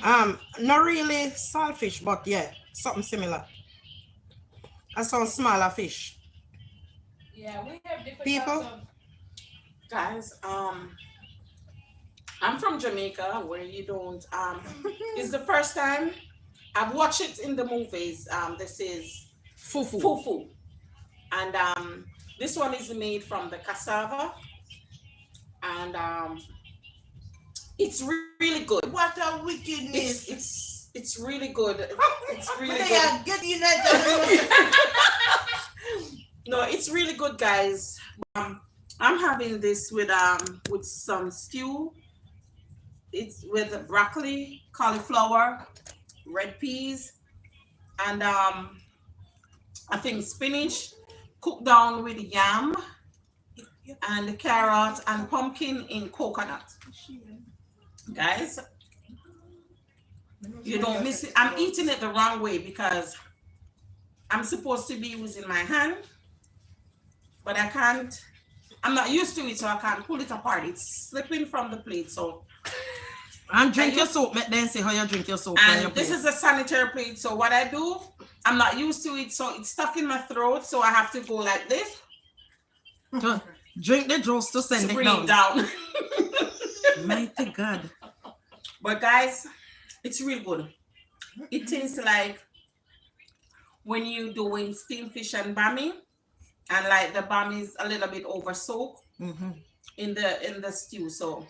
Not really saltfish, but yeah, something similar. And some smaller fish. Yeah, we have different types People, of. Guys, I'm from Jamaica, where you don't. It's the first time I've watched it in the movies. This is fufu. fufu, and this one is made from the cassava, and it's really good. What a wickedness. It's really good. It's really They good. are get united. No, it's really good, guys. I'm having this with some stew. It's with broccoli, cauliflower, red peas, and I think spinach cooked down with yam and carrot and pumpkin in coconut. Guys, you don't miss it. I'm eating it the wrong way because I'm supposed to be using my hand, but I can't. I'm not used to it, so I can't pull it apart. It's slipping from the plate. So, And drink your soap. Then say how you drink your soap. and this is a sanitary plate. So what I do, I'm not used to it, so it's stuck in my throat. So I have to go like this Drink the juice to send to it bring down. it down. Mighty God. But guys, it's real good. It tastes like when you're doing steamed fish and bami, and like the bami is a little bit over soaked in the stew. So,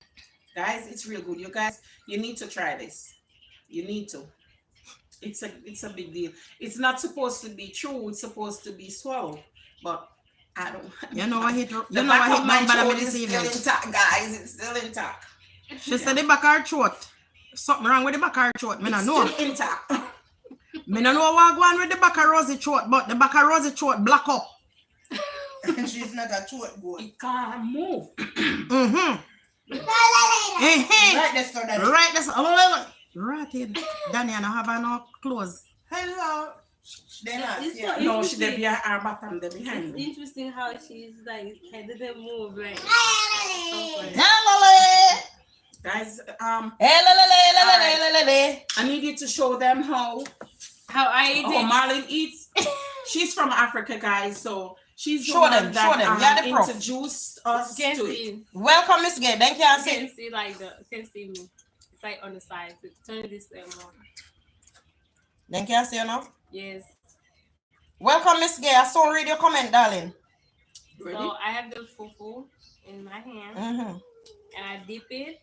guys, it's real good. You guys, you need to try this. You need to. It's a big deal. It's not supposed to be true. It's supposed to be swallowed, but I don't. You know I hit. You The know I back hit of my down by throat the is still evening. intact, guys. It's still intact. She said the back of her throat. Something wrong with the back of her throat. Me It's no know. still intact. Me no know what going with the back of Rosie throat, but the back of Rosie throat black up. And she's not a throat goat. It can't move. Right, that's for that. Right, that's right in. Danny, I don't have no clothes. Hello. They're not. It's Yeah. so No, she interesting. did be her bottom there behind It's me. interesting how she's like kind of didn't move like. Guys, Hey, I need you to show them how How I eat it. Marlon eats. She's from Africa, guys, so she's Show the them, one show that them. Yeah, the prof. introduced us You can to it. see. Welcome, Miss Gay. Then can You see. can see like the. You can see me. It's like on the side. So turn this way more. Then can see you now. Yes. Welcome, Miss Gay. I saw read your comment, darling. Ready? So I have the fufu in my hand and I dip it.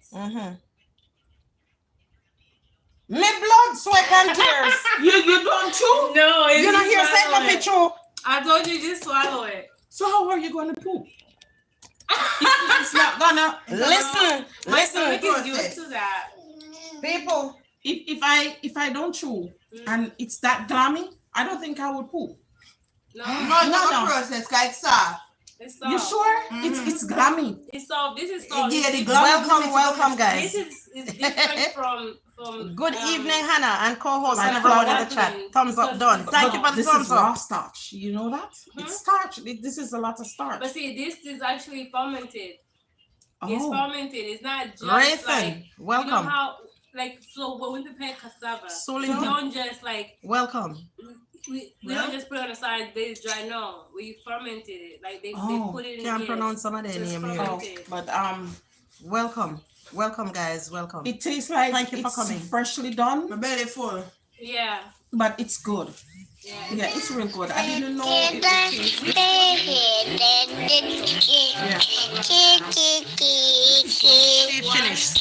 Me blood, sweat, and tears. You don't chew? No, it's You don't hear say swallow nothing it. true. I told you just swallow it. So how are you gonna poop? It's not gonna Listen, My listen, stomach is used to that. people. if I don't chew and it's that gummy, I don't think I would poop. No, No, No. no process, guys. It's soft. it's soft. You sure? It's gummy. It's soft. This is soft. Yeah, the This- glove- Welcome, This guys. is different from Good evening, Hannah, and co-host Like and everyone in the flour. chat. Thumbs up, done. Thank you for the This thumbs is raw up. starch. You know that? It's starch. This is a lot of starch. But see, this is actually fermented. It's Oh. fermented. It's not just Raythan, like welcome. You know how like so when we prepare cassava, Solid. we don't just like Welcome. we don't just put it on the side. They dry. No, we fermented it. Like they Oh, put it in. Can't here. pronounce some of their Just name here. fermented. But Welcome. Welcome, guys. Welcome. it tastes like Thank you for it's coming. freshly done, My belly full. Yeah, but it's good. yeah. Yeah, it's real good. I didn't know it would taste this. She finished.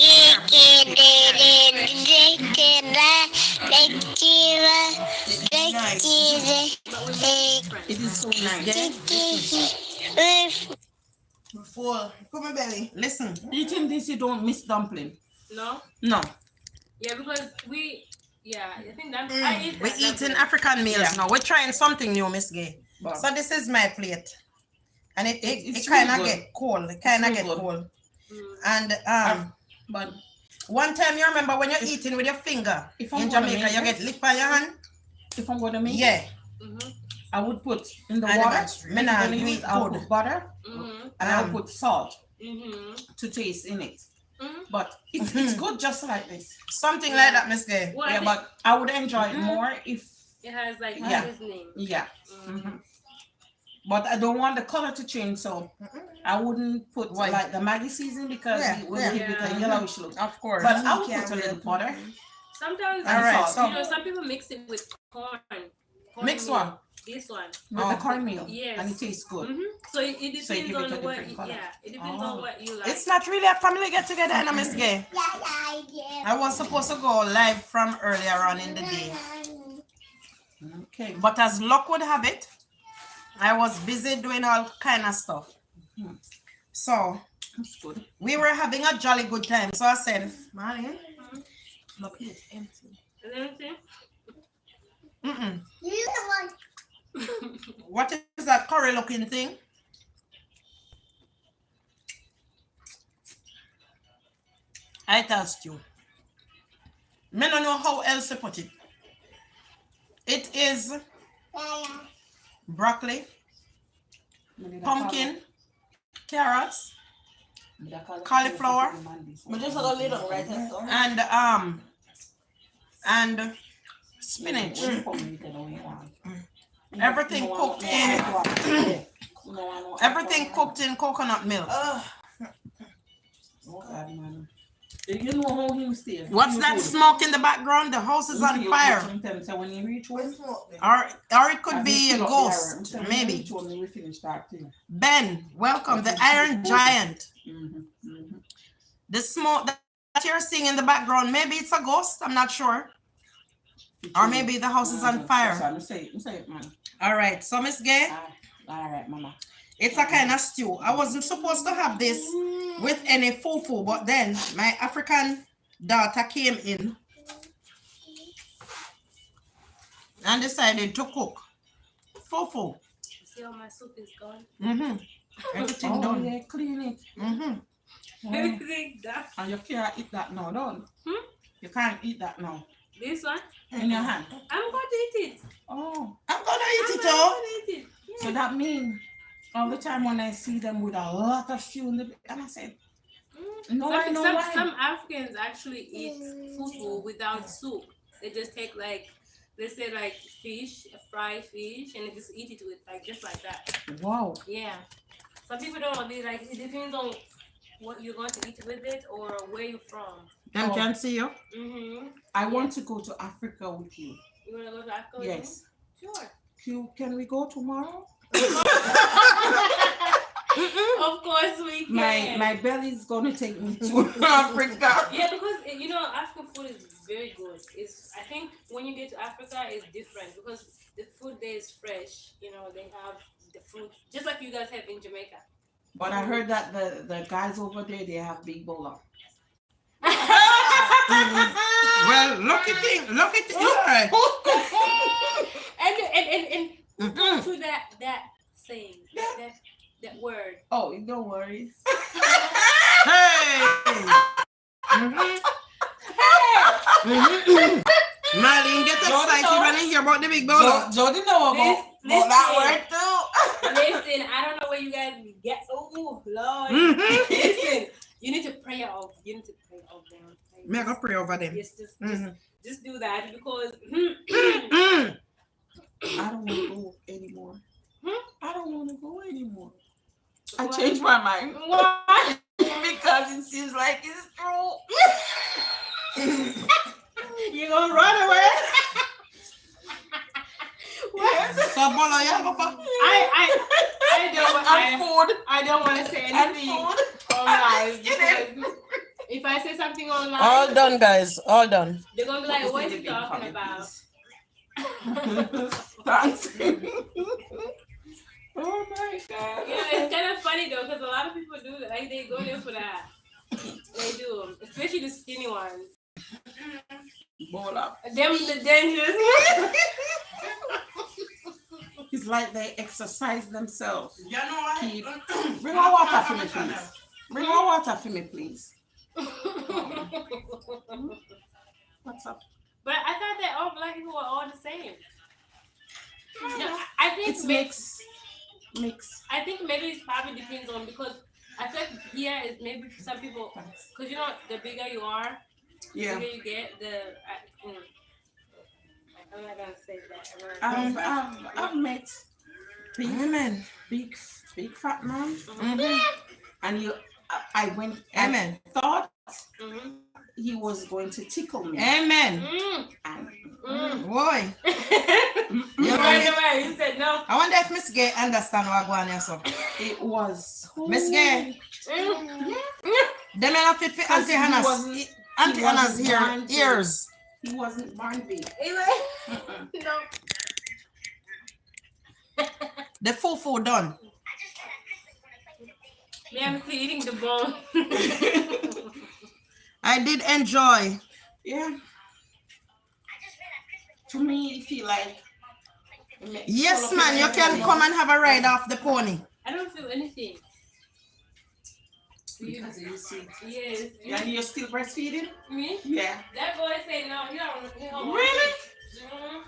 It is so nice. Full. Put my belly. Listen. Eating this, you don't miss dumpling. No, No. yeah, because I think that I eat. We're that eating dumpling. African meals Yeah. now. We're trying something new, Miss Gay. Wow. So this is my plate. And it It's kind of really good. get cold. It kind of really get good. cold. Mm. And But one time you remember when you're eating with your finger If I'm in gonna Jamaica, make you it- get lick by your hand? if I'm gonna make Yeah. it, Mhm. I would put in the I water. never- me nah When do you it use, I'll good. put butter Mhm. and I'll put salt Mhm. to taste in it. But it's good just like this. Something like that, Miss Gay. Well, Yeah, but I would enjoy it more if it has like Yeah. seasoning. yeah. But I don't want the color to change, so I wouldn't put White. like the Maggi season because Yeah, it will yeah. give it a Yeah. yellowish look. Of course. But I would put a little butter. Sometimes, And Alright, salt. so- you know, some people mix it with corn. Mix Cornmeal. one. This one. With the cornmeal. Yes. And it tastes good. So it depends So you give it a on what. different color. Yeah, it depends Oh. on what you like. It's not really a family get together, and Miss Gay. I was supposed to go live from earlier on in the day, Okay. but as luck would have it, I was busy doing all kind of stuff. So That's good. we were having a jolly good time. So I said, Marlene, look, it's empty. Is that okay? What is that curry looking thing? I tell you. I don't know how else to put it. It is broccoli, pumpkin, carrots, cauliflower, But just a little, right? That's all. and spinach. Everything cooked in everything cooked in coconut milk. You know how he was still. What's that smoke in the background? The house is on fire. So when you reach home, Or it could be a ghost, maybe. we finish that thing. Ben, welcome, the Iron Giant. The smoke that you're seeing in the background, maybe it's a ghost, I'm not sure. Or maybe the house is on fire. I'm say it, man. All right, so Miss Gay, All right, mama. it's a kind of stew. I wasn't supposed to have this with any fufu, but then my African daughter came in and decided to cook fufu. See how my soup is gone? Everything done. Yeah, clean it. Everything done. And you can't eat that now, don't? You can't eat that now. This one? In your hand. I'm going to eat it. Oh. I'm gonna eat it I'm all. going to eat it. Yeah. So that means all the time when I see them with a lot of stew in the and I said, no, I know why. Some Africans actually eat fufu without soup. They just take like, let's say like fish, a fried fish, and they just eat it with like just like that. Wow. Yeah. Some people don't. They like it depends on what you're going to eat with it or where you're from. Them can see you. I want to go to Africa with you. You want to go to Africa? Yes. Sure. Can we go tomorrow? Of course we can. My belly's gonna take me to Africa. Yeah, because you know African food is very good. It's I think when you get to Africa, it's different because the food there is fresh. You know they have the fruit just like you guys have in Jamaica. But I heard that the guys over there they have big bowler. Well, look at it. Right. and go to that saying that word. Oh, no worries. Hey. Marlene, get excited when you hear about the big bowler. Jody know about that word too. Listen, I don't know where you guys get. Oh Lord, listen. You need to pray off. You need to pray off them. Make a pray over them. Yes, just do that because I don't want to go anymore. I don't want to go anymore. I Why? changed my mind. Why? Because it seems like it's true. You gonna run away? So, bowler, you go for? I don't want to say anything online because if I say something online, All done, guys. All done. they're gonna be like, "What is he talking about?" Thanks. Oh my God. You know, it's kind of funny though because a lot of people do that. Like they go there for that. They do, especially the skinny ones. Bowl up. Them the dangerous. It's like they exercise themselves. You know what? Bring more water for me, please. Bring more water for me, please. What's up? But I thought that all black people were all the same. No, I think It's mix. I think maybe it probably depends on because I feel like here is maybe some people, because you know, the bigger you are, the Yeah. bigger you get, I'm not gonna say that. I'm gonna I've met big Amen. big fat man, Mhm. and I went. Amen. I thought Mm-hmm. he was going to tickle me, Amen. and Boy. You ran away. You said no. I wonder if Miss Gay understand what going on here, so. it was Miss Gay, them are fit for Because Auntie he Hannah's. wasn't- Auntie he Hannah's wasn't here, born big. ears. He wasn't born big. No. The fufu done. Me, I'm still eating the bone. I did enjoy. Yeah. To me, it feel like. Yes, man, you can come and have a ride off the pony. I don't feel anything. Because you see. Yes. And you're still breastfeeding? Me? Yeah. That boy said no. He don't want Really? it. Mm-hmm.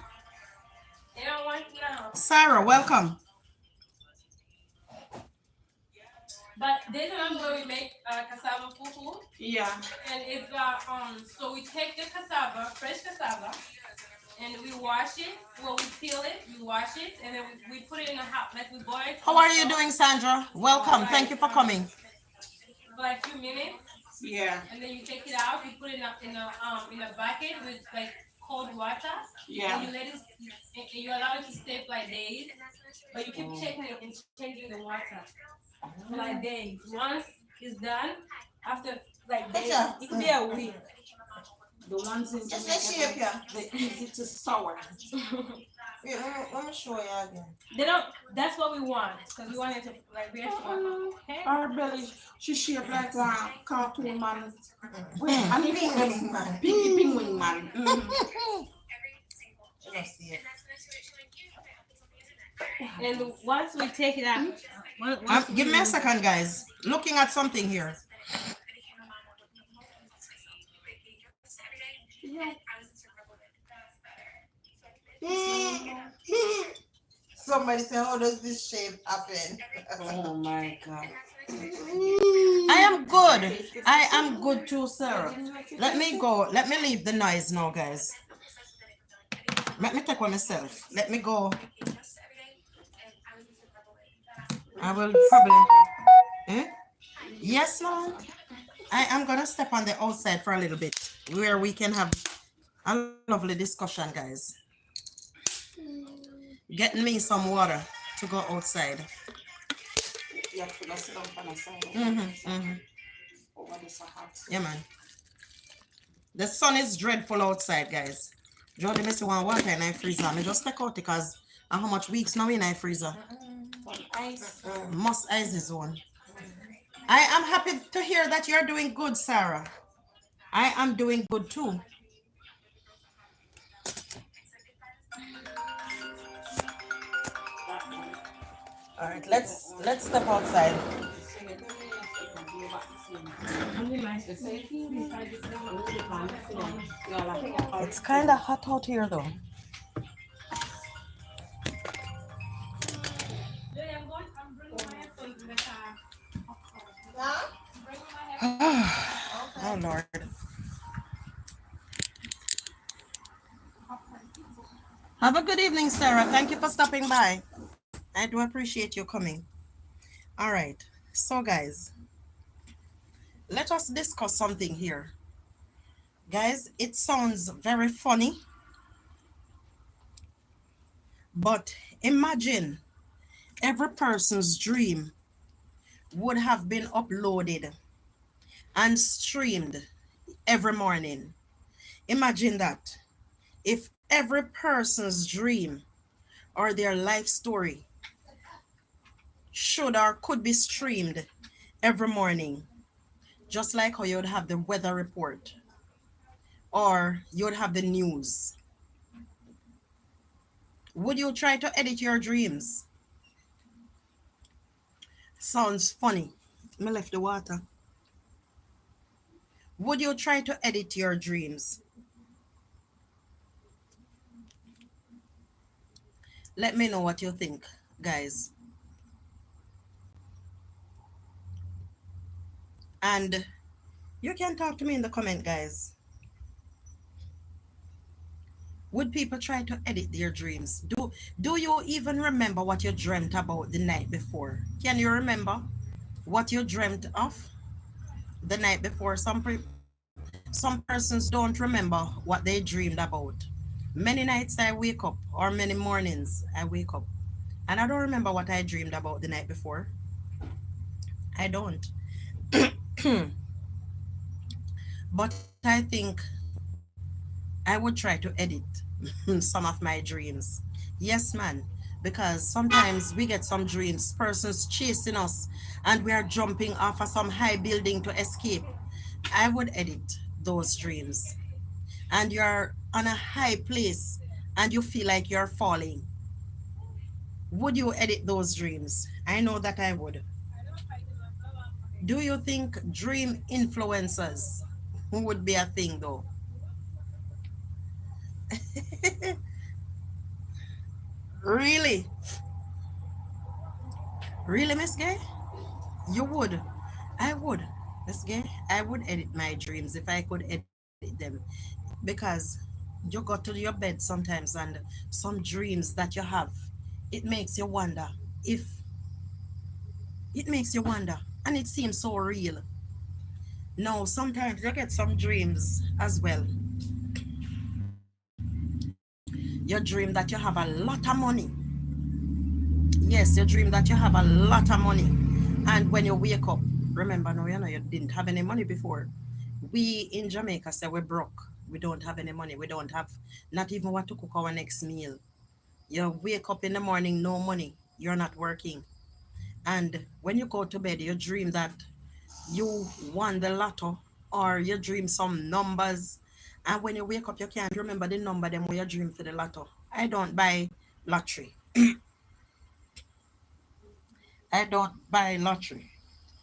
He don't want it now. Sarah, welcome. But there's another way we make cassava fufu, Yeah. and it's so we take the cassava, fresh cassava, and we wash it. Well, we peel it, we wash it, and then we put it in a hot, like we boil it. How are you doing, Sandra? Welcome. Thank you for coming. For like a few minutes, Yeah. and then you take it out. You put it in a bucket with like cold water. Yeah. And you let it, and you allow it to stay for like days, but you keep checking it and changing the water for like days. Once it's done, after like days, it could be a week. The ones in Just let's shape here. they're easy to sour. Yeah, let me show you again. They don't. That's what we want, because we want it to like be actually. Okay. Our belly, she shaped like a cartoon man. And he Penguin man. Piggy penguin man. Let's see it. And once we take it out, Give me a second, guys. Looking at something here. Somebody say, how does this shape happen? Oh my god. I am good. I am good too, Sarah. Let me go. Let me leave the noise now, guys. Let me take one myself. Let me go. I will probably. Eh? Yes, Lord. I am gonna step on the outside for a little bit, where we can have a lovely discussion, guys. Getting me some water to go outside. Yeah, for the sit down on the side. Oh, what is so hot? Yeah, man. The sun is dreadful outside, guys. Jody, me see one water in my freezer. I just take out because how much weeks now in my freezer? Ice. Must ice is one. I am happy to hear that you're doing good, Sarah. I am doing good too. All right, let's step outside. It's kind of hot out here though. I'm bringing my headphones in the car. Oh Lord. Have a good evening, Sarah. Thank you for stopping by. I do appreciate you coming. All right. So, guys, let us discuss something here. Guys, it sounds very funny, but imagine every person's dream would have been uploaded and streamed every morning. Imagine that. If every person's dream or their life story should or could be streamed every morning, just like how you would have the weather report or you would have the news. Would you try to edit your dreams? Sounds funny. Me left the water. Would you try to edit your dreams? Let me know what you think, guys. And you can talk to me in the comment, guys. Would people try to edit their dreams? Do you even remember what you dreamt about the night before? Can you remember what you dreamt of the night before? Some persons don't remember what they dreamed about. Many nights I wake up, or many mornings I wake up, and I don't remember what I dreamed about the night before. I don't. But I think I would try to edit some of my dreams. Yes, man. Because sometimes we get some dreams, persons chasing us, and we are jumping off of some high building to escape. I would edit those dreams. And you're on a high place and you feel like you're falling. Would you edit those dreams? I know that I would. Do you think dream influencers would be a thing though? Really? Really, Miss Gay? You would. I would. Miss Gay, I would edit my dreams if I could edit them. Because you go to your bed sometimes and some dreams that you have, it makes you wonder if it makes you wonder and it seems so real. No, sometimes you get some dreams as well. You dream that you have a lot of money. Yes, you dream that you have a lot of money. And when you wake up, remember now, you didn't have any money before. We in Jamaica say we're broke. We don't have any money. We don't have not even what to cook our next meal. You wake up in the morning, no money. You're not working. And when you go to bed, you dream that you won the lotto or you dream some numbers. And when you wake up, you can't remember the number them where you dream for the lotto. I don't buy lottery. I don't buy lottery.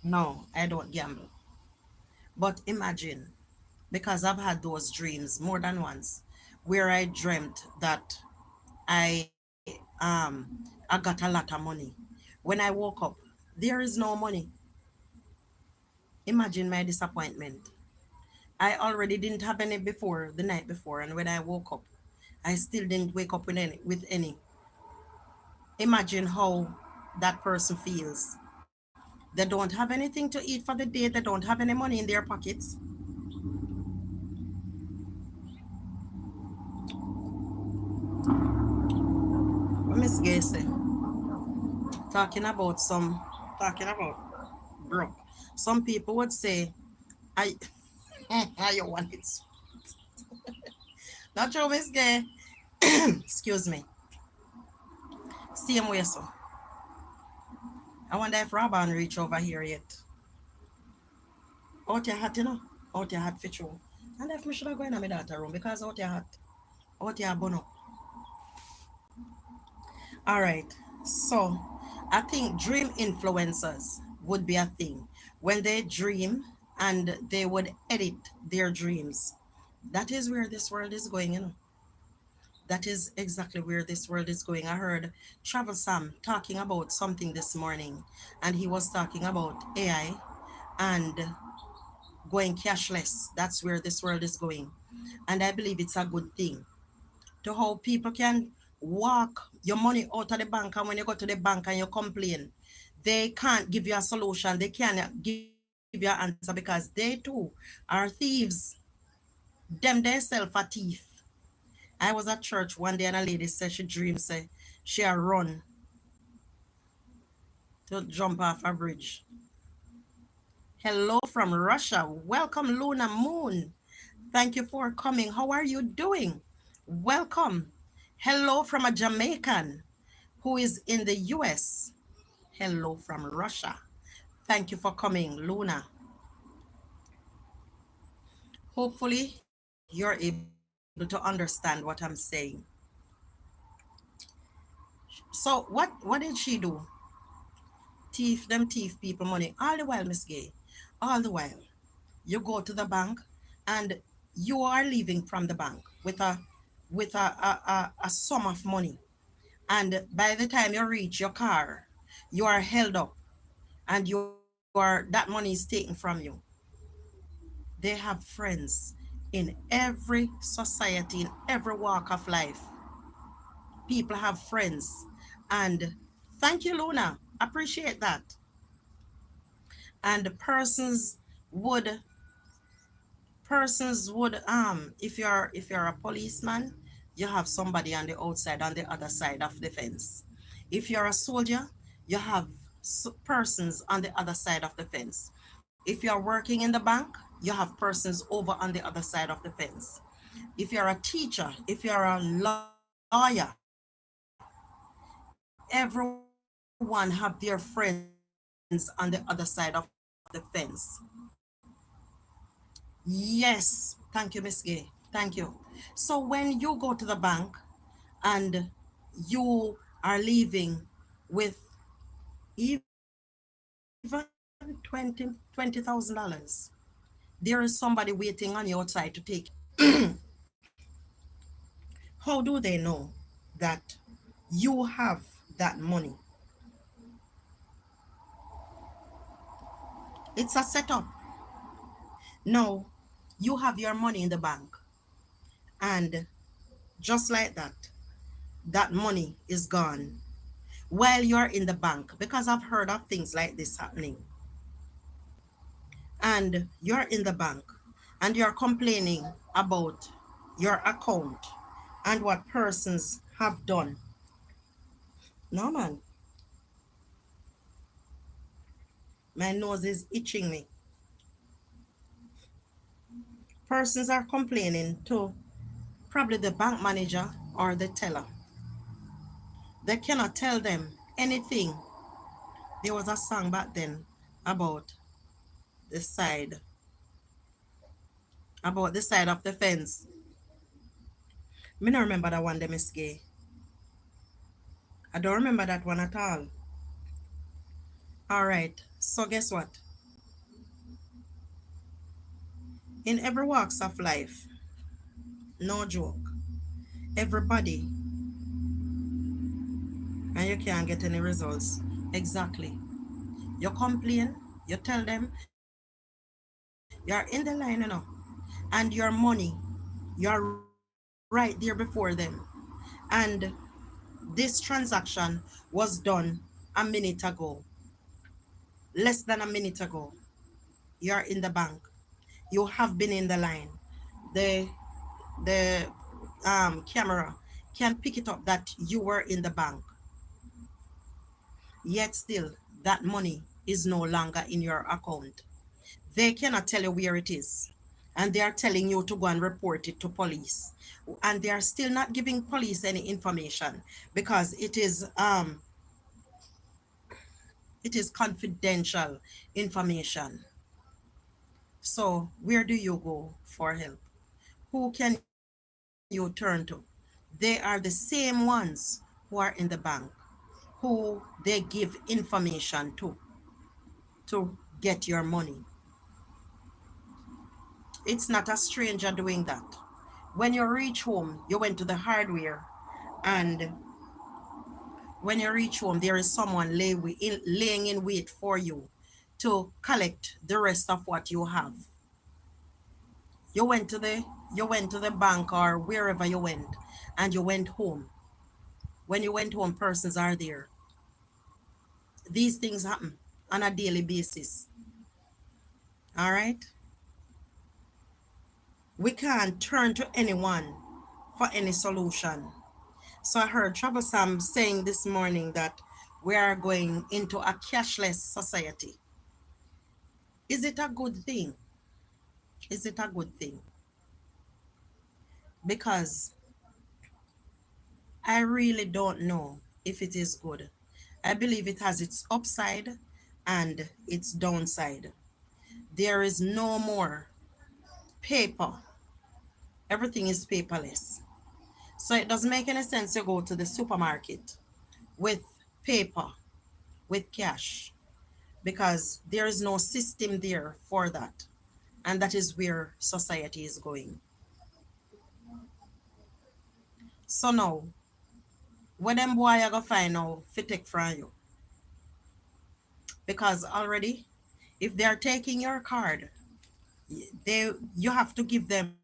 No, I don't gamble. But imagine, because I've had those dreams more than once, where I dreamt that I I got a lot of money. When I woke up, there is no money. Imagine my disappointment. I already didn't have any before the night before, and when I woke up, I still didn't wake up with any. Imagine how that person feels. They don't have anything to eat for the day, they don't have any money in their pockets. What Miss Gay say? Talking about talking about broke. Some people would say, I, I want it. Not true, Miss Gay. Excuse me. Same way, so. I wonder if Raban reach over here yet. Out your hat, you know? Out your hat for true. And if me should have go in my daughter room because out your hat. Out your bun up. All right. So I think dream influencers would be a thing. When they dream and they would edit their dreams. That is where this world is going, you know. That is exactly where this world is going. I heard Travel Sam talking about something this morning, and he was talking about AI and going cashless. That's where this world is going. And I believe it's a good thing to how people can walk your money out of the bank, and when you go to the bank and you complain, they can't give you a solution. They can't give you an answer because they too are thieves. Them themselves a thief. I was at church one day and a lady said she dreams say she a run to jump off a bridge. Hello from Russia. Welcome, Luna Moon. Thank you for coming. How are you doing? Welcome. Hello from a Jamaican who is in the US. Hello from Russia. Thank you for coming, Luna. Hopefully, you're able to understand what I'm saying. So, what did she do? Thief people money all the while, Miss Gay. All the while. You go to the bank and you are leaving from the bank with a sum of money. And by the time you reach your car, you are held up and that money is taken from you. They have friends in every society, in every walk of life. People have friends. And thank you, Luna. Appreciate that. And would persons would if you're a policeman, you have somebody on the outside, on the other side of the fence. If you're a soldier, you have persons on the other side of the fence. If you're working in the bank, you have persons over on the other side of the fence. If you're a teacher, if you're a lawyer, everyone have their friends on the other side of the fence. Yes, thank you, Miss Gay. Thank you. So when you go to the bank and you are leaving with even $20,000, there is somebody waiting on you outside to take your money. How do they know that you have that money? It's a setup. Now, you have your money in the bank, and just like that, that money is gone while you're in the bank, because I've heard of things like this happening. And you're in the bank and you're complaining about your account and what persons have done. No, man, my nose is itching me. Persons are complaining to probably the bank manager or the teller. They cannot tell them anything. There was a song back then about the side, about the side of the fence. Me don't remember that one, them is gay. I don't remember that one at all. All right. So guess what? In every walks of life, no joke, everybody, and you can't get any results. Exactly. You complain, you tell them you're in the line, and your money, you're right there before them. And this transaction was done a minute ago, less than a minute ago. You're in the bank. You have been in the line. The the camera can pick it up that you were in the bank, yet still that money is no longer in your account. They cannot tell you where it is, and they are telling you to go and report it to police, and they are still not giving police any information because it is confidential information. So where do you go for help? Who can you turn to? They are the same ones who are in the bank, who they give information to get your money. It's not a stranger doing that. When you reach home, you went to the hardware, and when you reach home, there is someone laying in wait for you to collect the rest of what you have. You went to the bank or wherever you went, and you went home. When you went home, persons are there. These things happen on a daily basis. All right? We can't turn to anyone for any solution. So I heard Travel Sam saying this morning that we are going into a cashless society. Is it a good thing? Is it a good thing? Because I really don't know if it is good. I believe it has its upside and its downside. There is no more paper. Everything is paperless. So it doesn't make any sense to go to the supermarket with paper, with cash, because there is no system there for that. And that is where society is going. So now, what them boy are gonna find out fi take from you? Because already, if they are taking your card, they you have to give them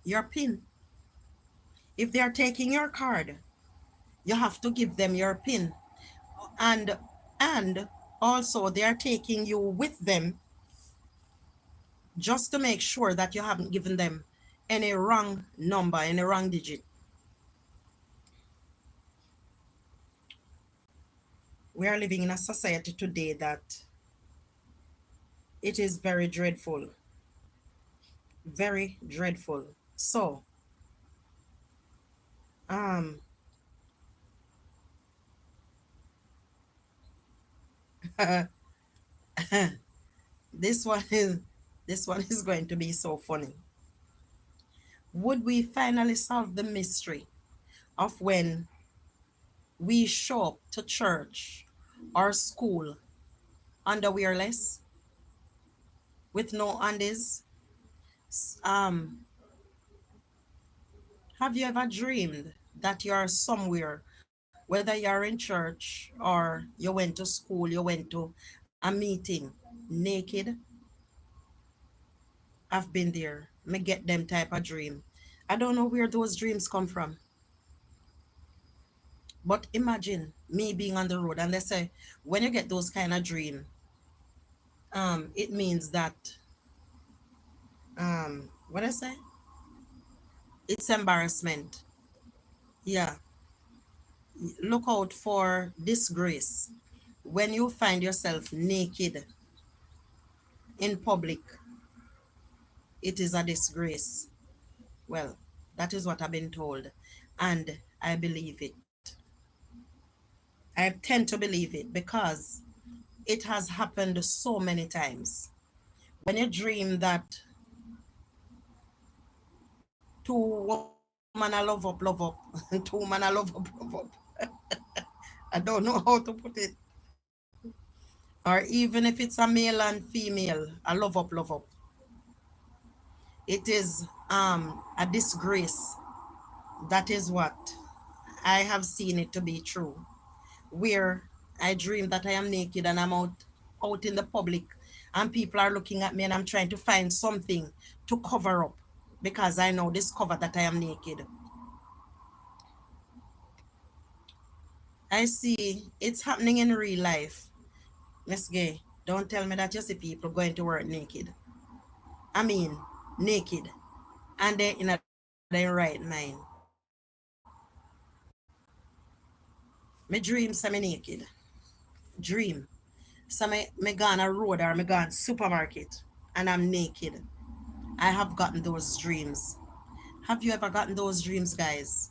your pin. If they are taking your card, you have to give them your pin. And and also they are taking you with them just to make sure that you haven't given them any wrong number, any wrong digit. We are living in a society today that it is very dreadful, very dreadful. So, um, this one is this one is going to be so funny. Would we finally solve the mystery of when we show up to church or school underwearless with no undies? Um, have you ever dreamed that you are somewhere, whether you're in church or you went to school, you went to a meeting naked? I've been there. Me get them type of dream. I don't know where those dreams come from, but imagine me being on the road and they say when you get those kind of dream, it means that what I say? It's embarrassment. Yeah, look out for disgrace. When you find yourself naked in public, it is a disgrace. Well, that is what I've been told, and I believe it. I tend to believe it because it has happened so many times. When you dream that two women are love up, two women are love up. I don't know how to put it. Or even if it's a male and female, a love up. It is a disgrace. That is what I have seen it to be true. Where I dream that I am naked and I'm out in the public and people are looking at me and I'm trying to find something to cover up because I know discover that I am naked. I see it's happening in real life. Miss Gay, don't tell me that you see people going to work naked. I mean, naked. And they're in their right mind. Me dream say me naked. Dream. So me go on a road or me go on supermarket and I'm naked. I have gotten those dreams. Have you ever gotten those dreams, guys?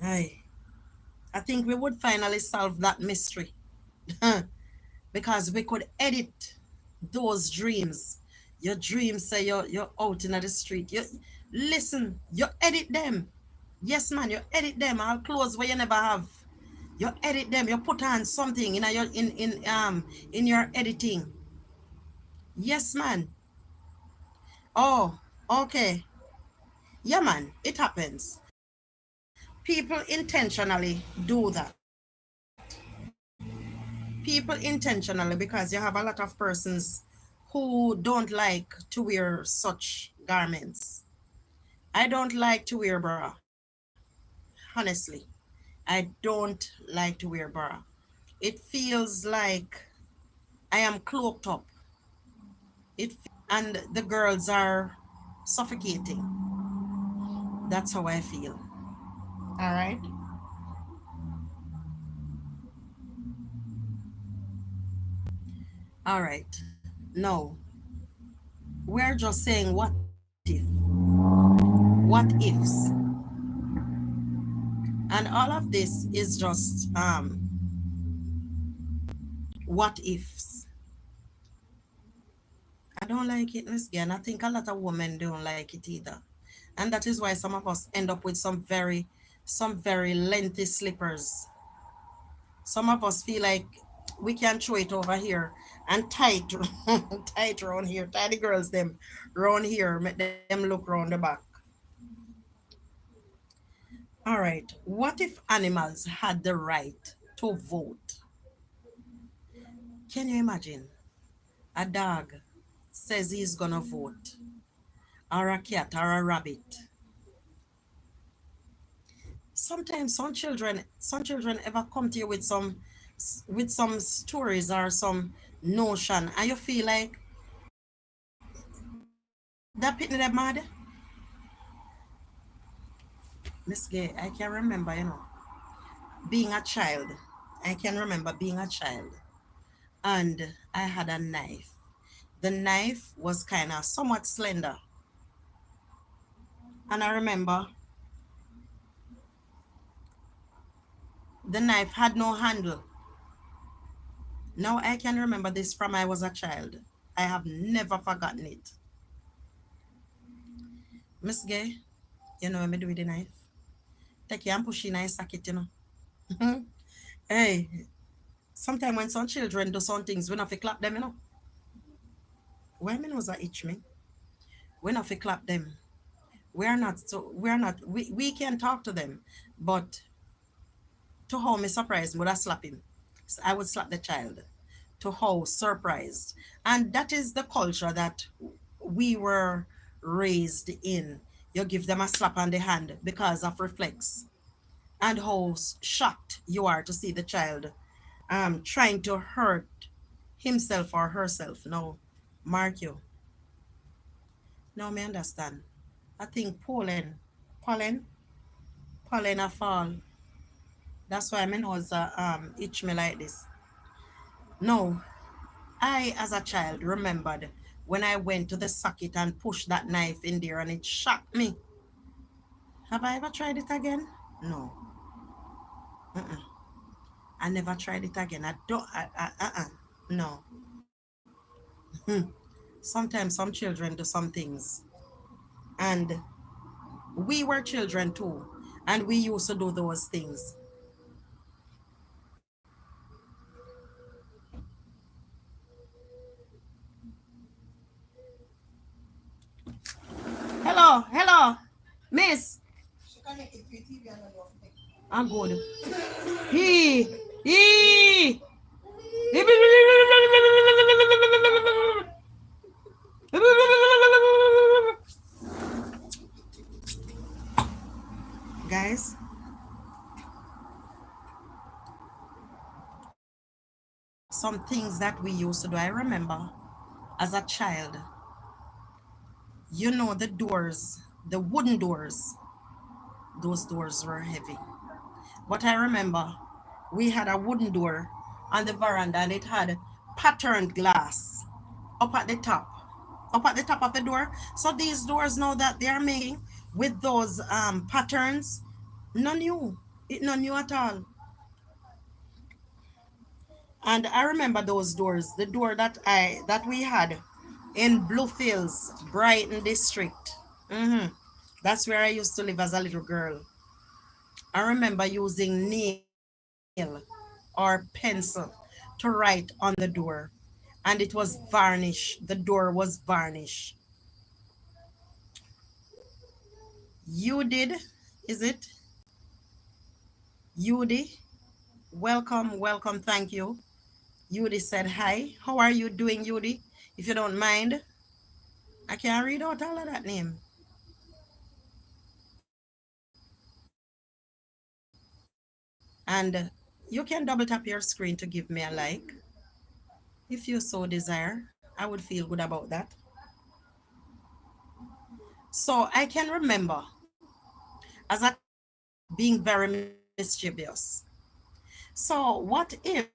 Aye. I think we would finally solve that mystery because we could edit those dreams. Your dreams say you're out in the street. You listen, you edit them. Yes, man, you edit them. All clothes where you never have. You edit them. You put on something in your editing. Yes, man. Oh, okay. Yeah, man. It happens. People intentionally do that. People intentionally, because you have a lot of persons who don't like to wear such garments. I don't like to wear bra. Honestly, I don't like to wear bra. It feels like I am cloaked up. And the girls are suffocating. That's how I feel. All right. All right. No, we're just saying what ifs, and all of this is just what ifs. I don't like it, Miss Gan. I think a lot of women don't like it either. And that is why some of us end up with some very lengthy slippers. Some of us feel like we can throw it over here and tie it tie it around here. Tie the girls them around here, make them look around the back. All right. What if animals had the right to vote? Can you imagine? A dog says he's gonna vote, or a cat, or a rabbit. Sometimes some children ever come to you with some stories or some notion, and you feel like that pitney them mad. Miss Gay, I can remember, being a child. I can remember being a child, and I had a knife. The knife was kind of somewhat slender, and I remember the knife had no handle. Now I can remember this from I was a child. I have never forgotten it. Miss Gay, you know what me do with the knife? Take it and push in a socket. Hey, sometimes when some children do some things, we not fi clap them. Why me nose a itch me? We not fi clap them. We can talk to them, but to how me surprised, would I slap him? I would slap the child. To how surprised. And that is the culture that we were raised in. You give them a slap on the hand because of reflex. And how shocked you are to see the child trying to hurt himself or herself. No, mark you. Now me understand. I think pollen, pollen a fall. That's why my nose itch me like this. No, I as a child remembered when I went to the socket and pushed that knife in there and it shocked me. Have I ever tried it again? No. Mm-mm. I never tried it again. I don't. No. Hmm. Sometimes some children do some things, and we were children too, and we used to do those things. Hello, hello, Miss. She connected to TV and I don't think. I'm good. He, he. Guys, some things that we used to do. I remember as a child, the doors, the wooden doors, those doors were heavy. But I remember we had a wooden door on the veranda and it had patterned glass up at the top, up at the top of the door. So these doors now that they are making with those patterns, no new. It no new at all. And I remember those doors, the door that we had in Bluefields, Brighton district. That's where I used to live as a little girl. I remember using nail or pencil to write on the door, and it was varnish. The door was varnish. You did, is it? Yudi, welcome, welcome, thank you. Yudi said hi. How are you doing, Yudi? If you don't mind, I can't read out all of that name. And you can double tap your screen to give me a like. If you so desire, I would feel good about that. So I can remember as a child being very mischievous. So what if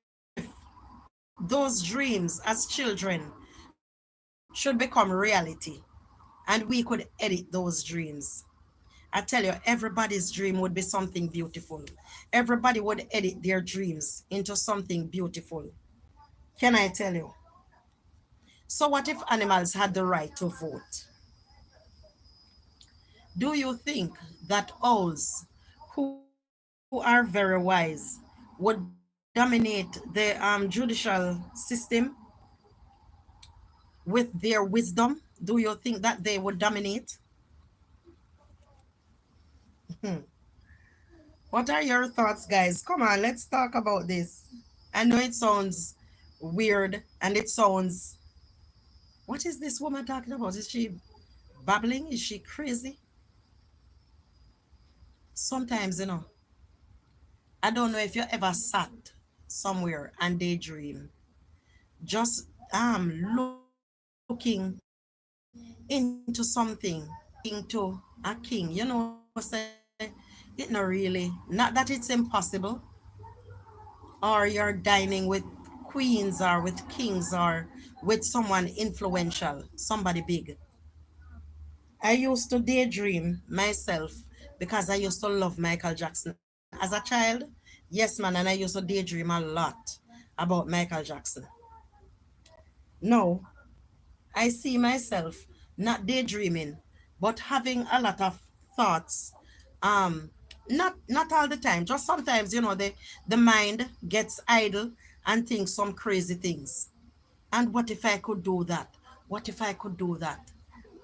those dreams as children should become reality and we could edit those dreams? I tell you, everybody's dream would be something beautiful. Everybody would edit their dreams into something beautiful. Can I tell you? So, what if animals had the right to vote? Do you think that owls, who are very wise, would dominate the judicial system with their wisdom? Do you think that they would dominate? What are your thoughts, guys? Come on, let's talk about this. I know it sounds weird and it sounds, what is this woman talking about? Is she babbling? Is she crazy? Sometimes, I don't know if you ever sat somewhere and daydream, just looking into something, into a king, say it not really, not that it's impossible, or you're dining with queens or with kings or with someone influential, somebody big. I used to daydream myself because I used to love Michael Jackson as a child. Yes, man, and I used to daydream a lot about Michael Jackson. No, I see myself not daydreaming, but having a lot of thoughts. Um, not all the time, just sometimes, the mind gets idle and thinks some crazy things. And what if I could do that? What if I could do that?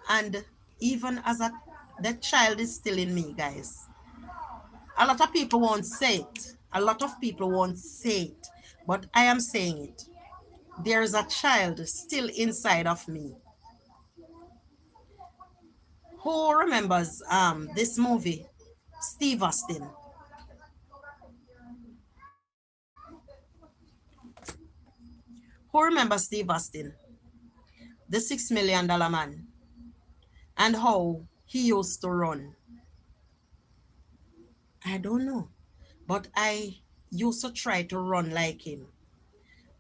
And even as the child is still in me, guys. A lot of people won't say it. A lot of people won't say it, but I am saying it. There is a child still inside of me. Who remembers this movie, Steve Austin? Who remembers Steve Austin, the $6 million man, and how he used to run? I don't know, but I used to try to run like him.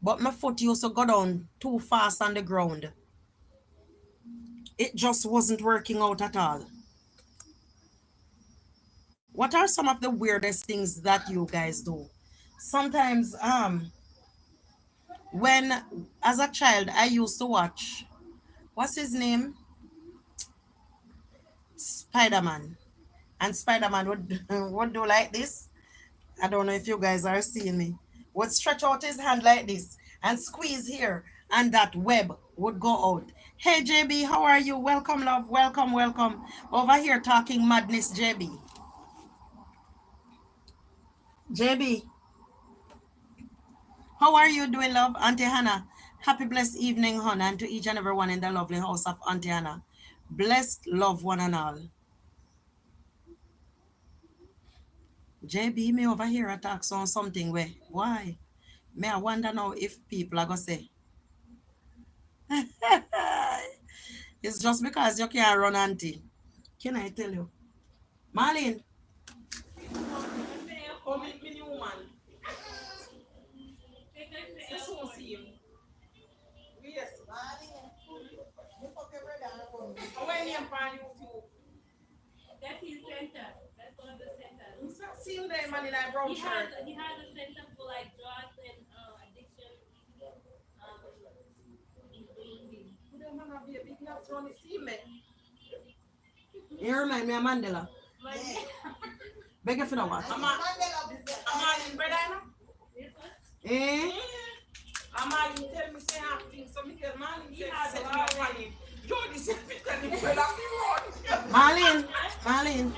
But my foot used to go down too fast on the ground. It just wasn't working out at all. What are some of the weirdest things that you guys do? Sometimes, when as a child, I used to watch, what's his name? Spider-Man. And Spider-Man would, would do like this. I don't know if you guys are seeing me. Would stretch out his hand like this and squeeze here, and that web would go out. Hey JB, how are you? Welcome, love. Welcome, welcome. Over here talking madness, JB. JB, how are you doing, love? Auntie Hannah. Happy blessed evening, hon, and to each and everyone in the lovely house of Auntie Hannah. Blessed love one and all. JB, me over here attacks on something where why? May I wonder now if people are gonna say it's just because you can't run, auntie. Can I tell you? Marlene, Oh, me new man. This whole see. Yes. I went in on YouTube. That's his center. That's one of the centers. See him there, man, in that brown shirt. He has a center for like drugs and addiction. In Burundi. Could a man be a big nuts run? See me. you remind me of Mandela. Like, Beg you for the what? I'm all in bread, I know. this one. Eh? I'm all in tell me say half things, so me tell man him say set me up on him. Yo, this is fit and the bread of the road. Marlene,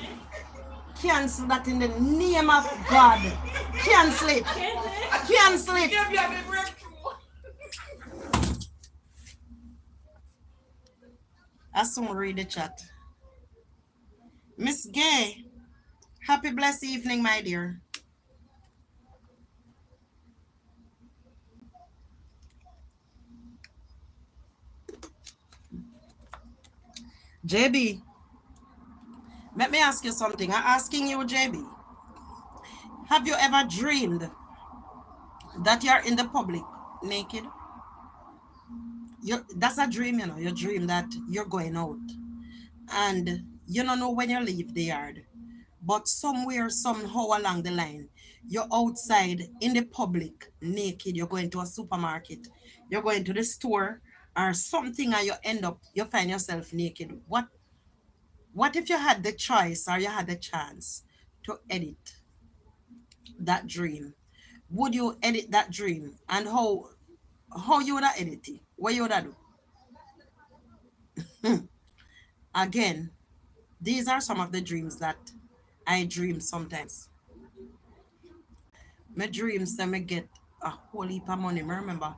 cancel that in the name of God. Cancel it. Cancel it. Give me a big breakthrough. I soon read the chat. Miss Gay, happy blessed evening, my dear. JB, let me ask you something. I'm asking you, JB. Have you ever dreamed that you're in the public naked? That's a dream, You dream that you're going out and you don't know when you leave the yard. But somewhere, somehow along the line, you're outside in the public naked. You're going to a supermarket, you're going to the store or something, and you find yourself naked. What if you had the choice or you had the chance to edit that dream? Would you edit that dream? And how you would edit it? What you would do? Again, these are some of the dreams that I dream sometimes. My dreams that me get a whole heap of money. I remember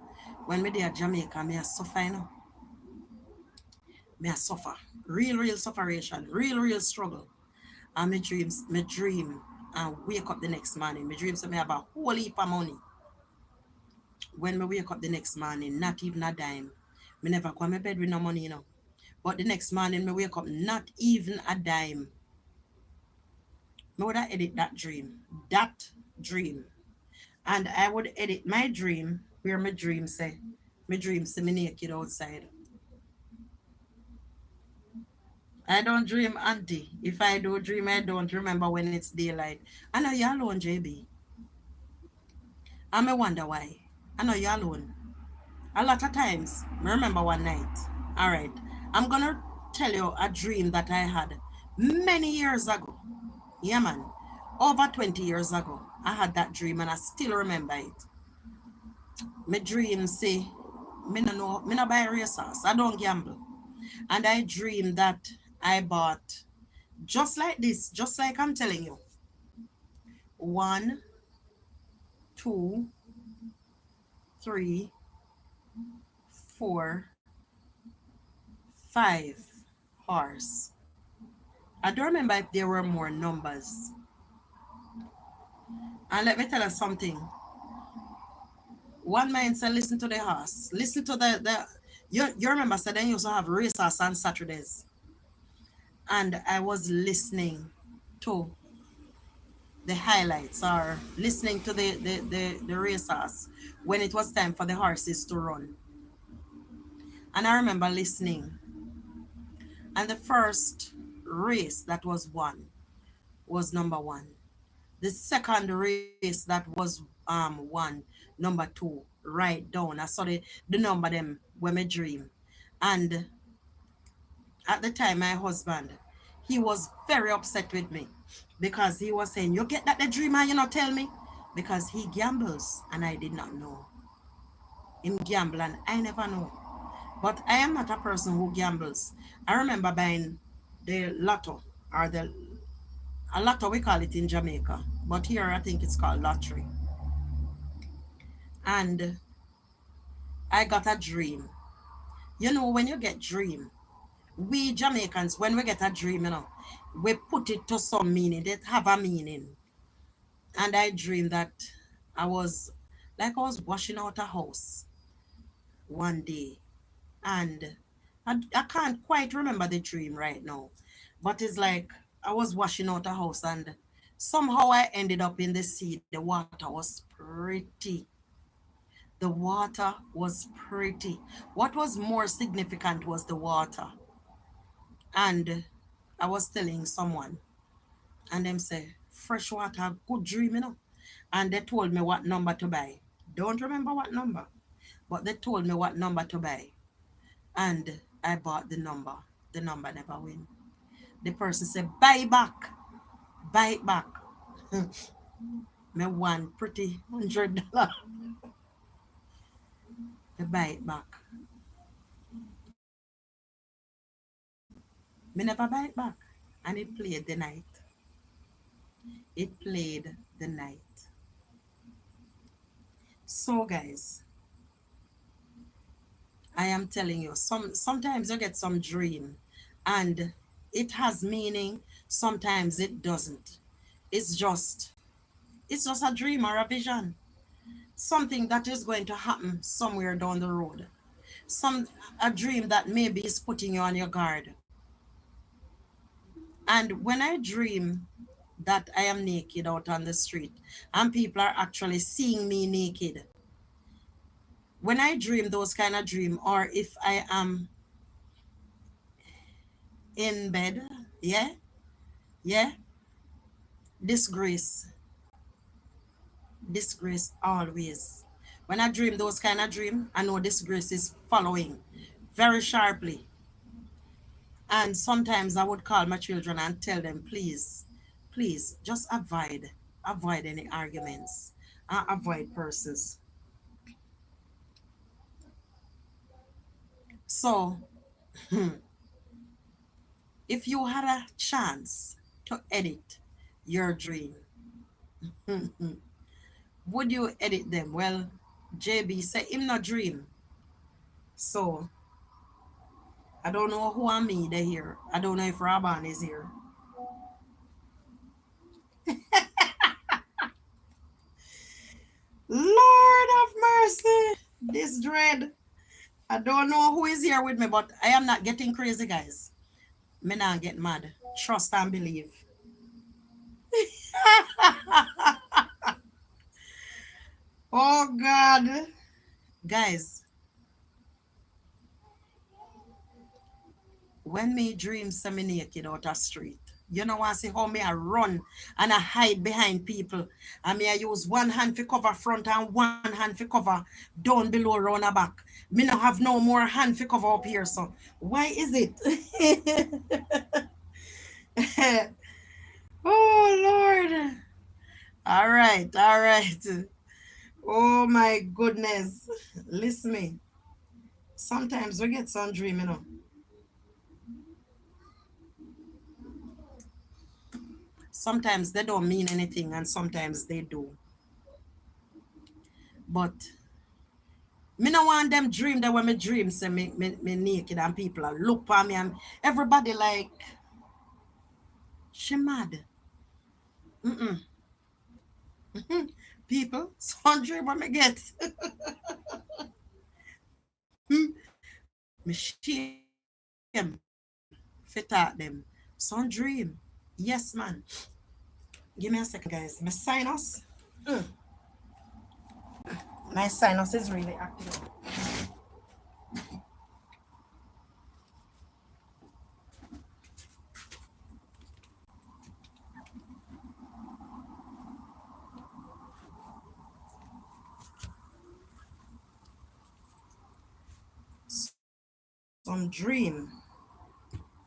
When me there at Jamaica, me a suffer, you know. Me a suffer. Real sufferation. Real struggle. And me dream and wake up the next morning. Me dream so me have a whole heap of money. When me wake up the next morning, not even a dime. Me never go to my bed with no money, you know. But the next morning, me wake up, not even a dime. Me would edit that dream. That dream. And I would edit my dream where my dream say, my dream see me naked outside. I don't dream, auntie. If I do dream, I don't remember when it's daylight. I know you're alone, JB. I may wonder why. I know you're alone. A lot of times, I remember one night. All right, I'm gonna tell you a dream that I had many years ago. Yeah, man, over 20 years ago, I had that dream and I still remember it. My dream say, me no buy racers. I don't gamble, and I dream that I bought just like this, just like I'm telling you. One, two, three, four, five horse. I don't remember if there were more numbers. And let me tell you something. One man said, listen to the horse. Listen to the you remember said then you used to have races on Saturdays. And I was listening to the highlights or listening to the races when it was time for the horses to run. And I remember listening. And the first race that was won was number one. The second race that was one, number two, right down. I saw the number them when I dream. And at the time my husband, he was very upset with me because he was saying, you get that the dreamer, you not tell me? Because he gambles and I did not know. Him gamble and I never know. But I am not a person who gambles. I remember buying the lotto or the a lotto we call it in Jamaica, but here I think it's called lottery. And I got a dream. You know, when you get dream, we Jamaicans, when we get a dream, you know, we put it to some meaning. It have a meaning. And I dreamed that I was like I was washing out a house one day. And I can't quite remember the dream right now. But it's like I was washing out a house and somehow I ended up in the sea. The water was pretty. The water was pretty. What was more significant was the water. And I was telling someone, and them say, fresh water, good dream, you know. And they told me what number to buy. Don't remember what number, but they told me what number to buy. And I bought the number. The number never win. The person said, buy it back. Me one pretty $100 to buy it back. Me never buy it back. And it played the night. It played the night. So guys, I am telling you, sometimes you get some dream and it has meaning, sometimes it doesn't. It's just it's just a dream or a vision. Something that is going to happen somewhere down the road. Some a dream that maybe is putting you on your guard. And when I dream that I am naked out on the street and people are actually seeing me naked, when I dream those kind of dream, or if I am in bed, yeah, yeah, disgrace, disgrace always. When I dream those kind of dream, I know disgrace is following very sharply. And sometimes I would call my children and tell them, please, just avoid any arguments, avoid persons. So, if you had a chance to edit your dream, would you edit them? Well, JB say him not dream. So I don't know who and me they here. I don't know if Raban is here. Lord of mercy. This dread. I don't know who is here with me, but I am not getting crazy, guys. Me not get mad. Trust and believe. Oh God. Guys, when me dream semi naked out a street, you know I see how me I run and I hide behind people. And me I use one hand for cover front and one hand for cover down below round the back. Me no have no more hand for cover up here. So why is it? Oh Lord. All right, all right. Oh my goodness. Listen me. Sometimes we get some dream, you know. Sometimes they don't mean anything and sometimes they do. But me no want them dream that when me dream say me naked and people are look for me and everybody like she mad. Mm-mm. People, some dream what me get. Me shame fit at them. Some dream. Yes, man. Give me a second, guys. My sinus. Mm. My sinus is really active. Some dream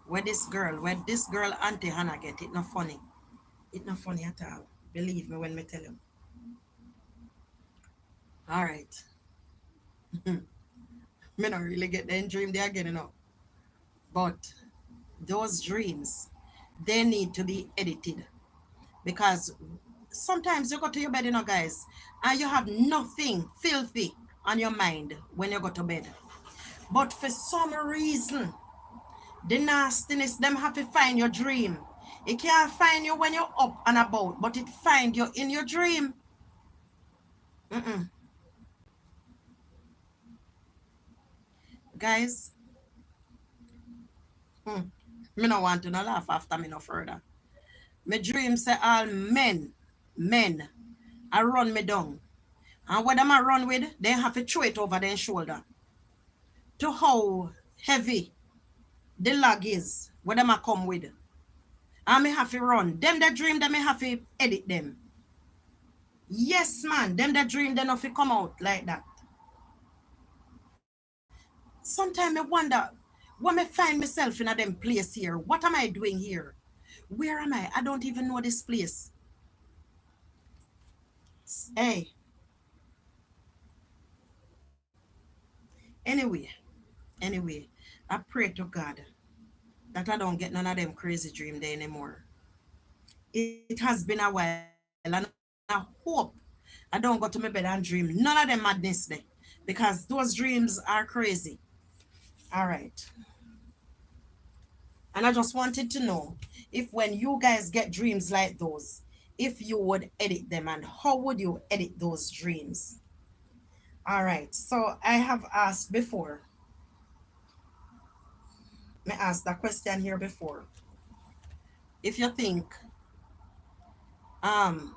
where this girl Auntie Hannah get it not funny. It not funny at all. Believe me when me tell you. All right. Me not really get the dream they are getting up. But those dreams, they need to be edited because sometimes you go to your bed, you know, guys, and you have nothing filthy on your mind when you go to bed. But for some reason, the nastiness, them have to find your dream. It can't find you when you're up and about, but it find you in your dream. Mm-mm. Guys, me no want to no laugh after me no further. My dream say all men, I run me down. And what them I run with, they have to throw it over their shoulder. To how heavy the log is, what them I come with. And me have to run. Them that dream, them me have to edit them. Yes, man. Them that dream, they not fi come out like that. Sometimes I wonder, when I find myself in a them place here, what am I doing here? Where am I? I don't even know this place. Hey, anyway, anyway, I pray to God that I don't get none of them crazy dream there anymore. It has been a while and I hope I don't go to my bed and dream none of them madness there because those dreams are crazy. All right. And I just wanted to know if when you guys get dreams like those, if you would edit them and how would you edit those dreams? All right. So I have asked before. I asked that question here before. If you think um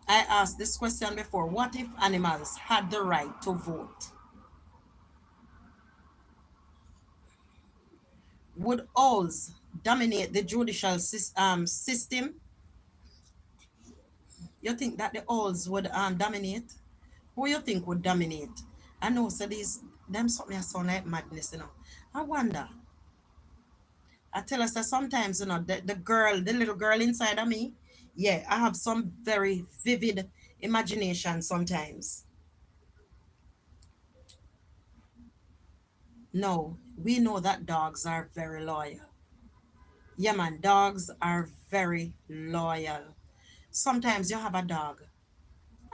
I asked this question before, what if animals had the right to vote? Would owls dominate the judicial system? You think that the owls would dominate? Who you think would dominate? I know, so these them something sound like madness, you know. I wonder. I tell us that sometimes, you know, the little girl inside of me, yeah, I have some very vivid imagination sometimes. No, we know that dogs are very loyal. Yeah, man, dogs are very loyal. Sometimes you have a dog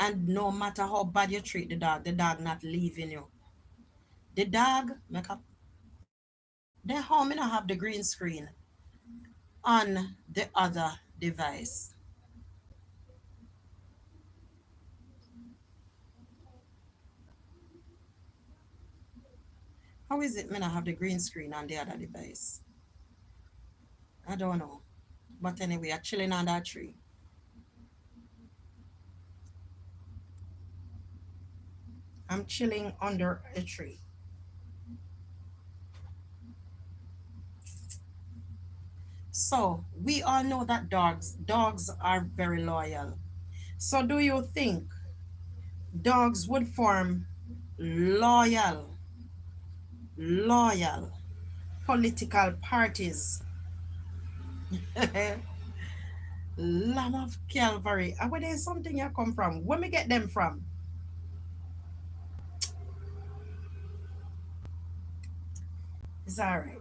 And no matter how bad you treat the dog not leaving you. The dog, make up, the home not have the green screen on the other device. How is it me not have the green screen on the other device? I don't know. But anyway, I'm chilling on that tree. I'm chilling under a tree. So we all know that dogs are very loyal. So do you think dogs would form loyal political parties? Lamb of Calvary. Where there's something you come from? Where me get them from? It's all right.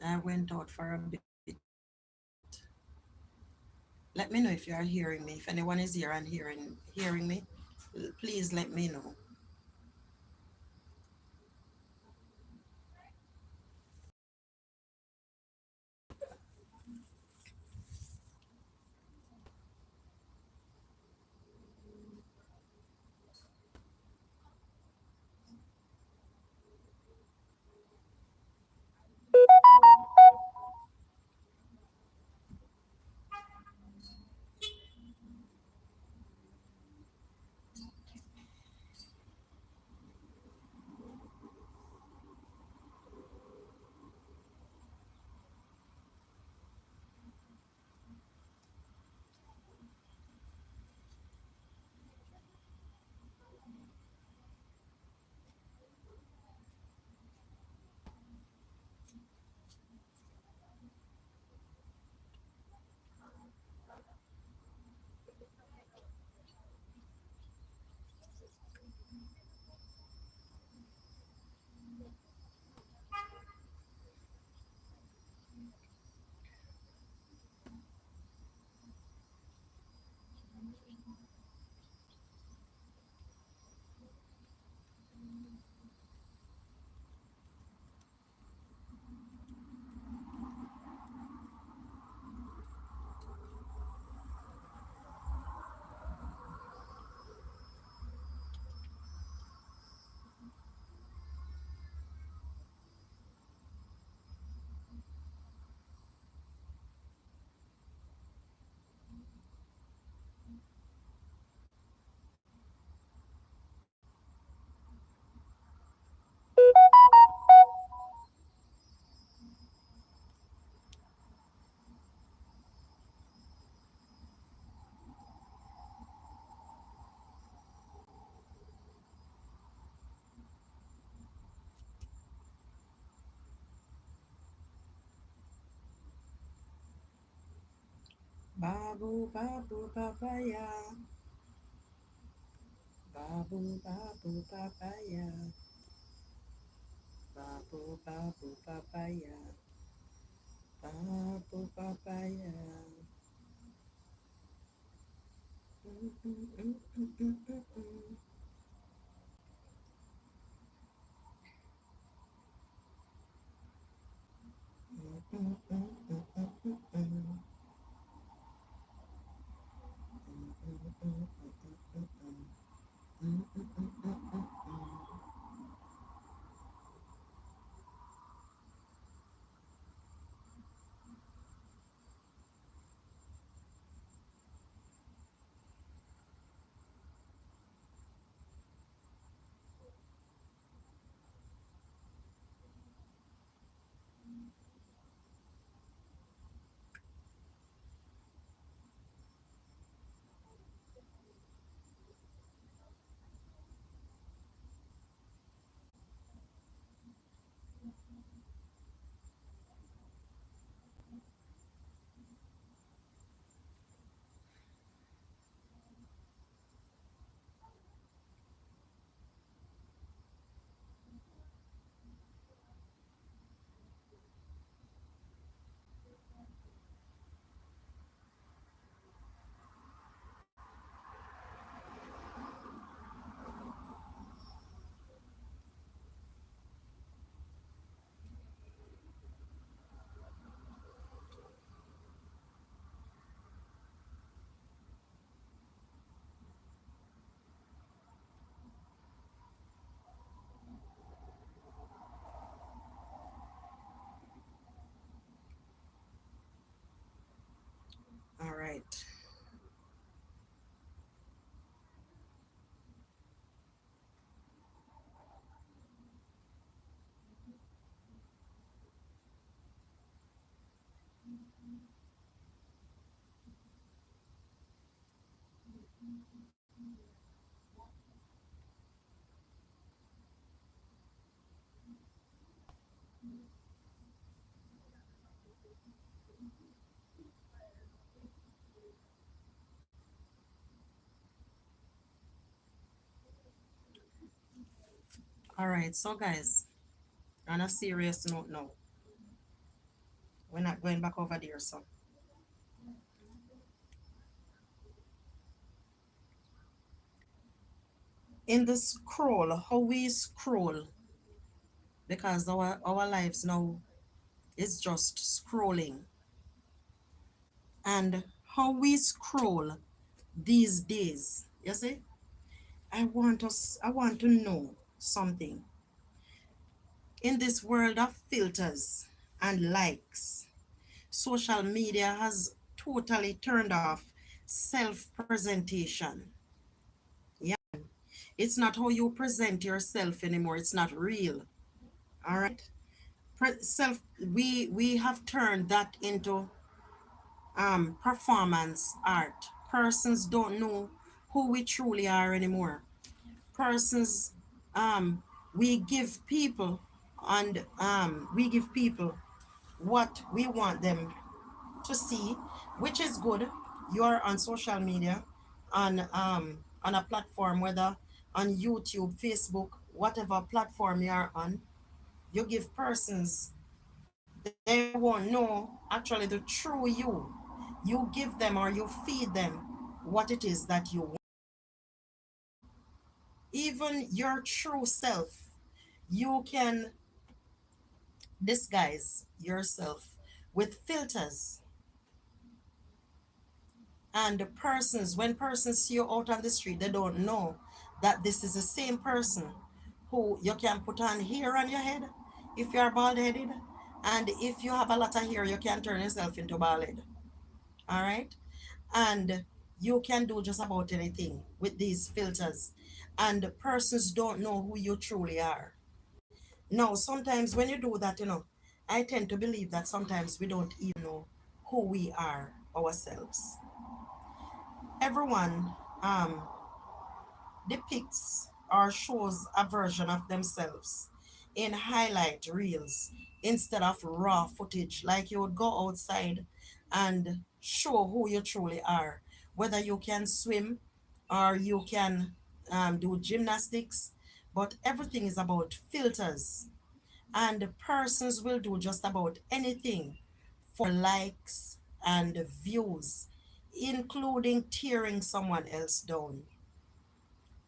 I went out for a bit. Let me know if you are hearing me. If anyone is here and hearing me, please let me know. Babu babu papaya. Babu babu papaya. Babu babu papaya. Babu papaya. All right, so guys, on a serious note now, we're not going back over there. So, in the scroll, how we scroll, because our lives now is just scrolling, and how we scroll these days, you see, I want to know something. In this world of filters and likes, social media has totally turned off self presentation. Yeah, it's not how you present yourself anymore, it's not real. All right, self, we have turned that into performance art. Persons don't know who we truly are anymore. Persons, um we give people, and we give people what we want them to see, which is good. You're on social media, on a platform, whether on YouTube, Facebook, whatever platform you're on, you give persons, they won't know actually the true you. You give them or you feed them what it is that you want. Even your true self, you can disguise yourself with filters. And the persons, when persons see you out on the street, they don't know that this is the same person who you can put on hair on your head if you're bald headed, and if you have a lot of hair, you can turn yourself into bald head. All right, and you can do just about anything with these filters, and persons don't know who you truly are. Now, sometimes when you do that, I tend to believe that sometimes we don't even know who we are ourselves. Everyone um, depicts or shows a version of themselves in highlight reels instead of raw footage, like you would go outside and show who you truly are, whether you can swim or you can do gymnastics, but everything is about filters, and persons will do just about anything for likes and views, including tearing someone else down.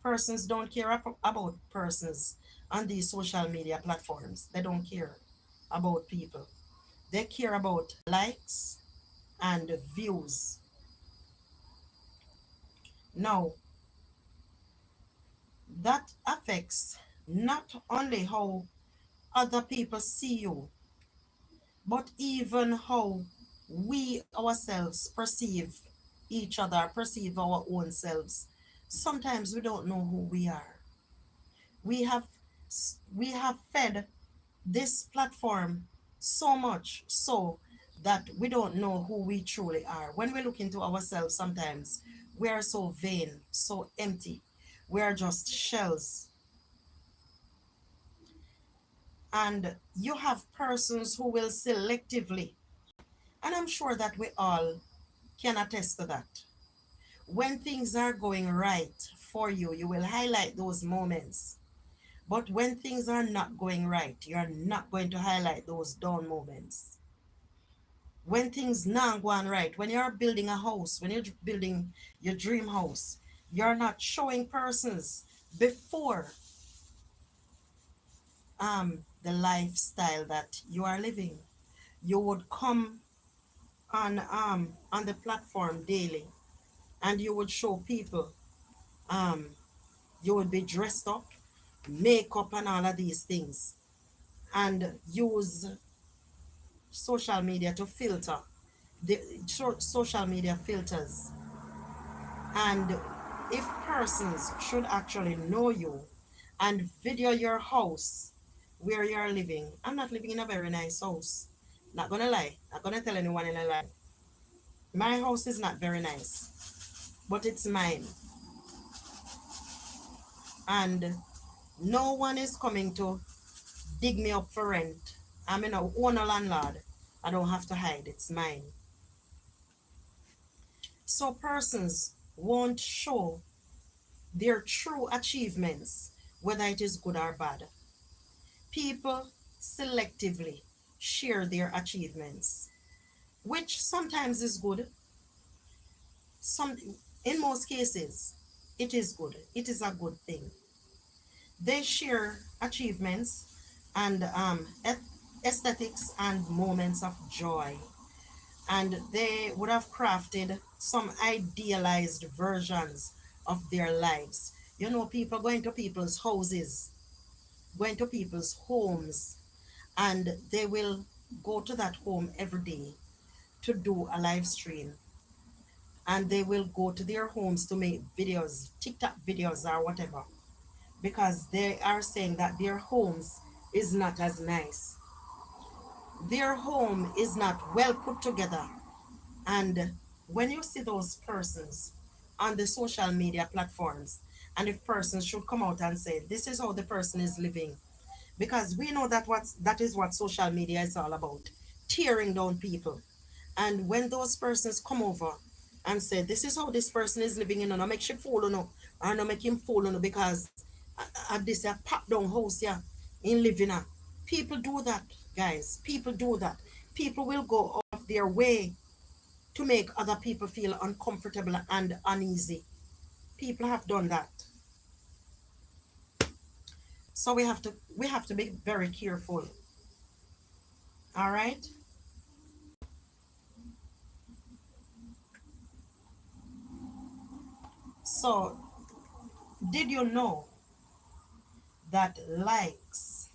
Persons don't care about persons on these social media platforms. They don't care about people. They care about likes and views. Now, that affects not only how other people see you, but even how we ourselves perceive each other, perceive our own selves. Sometimes we don't know who we are. We have we have fed this platform so much so that we don't know who we truly are. When we look into ourselves, sometimes we are so vain, so empty. We are just shells. And you have persons who will selectively, and I'm sure that we all can attest to that. When things are going right for you, you will highlight those moments. But when things are not going right, you're not going to highlight those down moments. When things not going right, when you're building a house, when you're building your dream house, you're not showing persons before the lifestyle that you are living. You would come on the platform daily, and you would show people, um you would be dressed up, makeup and all of these things, and use social media to filter the social media filters. And if persons should actually know you and video your house where you're living, I'm not living in a very nice house. Not gonna lie, not gonna tell anyone in a lie. My house is not very nice, but it's mine. And no one is coming to dig me up for rent. I'm in a owner landlord. I don't have to hide, it's mine. So persons won't show their true achievements, whether it is good or bad. People selectively share their achievements, which sometimes is good. Some, in most cases, it is good. It is a good thing. They share achievements and aesthetics and moments of joy, and they would have crafted some idealized versions of their lives. You know, people going to people's houses, going to people's homes, and they will go to that home every day to do a live stream, and they will go to their homes to make videos, TikTok videos or whatever, because they are saying that their homes is not as nice. Their home is not well put together. And when you see those persons on the social media platforms, and if persons should come out and say, this is how the person is living, because we know that that is what social media is all about, tearing down people. And when those persons come over and say, this is how this person is living, no make she fool no, or no make him fool no, because at this a pop down house here in living a. People do that, guys. People do that. People will go off their way to make other people feel uncomfortable and uneasy. People have done that. So we have to be very careful. All right? So, did you know that likes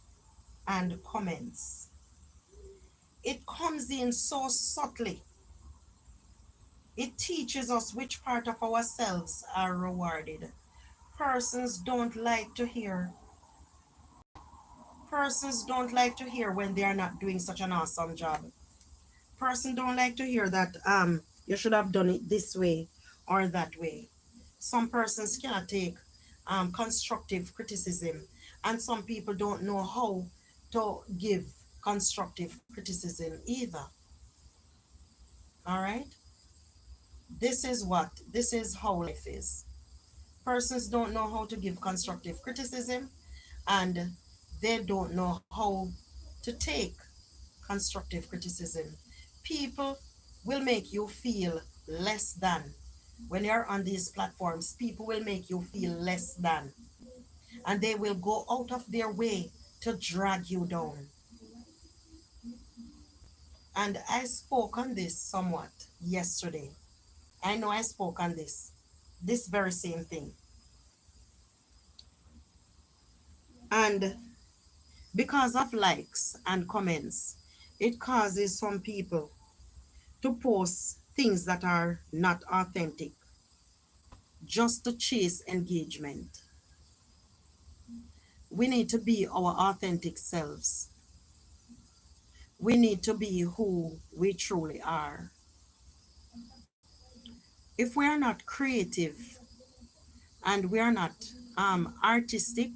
and comments, it comes in so subtly. It teaches us which part of ourselves are rewarded. Persons don't like to hear persons don't like to hear when they are not doing such an awesome job. Person don't like to hear that you should have done it this way or that way. Some persons cannot take constructive criticism, and some people don't know how to give constructive criticism either. All right, this is how life is. Persons don't know how to give constructive criticism, and they don't know how to take constructive criticism. People will make you feel less than. When you're on these platforms, people will make you feel less than, and they will go out of their way to drag you down. And I spoke on this somewhat yesterday. I know I spoke on this very same thing. And because of likes and comments, it causes some people to post things that are not authentic just to chase engagement. We need to be our authentic selves. We need to be who we truly are. If we are not creative and we are not artistic,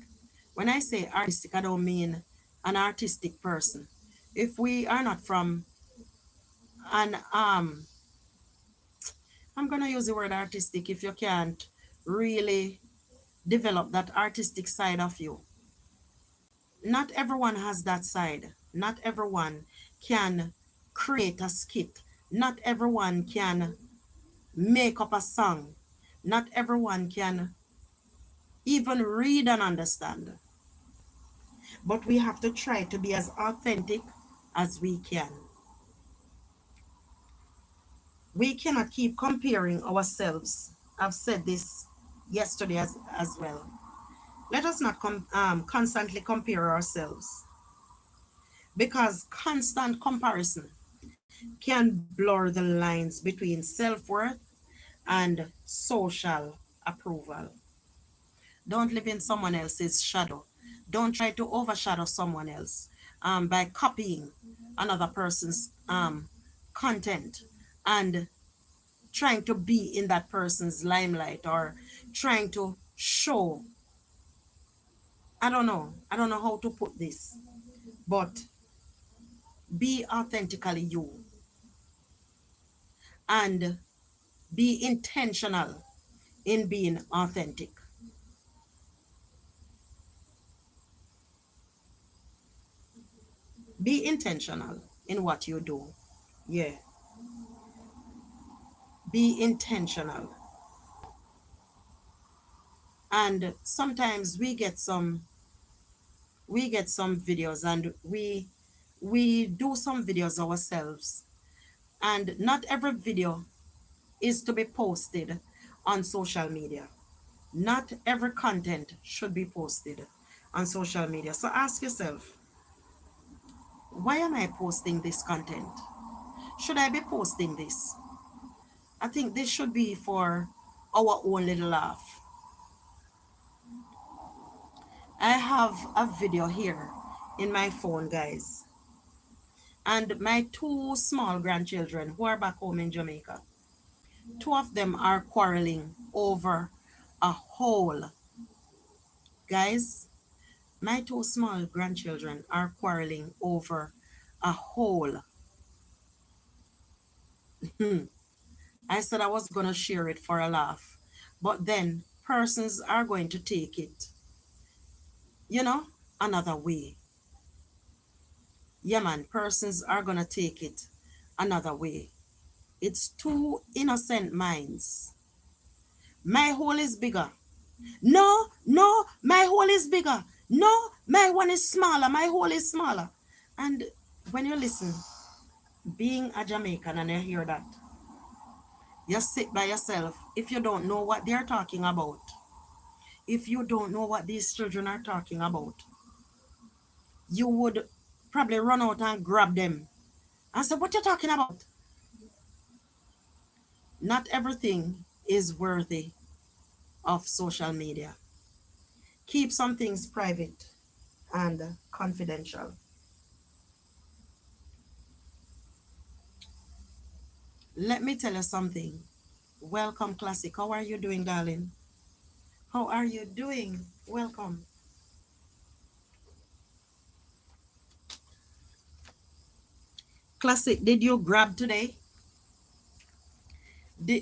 when I say artistic, I don't mean an artistic person. If we are not from an I'm gonna use the word artistic if you can't really develop that artistic side of you. Not everyone has that side. Not everyone can create a skit. Not everyone can make up a song. Not everyone can even read and understand. But we have to try to be as authentic as we can. We cannot keep comparing ourselves. I've said this yesterday as well. Let us not constantly compare ourselves, because constant comparison can blur the lines between self-worth and social approval. Don't live in someone else's shadow. Don't try to overshadow someone else by copying another person's content and trying to be in that person's limelight, or trying to show. I don't know how to put this, but be authentically you, and be intentional in being authentic. Be intentional in what you do. Yeah, be intentional. And sometimes we get some videos, and we do some videos ourselves, and not every video is to be posted on social media. Not every content should be posted on social media. So ask yourself, why am I posting this content? Should I be posting this? I think this should be for our own little laugh. I have a video here in my phone, guys, and my two small grandchildren who are back home in Jamaica, two of them are quarreling over a hole. Guys, my two small grandchildren are quarreling over a hole. I said I was going to share it for a laugh, but then persons are going to take it, you know, another way. Yeah, man, persons are going to take it another way. It's two innocent minds. My hole is bigger. No, no, my hole is bigger. No, my one is smaller. My hole is smaller. And when you listen, being a Jamaican, and you hear that, you sit by yourself. If you don't know what they're talking about, if you don't know what these children are talking about, you would probably run out and grab them and say, what you talking about? Not everything is worthy of social media. Keep some things private and confidential. Let me tell you something. Welcome, Classic. How are you doing, darling? How are you doing? Welcome. Classic, did you grab today?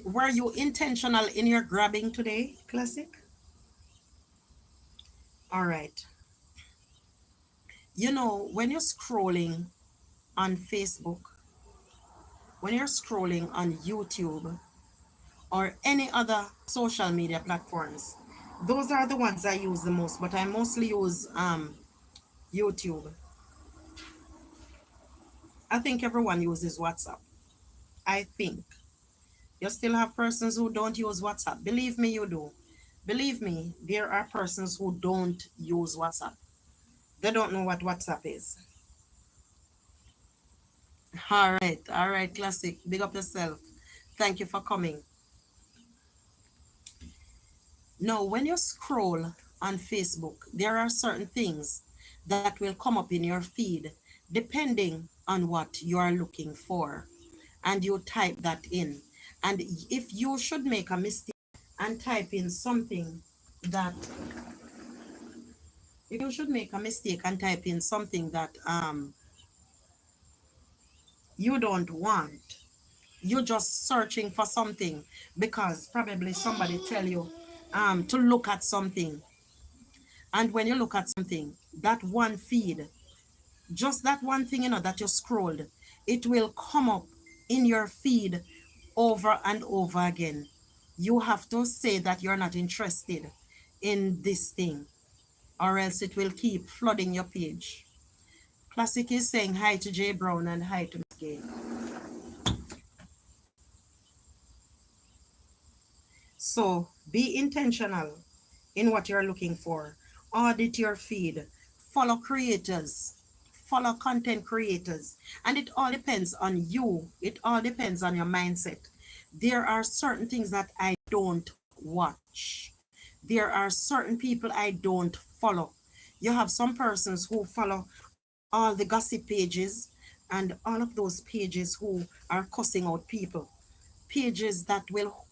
Were you intentional in your grabbing today, Classic? All right. You know, when you're scrolling on Facebook, when you're scrolling on YouTube, or any other social media platforms, those are the ones I use the most, but I mostly use YouTube. I think everyone uses WhatsApp. I think. You still have persons who don't use WhatsApp. Believe me, you do. Believe me, there are persons who don't use WhatsApp. They don't know what WhatsApp is. All right, Classic. Big up yourself. Thank you for coming. Now, when you scroll on Facebook, there are certain things that will come up in your feed depending on what you are looking for. And you type that in. And if you should make a mistake and type in something that, if you should make a mistake and type in something that you don't want, you're just searching for something because probably somebody tell you to look at something. And when you look at something, that one feed, just that one thing, that you scrolled, it will come up in your feed over and over again. You have to say that you're not interested in this thing, or else it will keep flooding your page. Classic is saying hi to Jay Brown and hi to Miss Gay. So be intentional in what you're looking for. Audit your feed. Follow creators. Follow content creators. And it all depends on you. It all depends on your mindset. There are certain things that I don't watch. There are certain people I don't follow. You have some persons who follow all the gossip pages and all of those pages who are cussing out people, pages that will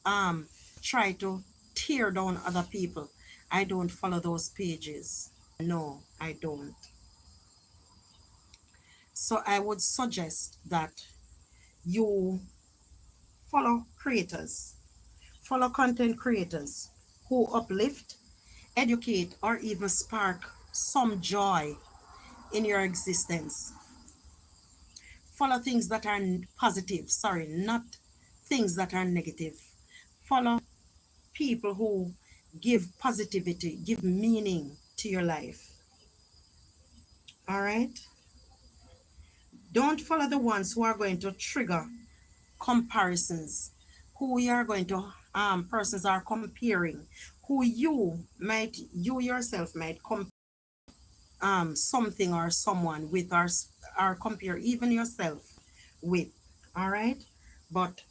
try to tear down other people. I don't follow those pages. No, I don't. So I would suggest that you follow creators, follow content creators who uplift, educate, or even spark some joy in your existence. Follow things that are positive. Sorry, not things that are negative. Follow people who give positivity, give meaning to your life. All right? Don't follow the ones who are going to trigger comparisons, who you are going to persons are comparing, who you yourself might compare something or someone with, or compare even yourself with. All right? But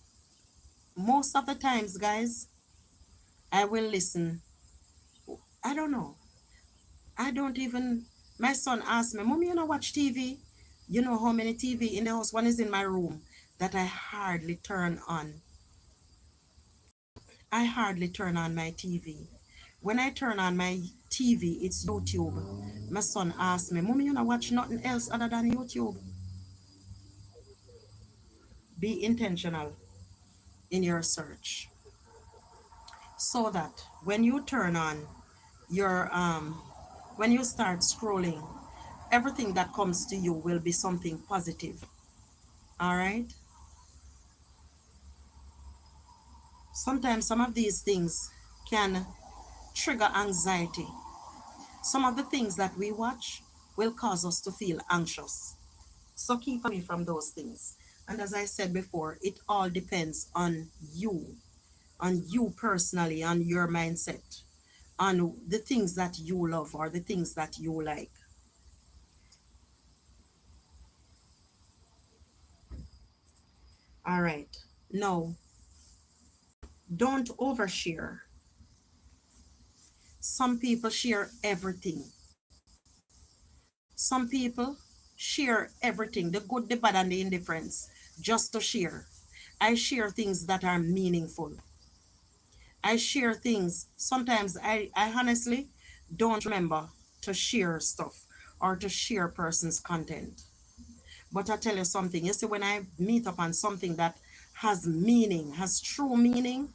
most of the times, guys, I will listen. I don't know. I don't even, my son asked me, Mommy, you know watch TV? You know how many TV in the house? One is in my room that I hardly turn on. I hardly turn on my TV. When I turn on my TV, it's YouTube. My son asked me, Mommy, you know watch nothing else other than YouTube? Be intentional in your search so that when you turn on your when you start scrolling, everything that comes to you will be something positive. All right? Sometimes some of these things can trigger anxiety. Some of the things that we watch will cause us to feel anxious. So keep away from those things. And as I said before, it all depends on you personally, on your mindset, on the things that you love or the things that you like. All right. Now, don't overshare. Some people share everything. Some people share everything, the good, the bad, and the indifference, just to share. I share things that are meaningful. I share things. Sometimes I honestly don't remember to share stuff or to share person's content. But I tell you something, you see, when I meet up on something that has meaning, has true meaning,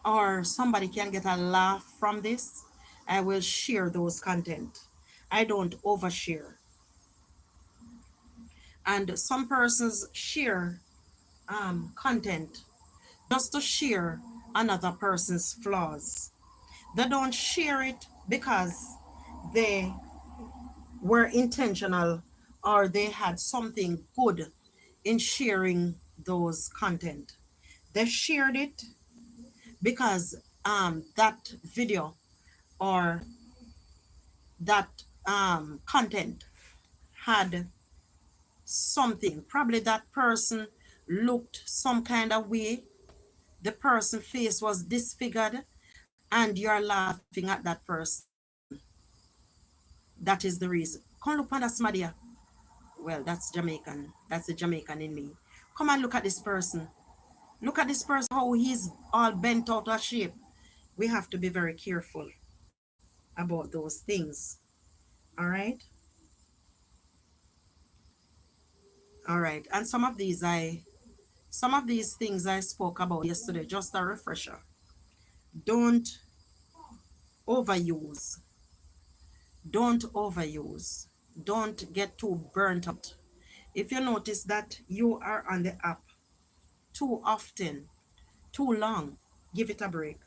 or somebody can get a laugh from this, I will share those content. I don't overshare. And some persons share content just to share another person's flaws. They don't share it because they were intentional or they had something good in sharing those content. They shared it because that video or that content had something. Probably that person looked some kind of way, the person's face was disfigured, and you're laughing at that person. That is the reason. Come look on that Smadia. Well, that's Jamaican. That's the Jamaican in me. Come and look at this person. Look at this person, how he's all bent out of shape. We have to be very careful about those things. All right? All right. And some of these things I spoke about yesterday, just a refresher. Don't overuse. Don't overuse. Don't get too burnt out. If you notice that you are on the app too often, too long, give it a break.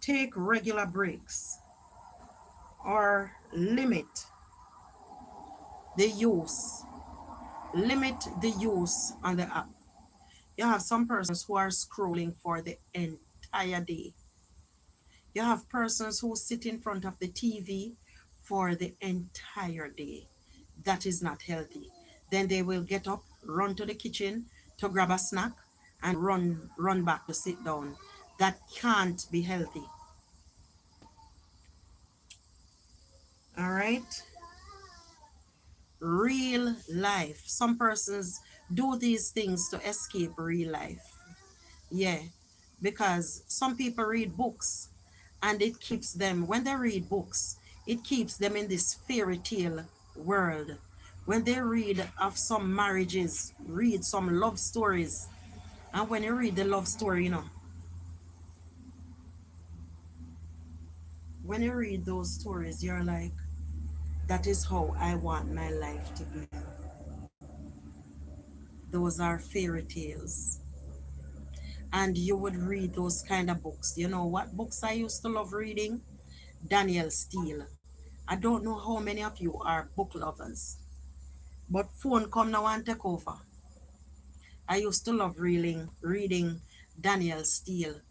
Take regular breaks or the use. Limit the use on the app. You have some persons who are scrolling for the entire day. You have persons who sit in front of the TV for the entire day. That is not healthy. Then they will get up, run to the kitchen to grab a snack, and run back to sit down. That can't be healthy. All right? Real life. Some persons do these things to escape real life. Yeah, because some people read books and it keeps them, when they read books, it keeps them in this fairy tale world. When they read of some marriages, read some love stories, and when you read the love story, when you read those stories, you're like, that is how I want my life to be. Those are fairy tales. And you would read those kind of books. You know what books I used to love reading? Daniel Steele. I don't know how many of you are book lovers, but phone come now and take over. I used to love reading Daniel Steele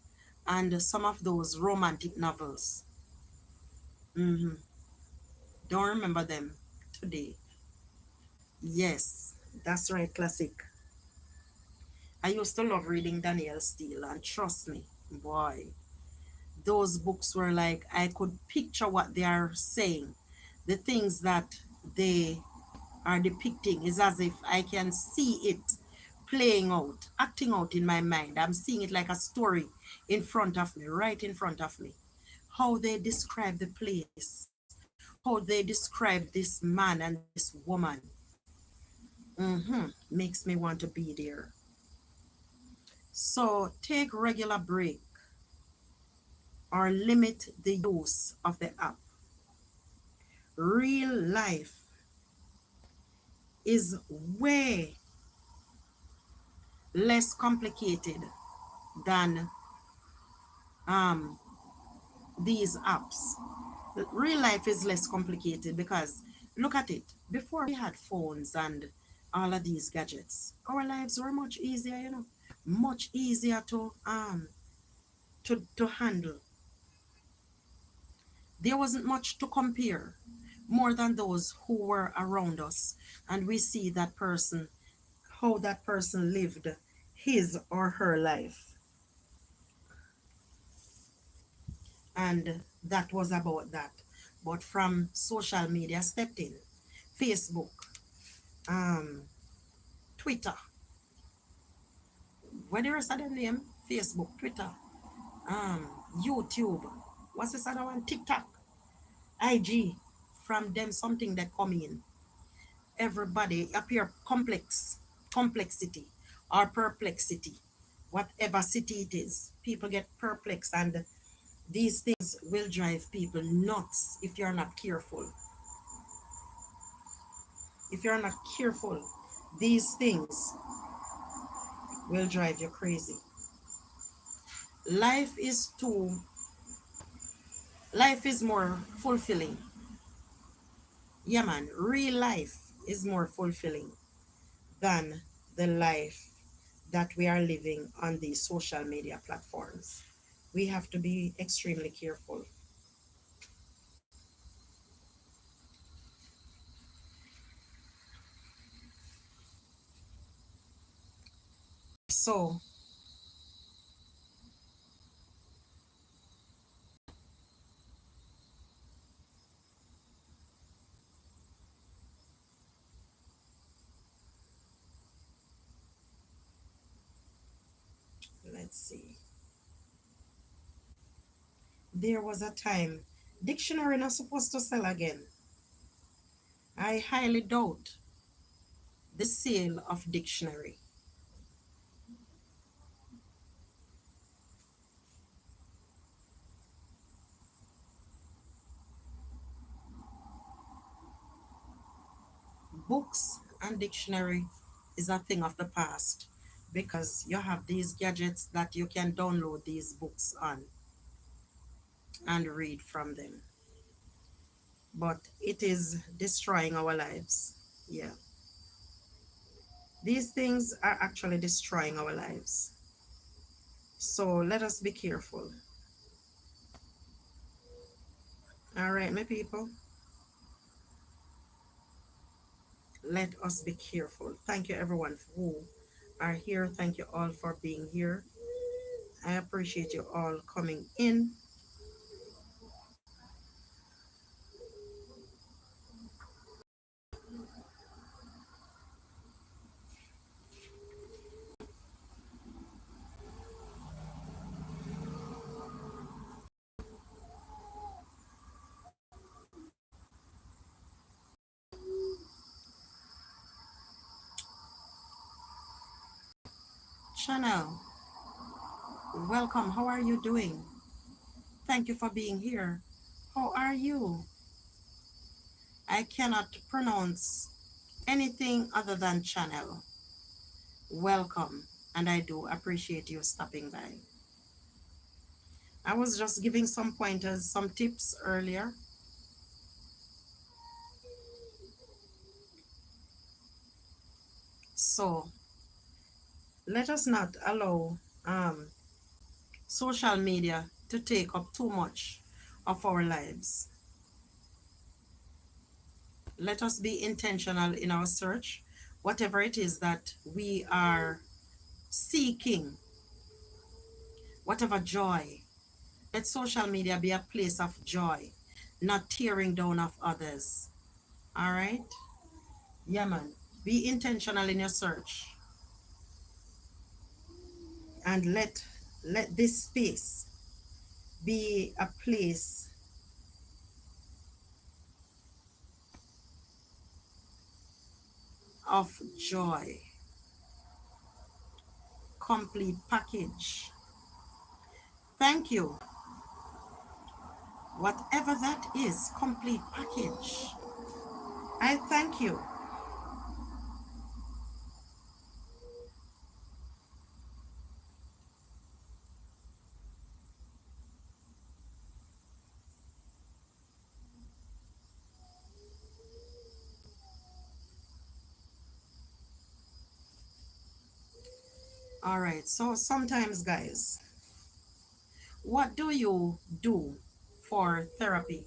and some of those romantic novels. hmm Don't remember them today. Yes, that's right, classic. I used to love reading Daniel Steele, and trust me, boy, those books were like I could picture what they are saying. The things that they are depicting is as if I can see it playing out, acting out in my mind. I'm seeing it like a story in front of me, right in front of me. How they describe the place, how they describe this man and this woman, makes me want to be there. So take regular break or limit the use of the app. Real life is way less complicated than um, these apps. Real life is less complicated because look at it. Before we had phones and all of these gadgets, our lives were much easier, much easier to handle. There wasn't much to compare more than those who were around us, and we see that person, how that person lived his or her life. And that was about that. But from social media stepped in, Facebook, um, Twitter, what the rest of them name? Facebook, Twitter, um, YouTube, what's this other one? TikTok, IG. From them, something that come in. Everybody appear complexity or perplexity, whatever city it is. People get perplexed, and these things will drive people nuts if you're not careful. If you're not careful, these things will drive you crazy. Life is too, life is more fulfilling. Yeah, man, real life is more fulfilling than the life that we are living on these social media platforms. We have to be extremely careful. So, let's see. There was a time dictionary not supposed to sell again. I highly doubt the sale of dictionary. Books and dictionary is a thing of the past because you have these gadgets that you can download these books on and read from them. But it is destroying our lives. Yeah. These things are actually destroying our lives. So let us be careful. All right, my people, let us be careful. Thank you, everyone who are here. Thank you all for being here. I appreciate you all coming in. Chanel, welcome. How are you doing? Thank you for being here. How are you? I cannot pronounce anything other than channel. welcome, and I do appreciate you stopping by. I was just giving some pointers, some tips earlier. So let us not allow social media to take up too much of our lives. Let us be intentional in our search, whatever it is that we are seeking, whatever joy. Let social media be a place of joy, not tearing down of others. All right? Yeah, man. Be intentional in your search and let this space be a place of joy. Complete package. Thank you. Whatever that is, complete package. I thank you. All right. So sometimes, guys, what do you do for therapy?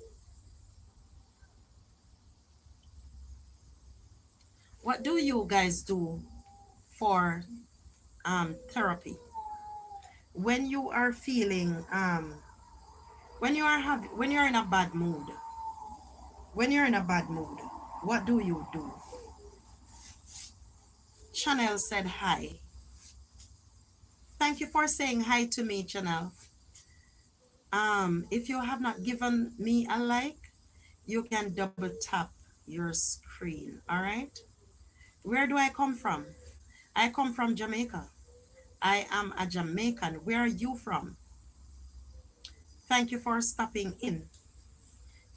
What do you guys do for therapy? When you are feeling when you're in a bad mood, what do you do? Chanel said hi. Thank you for saying hi to me, Chanel. If you have not given me a like, you can double tap your screen. All right. Where do I come from? I come from Jamaica. I am a Jamaican. Where are you from? Thank you for stopping in.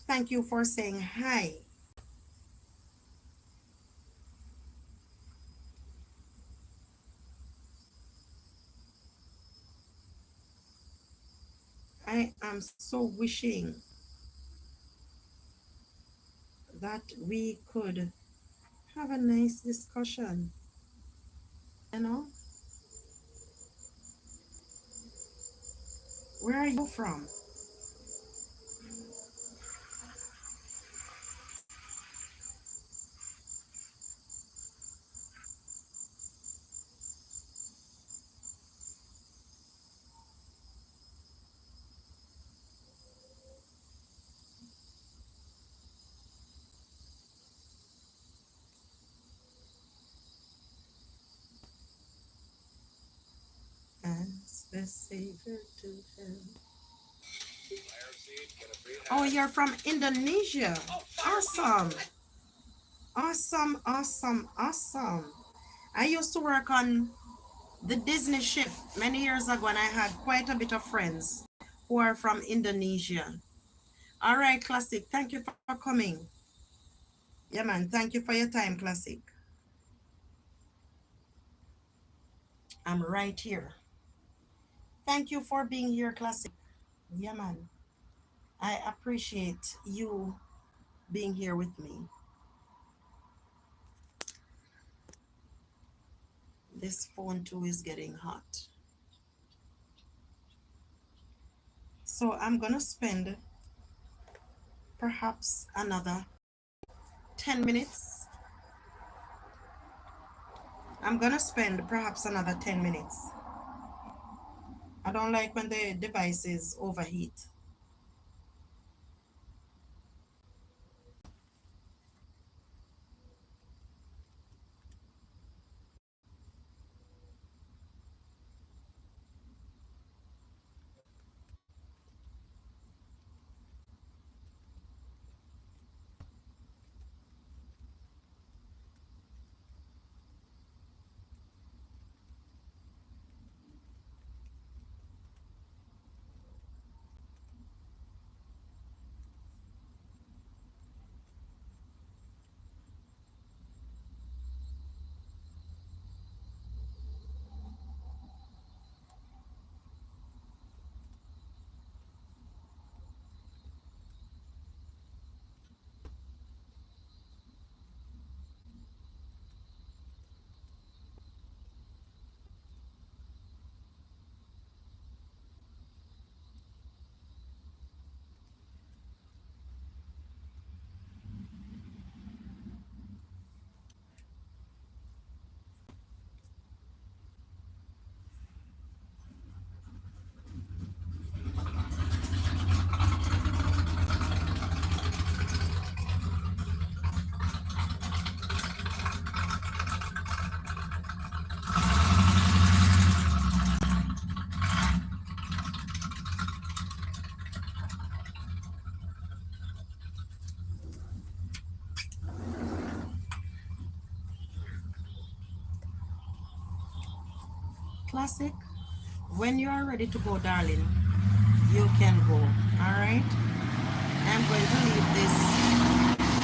Thank you for saying hi. I am so wishing that we could have a nice discussion. You know, where are you from? Ask the Savior to help. Oh, you're from Indonesia. Awesome. Awesome, awesome, awesome. I used to work on the Disney ship many years ago, and I had quite a bit of friends who are from Indonesia. All right, Classic. Thank you for coming. Yeah, man. Thank you for your time, Classic. I'm right here. Thank you for being here, Classic. Yeah, man. I appreciate you being here with me. This phone too is getting hot. So I'm gonna spend perhaps another 10 minutes. I'm gonna spend perhaps another 10 minutes. I don't like when the devices overheat. Classic, when you are ready to go, darling, you can go. All right? I'm going to leave this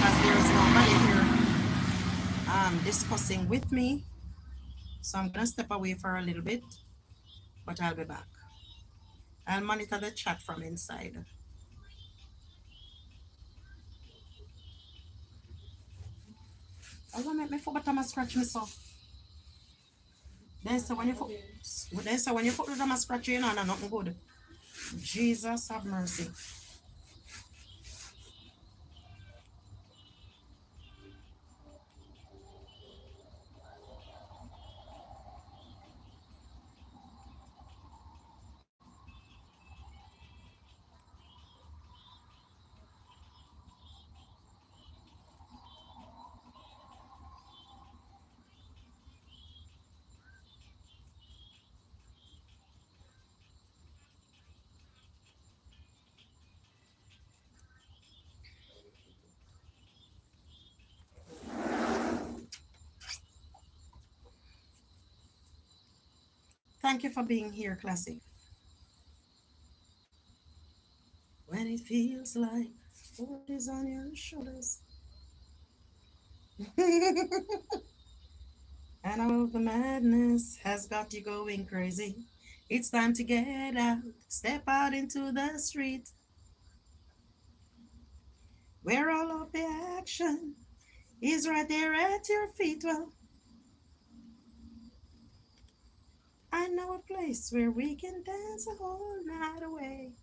as there is nobody here discussing with me. So I'm going to step away for a little bit, but I'll be back. I'll monitor the chat from inside. I want to make me forget to scratch myself. They say when you put them scratch you, know, nothing good. Jesus have mercy. Thank you for being here, Classic. When it feels like the world is on your shoulders. And all of the madness has got you going crazy. It's time to get out, step out into the street, where all of the action is right there at your feet. Well, I know a place where we can dance a whole night away.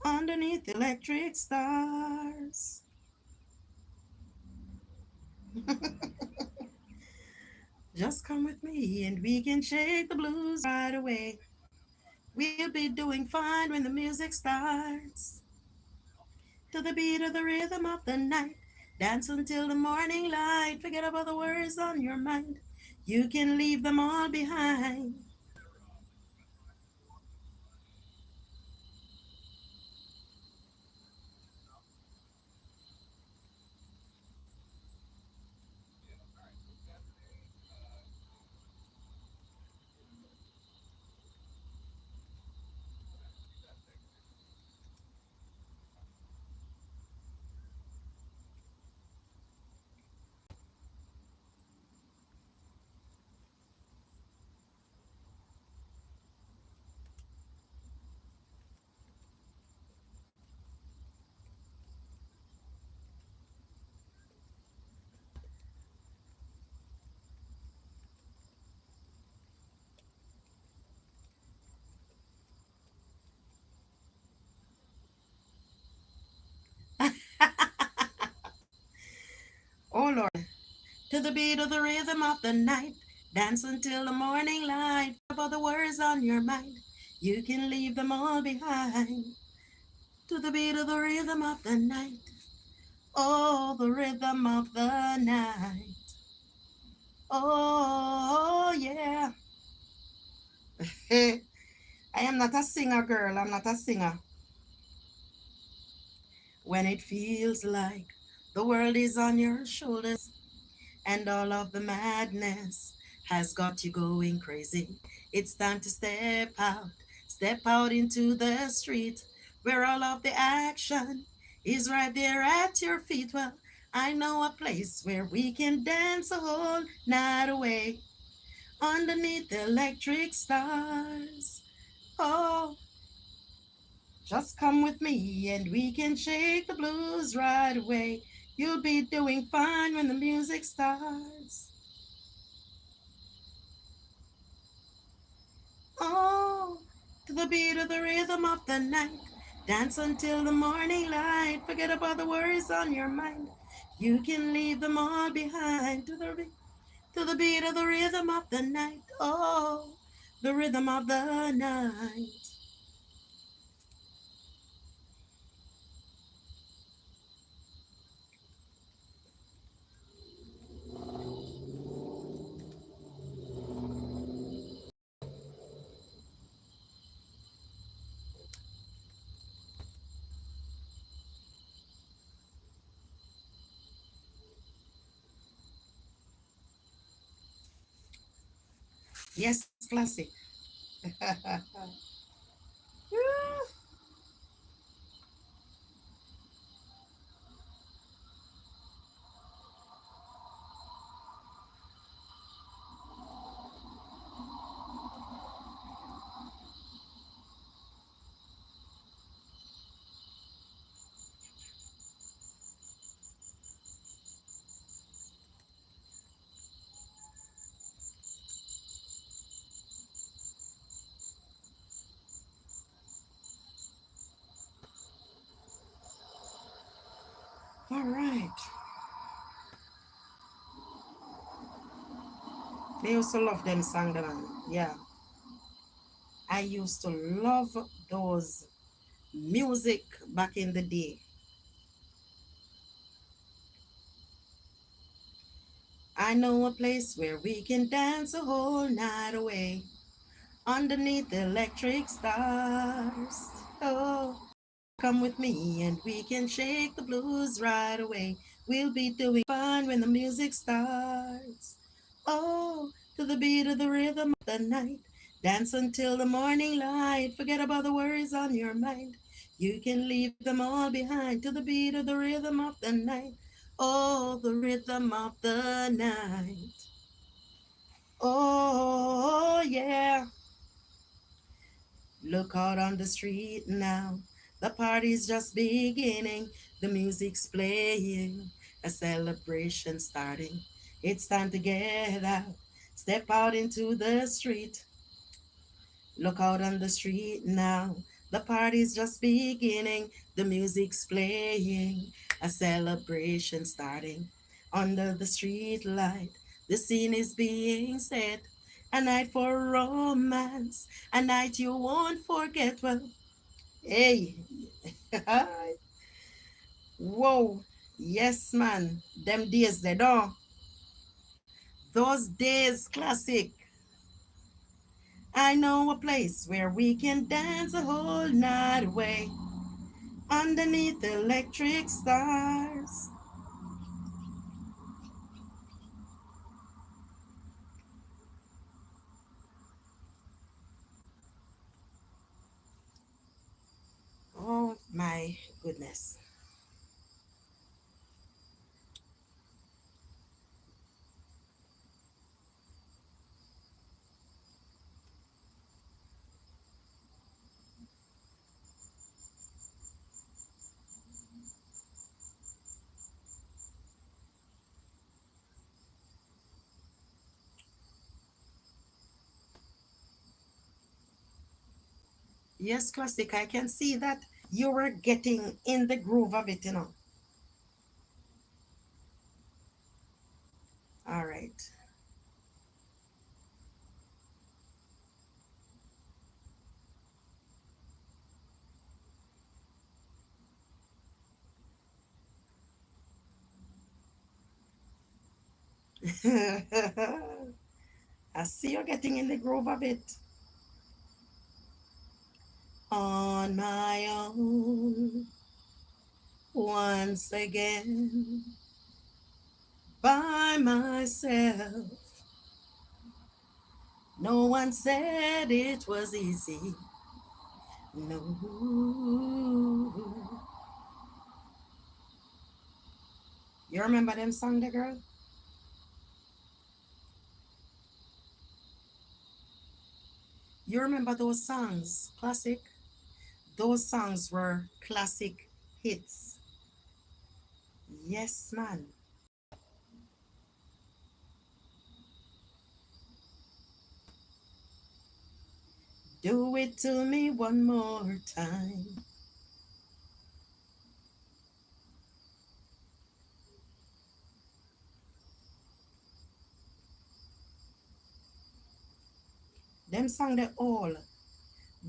Underneath electric stars. Just come with me and we can shake the blues right away. We'll be doing fine when the music starts. To the beat of the rhythm of the night. Dance until the morning light. Forget about the words on your mind. You can leave them all behind. Oh Lord. To the beat of the rhythm of the night. Dance until the morning light. About the words on your mind. You can leave them all behind. To the beat of the rhythm of the night. Oh, the rhythm of the night. Oh, yeah. I am not a singer, girl. I'm not a singer. When it feels like the world is on your shoulders and all of the madness has got you going crazy, it's time to step out into the street where all of the action is right there at your feet. Well, I know a place where we can dance a whole night away underneath the electric stars. Oh, just come with me and we can shake the blues right away. You'll be doing fine when the music starts. Oh, to the beat of the rhythm of the night. Dance until the morning light. Forget about the worries on your mind. You can leave them all behind. To the beat of the rhythm of the night. Oh, the rhythm of the night. Yes, classic. All right. They used to love them song, the man. Yeah. I used to love those music back in the day. I know a place where we can dance the whole night away underneath the electric stars. Oh, come with me and we can shake the blues right away. We'll be doing fine when the music starts. Oh, to the beat of the rhythm of the night. Dance until the morning light. Forget about the worries on your mind. You can leave them all behind to the beat of the rhythm of the night. Oh, the rhythm of the night. Oh, yeah. Look out on the street now. The party's just beginning. The music's playing. A celebration starting. It's time to get out. Step out into the street. Look out on the street now. The party's just beginning. The music's playing. A celebration starting. Under the street light, the scene is being set. A night for romance. A night you won't forget. Well, hey. Whoa. Yes, man. Them days they don't. Those days classic. I know a place where we can dance the whole night away underneath the electric stars. Oh my goodness. Yes, classic. I can see that you were getting in the groove of it, you know. All right. I see you getting in the groove of it. On my own, once again, by myself. No one said it was easy. No. You remember them song, the girl? You remember those songs? Classic? Those songs were classic hits. Yes, man. Do it to me one more time. Them song they all.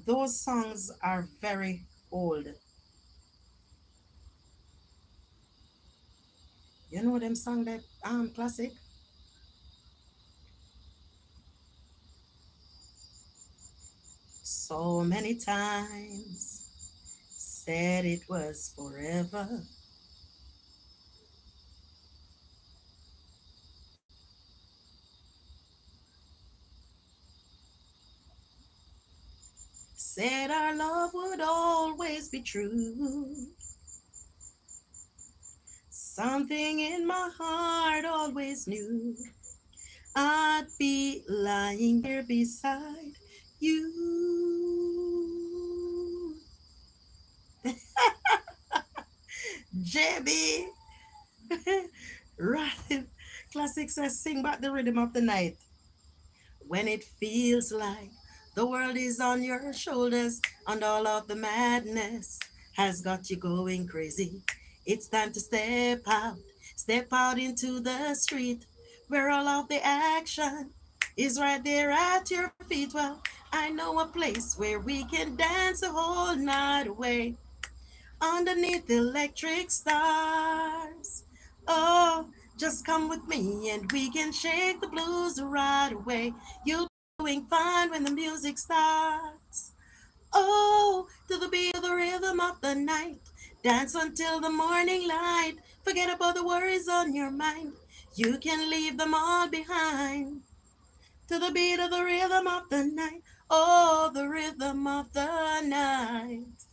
Those songs are very old. You know them song that classic? So many times said it was forever. Said our love would always be true. Something in my heart always knew I'd be lying here beside you. JB, right? Classic says, sing back the rhythm of the night. When it feels like the world is on your shoulders and all of the madness has got you going crazy. It's time to step out into the street where all of the action is right there at your feet. Well, I know a place where we can dance the whole night away underneath the electric stars. Oh, just come with me and we can shake the blues right away. You'll be doing fine when the music starts. Oh, to the beat of the rhythm of the night. Dance until the morning light. Forget about the worries on your mind. You can leave them all behind. To the beat of the rhythm of the night. Oh, the rhythm of the night.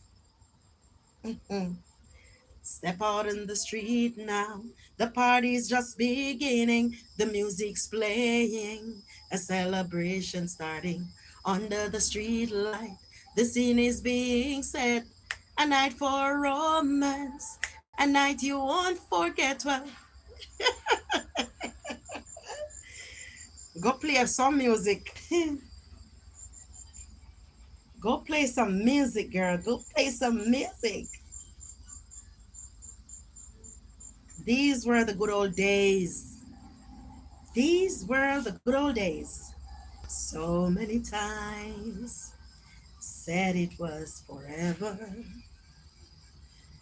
Mm-mm. Step out in the street now. The party's just beginning. The music's playing. A celebration starting under the street light. The scene is being set. A night for romance. A night you won't forget. Well, go play some music. Go play some music, girl. Go play some music. These were the good old days. These were the good old days. So many times said it was forever.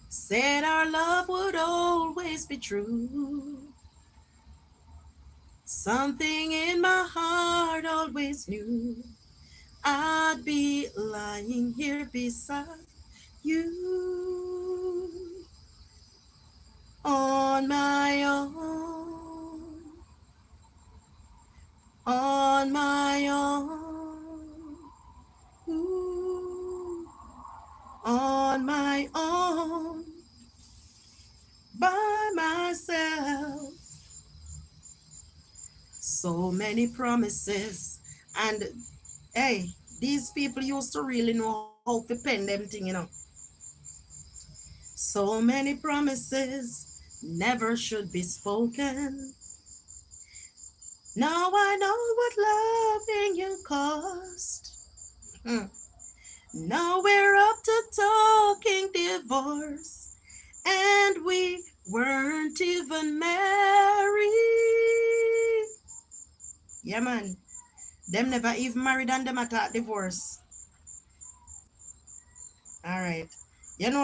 Said our love would always be true. Something in my heart always knew I'd be lying here beside you on my own, on my own. Ooh, on my own, by myself. So many promises. And hey, these people used to really know how to pen them thing. So many promises never should be spoken. Now I know what loving you cost. Hmm. Now we're up to talking divorce, and we weren't even married. Yeah, man. Them never even married and them attack divorce. All right.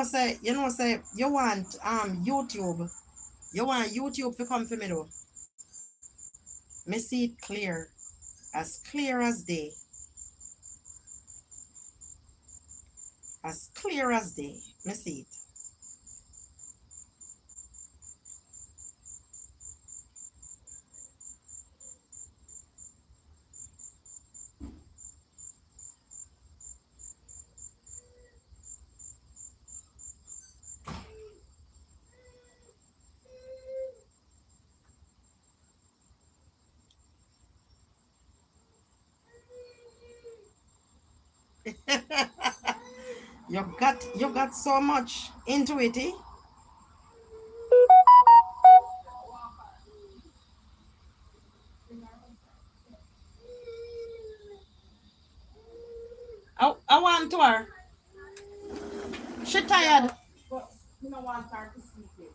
Say, you want YouTube. You want YouTube to come for me though. Me see it clear as day. As clear as day. Me see it. You got so much into it, eh? I want to her. She tired. But you don't want her to sleep yet.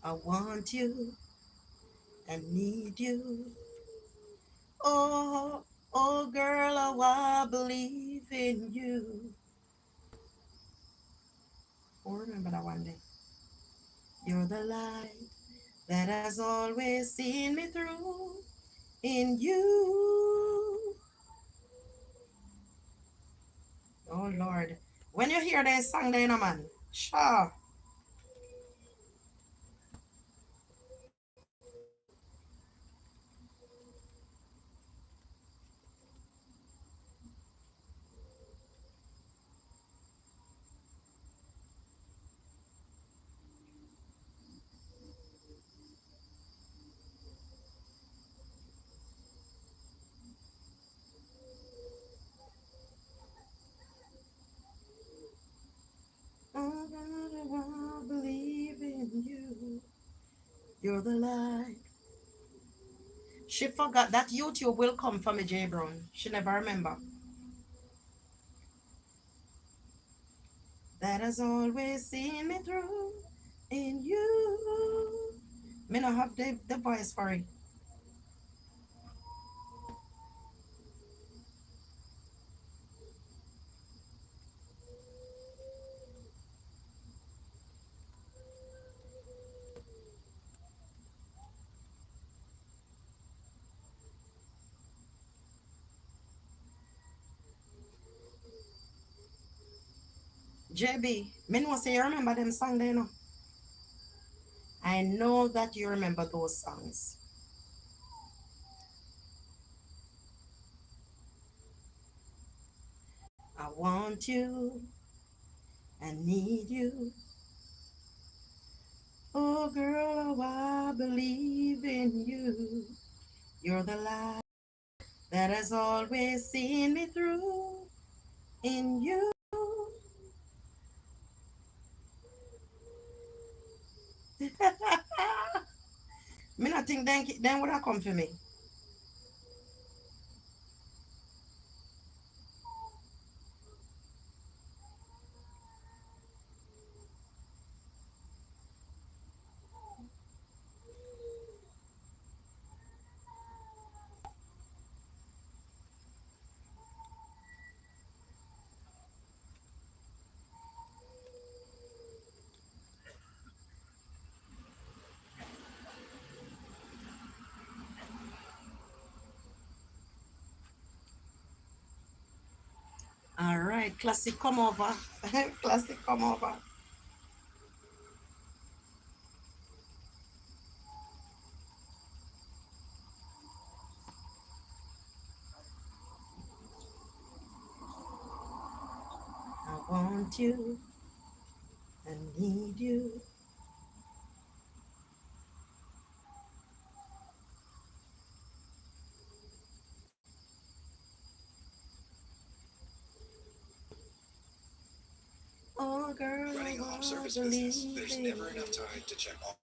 I want you. I need you. Oh, oh, girl, oh, I believe in you. Oh, remember that one day. You're the light that has always seen me through. In you. Oh, Lord. When you hear that song, then, man, sure. You're the light. She forgot that YouTube will come for me, J Brown. She never remember. That has always seen me through in you. Me not have the voice for it. JB, me know say you remember them song there, you know. I know that you remember those songs. I want you, I need you. Oh girl, oh, I believe in you. You're the light that has always seen me through in you. Me not think then would have come for me. All right, classic come over. Classic come over. I want you, I need you. Oh girl, running a home service business, there's never enough time to check all.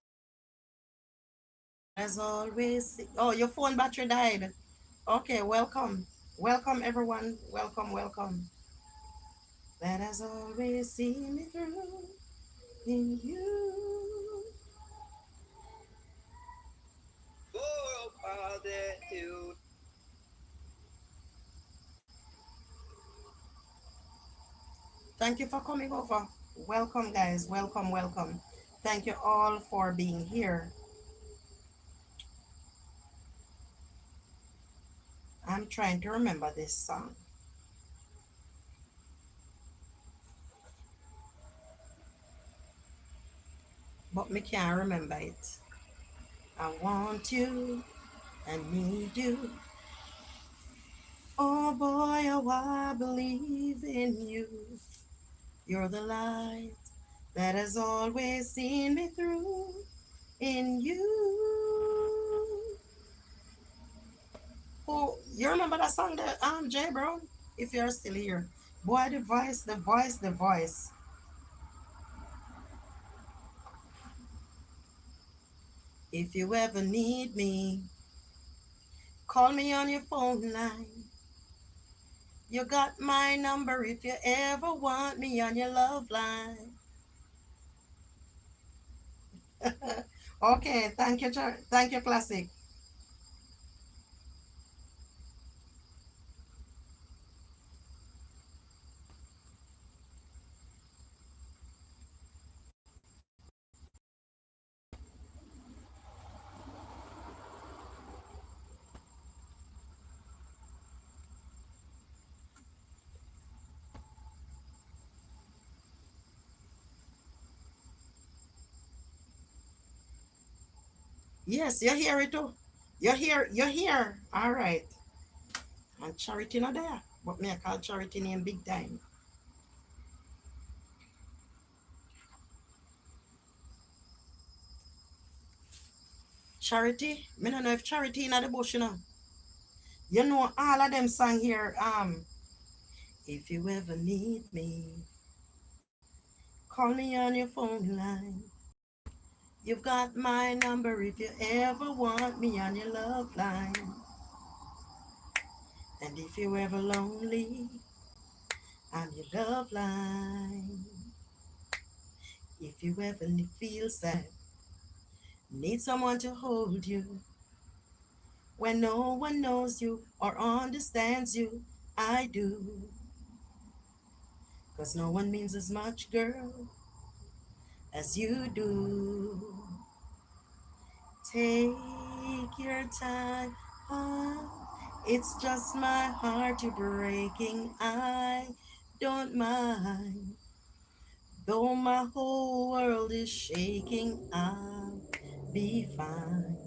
As always. Oh, your phone battery died. Okay, welcome. Welcome everyone. Welcome, welcome. That has always seen me through in you. Thank you for coming over. Welcome, guys. Welcome, welcome. Thank you all for being here. I'm trying to remember this song, but me can't remember it. I want you, I need you. Oh boy, oh I believe in you. You're the light that has always seen me through in you. Oh, you remember that song that Jay Brown? If you're still here. Boy, the voice, the voice, the voice. If you ever need me, call me on your phone line. You got my number if you ever want me on your love line. Okay, thank you, thank you, Classic. Yes, you hear it too. You're here. All right. And Charity not there. But me I call Charity name big time. Charity? Me don't know if Charity in the bush, you know. You know all of them song here. If you ever need me, call me on your phone line. You've got my number if you ever want me on your love line. And if you're ever lonely, I'm your love line. If you ever feel sad, need someone to hold you, when no one knows you or understands you, I do. 'Cause no one means as much, girl, as you do. Take your time, it's just my heart you're breaking. I don't mind, though my whole world is shaking. I'll be fine.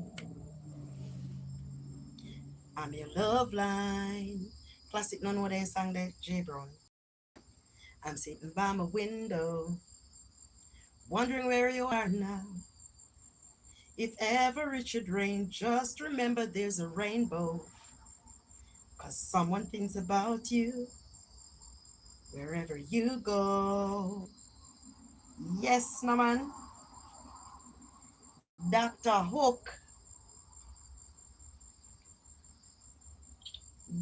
I'm your love line. Classic, none what they sang that J Brown. I'm sitting by my window, wondering where you are now. If ever it should rain, just remember there's a rainbow. 'Cause someone thinks about you wherever you go. Yes, my man. Dr. Hook.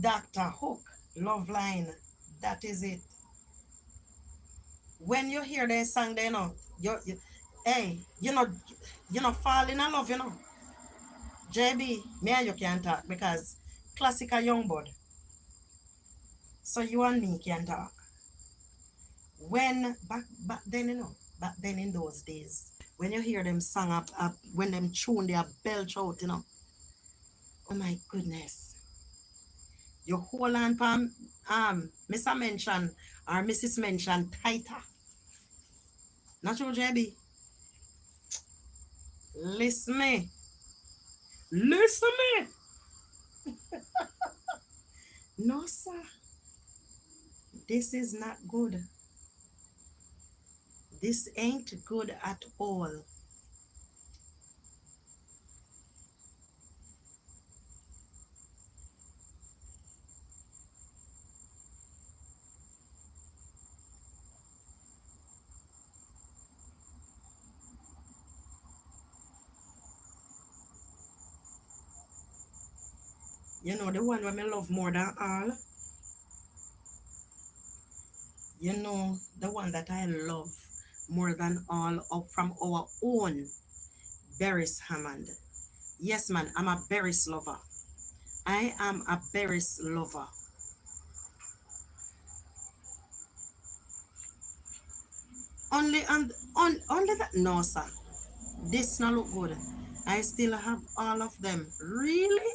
Dr. Hook. Love line. That is it. When you hear that song, they know. Hey, fall in love, JB, me and you can talk because classical young bud. So you and me can talk. When back then, back then in those days, when you hear them song up when them tune their belch out, oh my goodness. You hold on palm Mr. Mention or Mrs. Mention tighter. Not true, JB. Listen me. Listen me. No, sir. This is not good. This ain't good at all. The one that I love more than all. The one that I love more than all up from our own Beres Hammond. Yes, man, I'm a Beres lover. I am a Beres lover. Only that, no, sir. This not look good. I still have all of them. Really?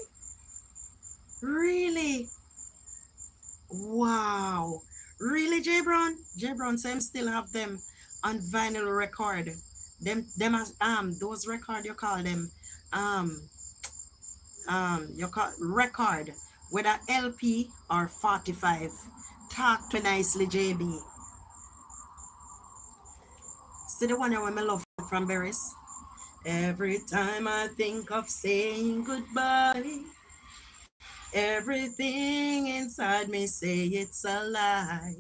Really? Wow. Really, J Brown? J Brown same still have them on vinyl record. Them as those record you call them um you call record, whether LP or 45. Talk to nicely, JB. See the one that I love from Beres? Every time I think of saying goodbye, everything inside me say it's a lie.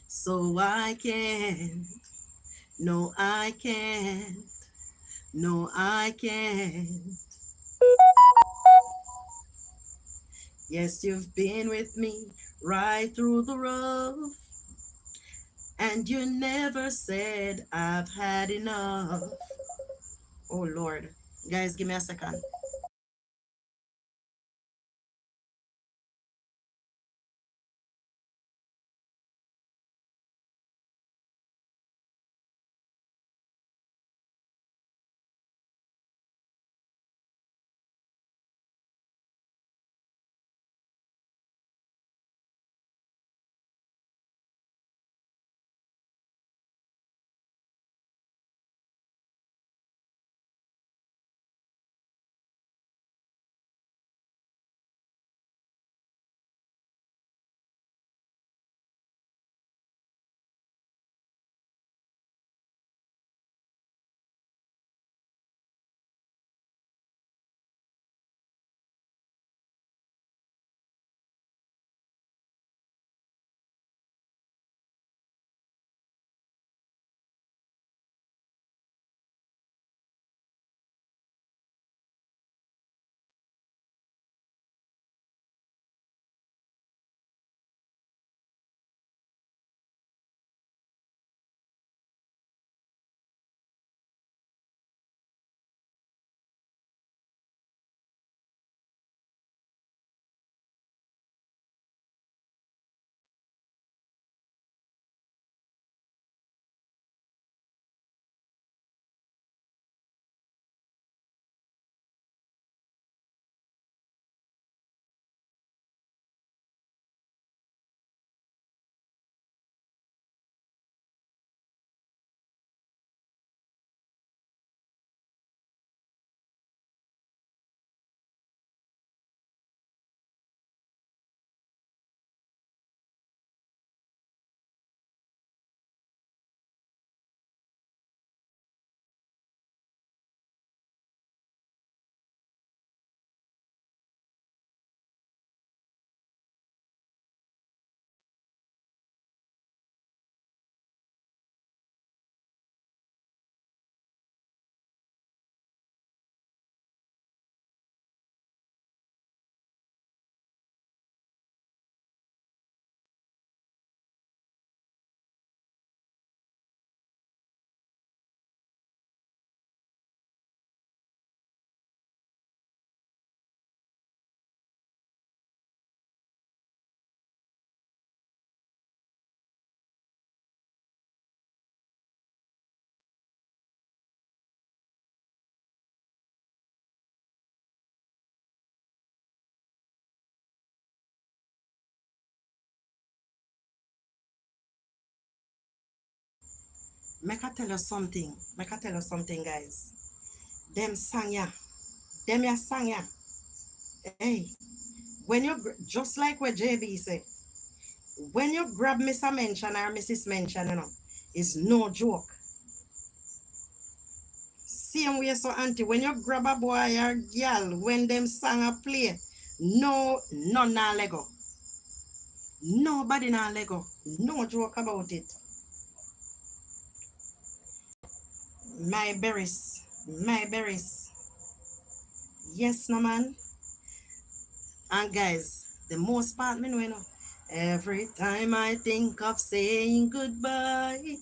So I can, no I can, no I can. Yes, you've been with me right through the rough, and you never said I've had enough. Oh Lord. Guys, give me a second. Make I tell you something. Make I tell you something, guys. Them sang ya. Them ya sang ya. Hey, when you just like what JB say, when you grab Mr. Mention or Mrs. Mention, it's no joke. Same way so auntie, when you grab a boy or girl, when them sang a play, none na Lego. Nobody na Lego. No joke about it. My berries. My berries. Yes, no man. And guys, the most part me know, every time I think of saying goodbye,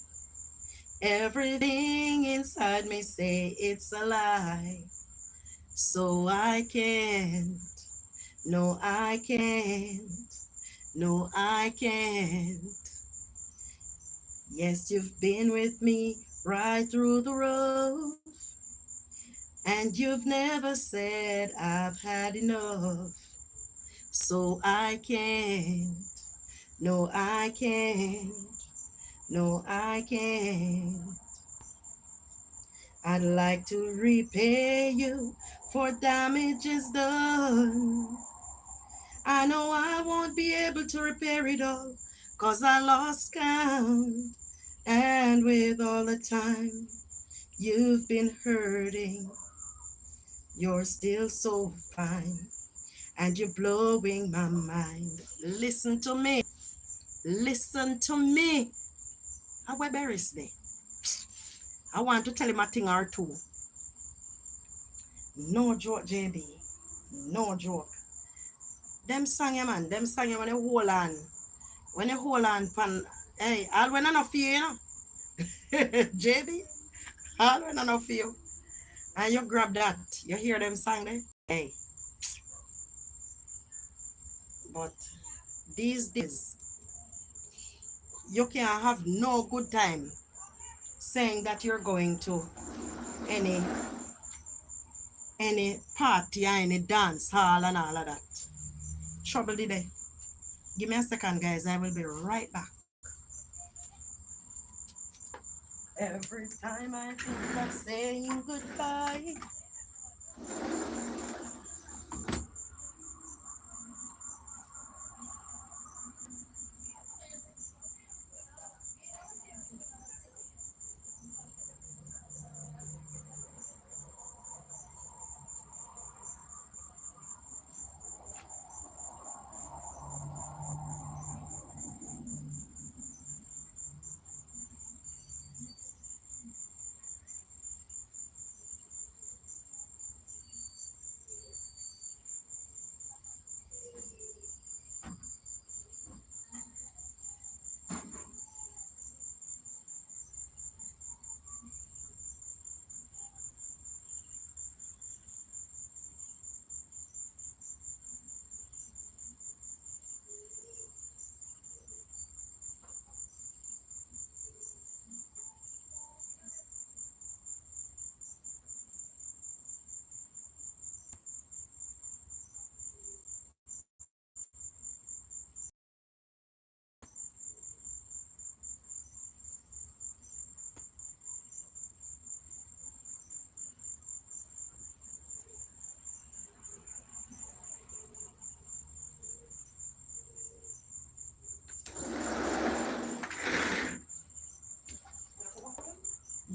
everything inside me say it's a lie. So I can't, no I can't, no I can't. Yes, you've been with me right through the road, and you've never said I've had enough. So I can't, no I can't, no I can't. I'd like to repay you for damages done. I know I won't be able to repair it all, 'cause I lost count. And with all the time you've been hurting, you're still so fine, and you're blowing my mind. Listen to me. Listen to me. How embarrass me. I want to tell him a thing or two. No joke, JB. No joke. Them sang ya, man. Them sang ya when you hold on. When you hold on, pan. Hey, all when I not feel, JB, all when I not feel. And you grab that. You hear them sang there? Hey. But these days, you can have no good time saying that you're going to any party or any dance hall and all of that. Trouble today. Give me a second, guys. I will be right back. Every time I think of saying goodbye.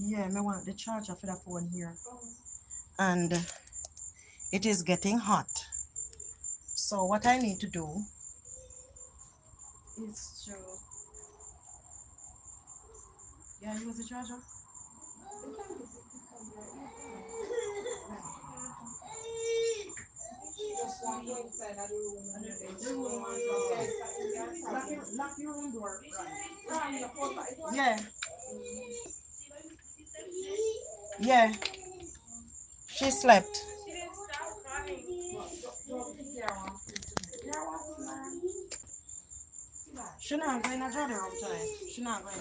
Yeah, I want the charger for the phone here. And it is getting hot. So what I need to do is to... Yeah, use the charger. Lock your room door. Right. Yeah. Yeah. She slept. She didn't stop crying. She not going to the room tonight. She not going.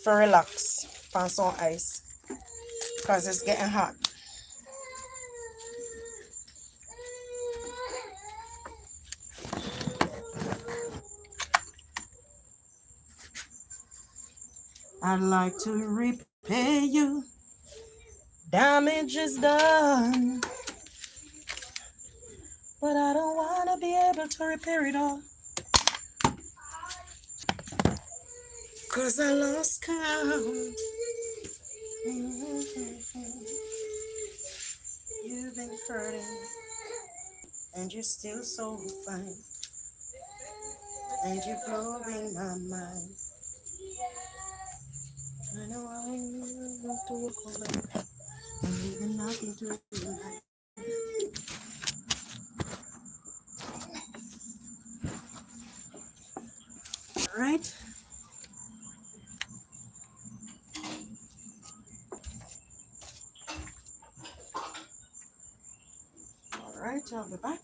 for relax on some ice because it's getting hot. I'd like to repay you. Damage is done. But I don't want to be able to repair it all. 'Cause I lost count. You've been hurting. And you're still so fine. And you're blowing my mind. I know I want to walk away. And leaving nothing to behind. Alright? Alright, I'll be back.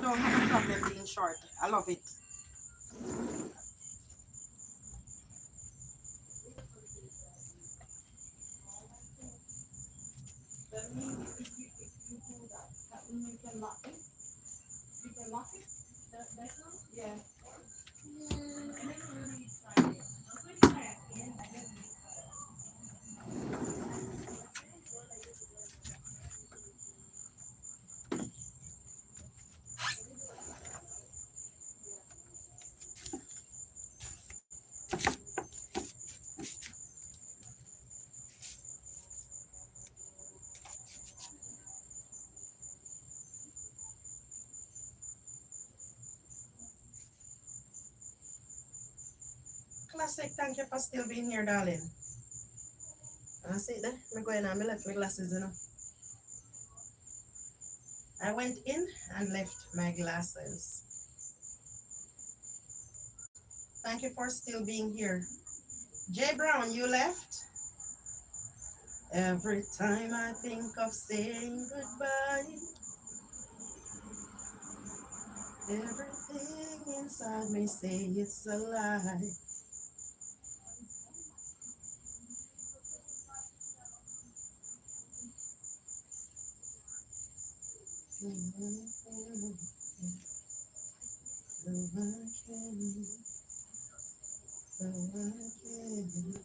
don't have a problem being short. I love it. That means if you do that, that means you can lock it. You can lock it. That one? Yeah. Classic, thank you for still being here, darling. I see it there. I'm going on. I left my glasses, you know. I went in and left my glasses. Thank you for still being here. Jay Brown, you left? Every time I think of saying goodbye, everything inside me say it's a lie. No, I can't. No, I can't.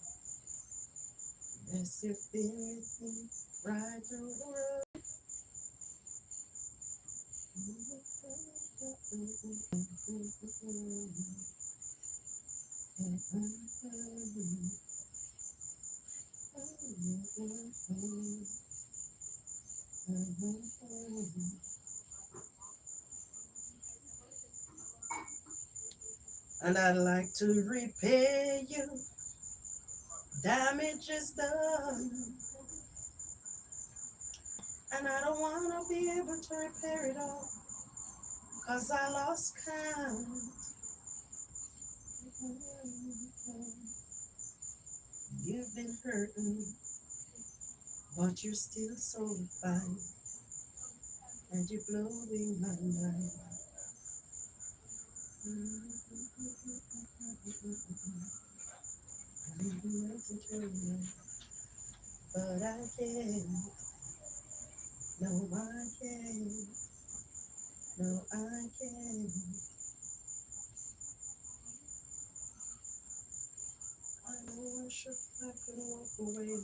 Yes, you've been with me right through the road. And I'd like to repay you. Damage is done. And I don't want to be able to repair it all. Cause I lost count. You've been hurting, but you're still so fine. And you're blowing my mind. But I can't. No, I can't. No, I can't. I know I should, I could walk away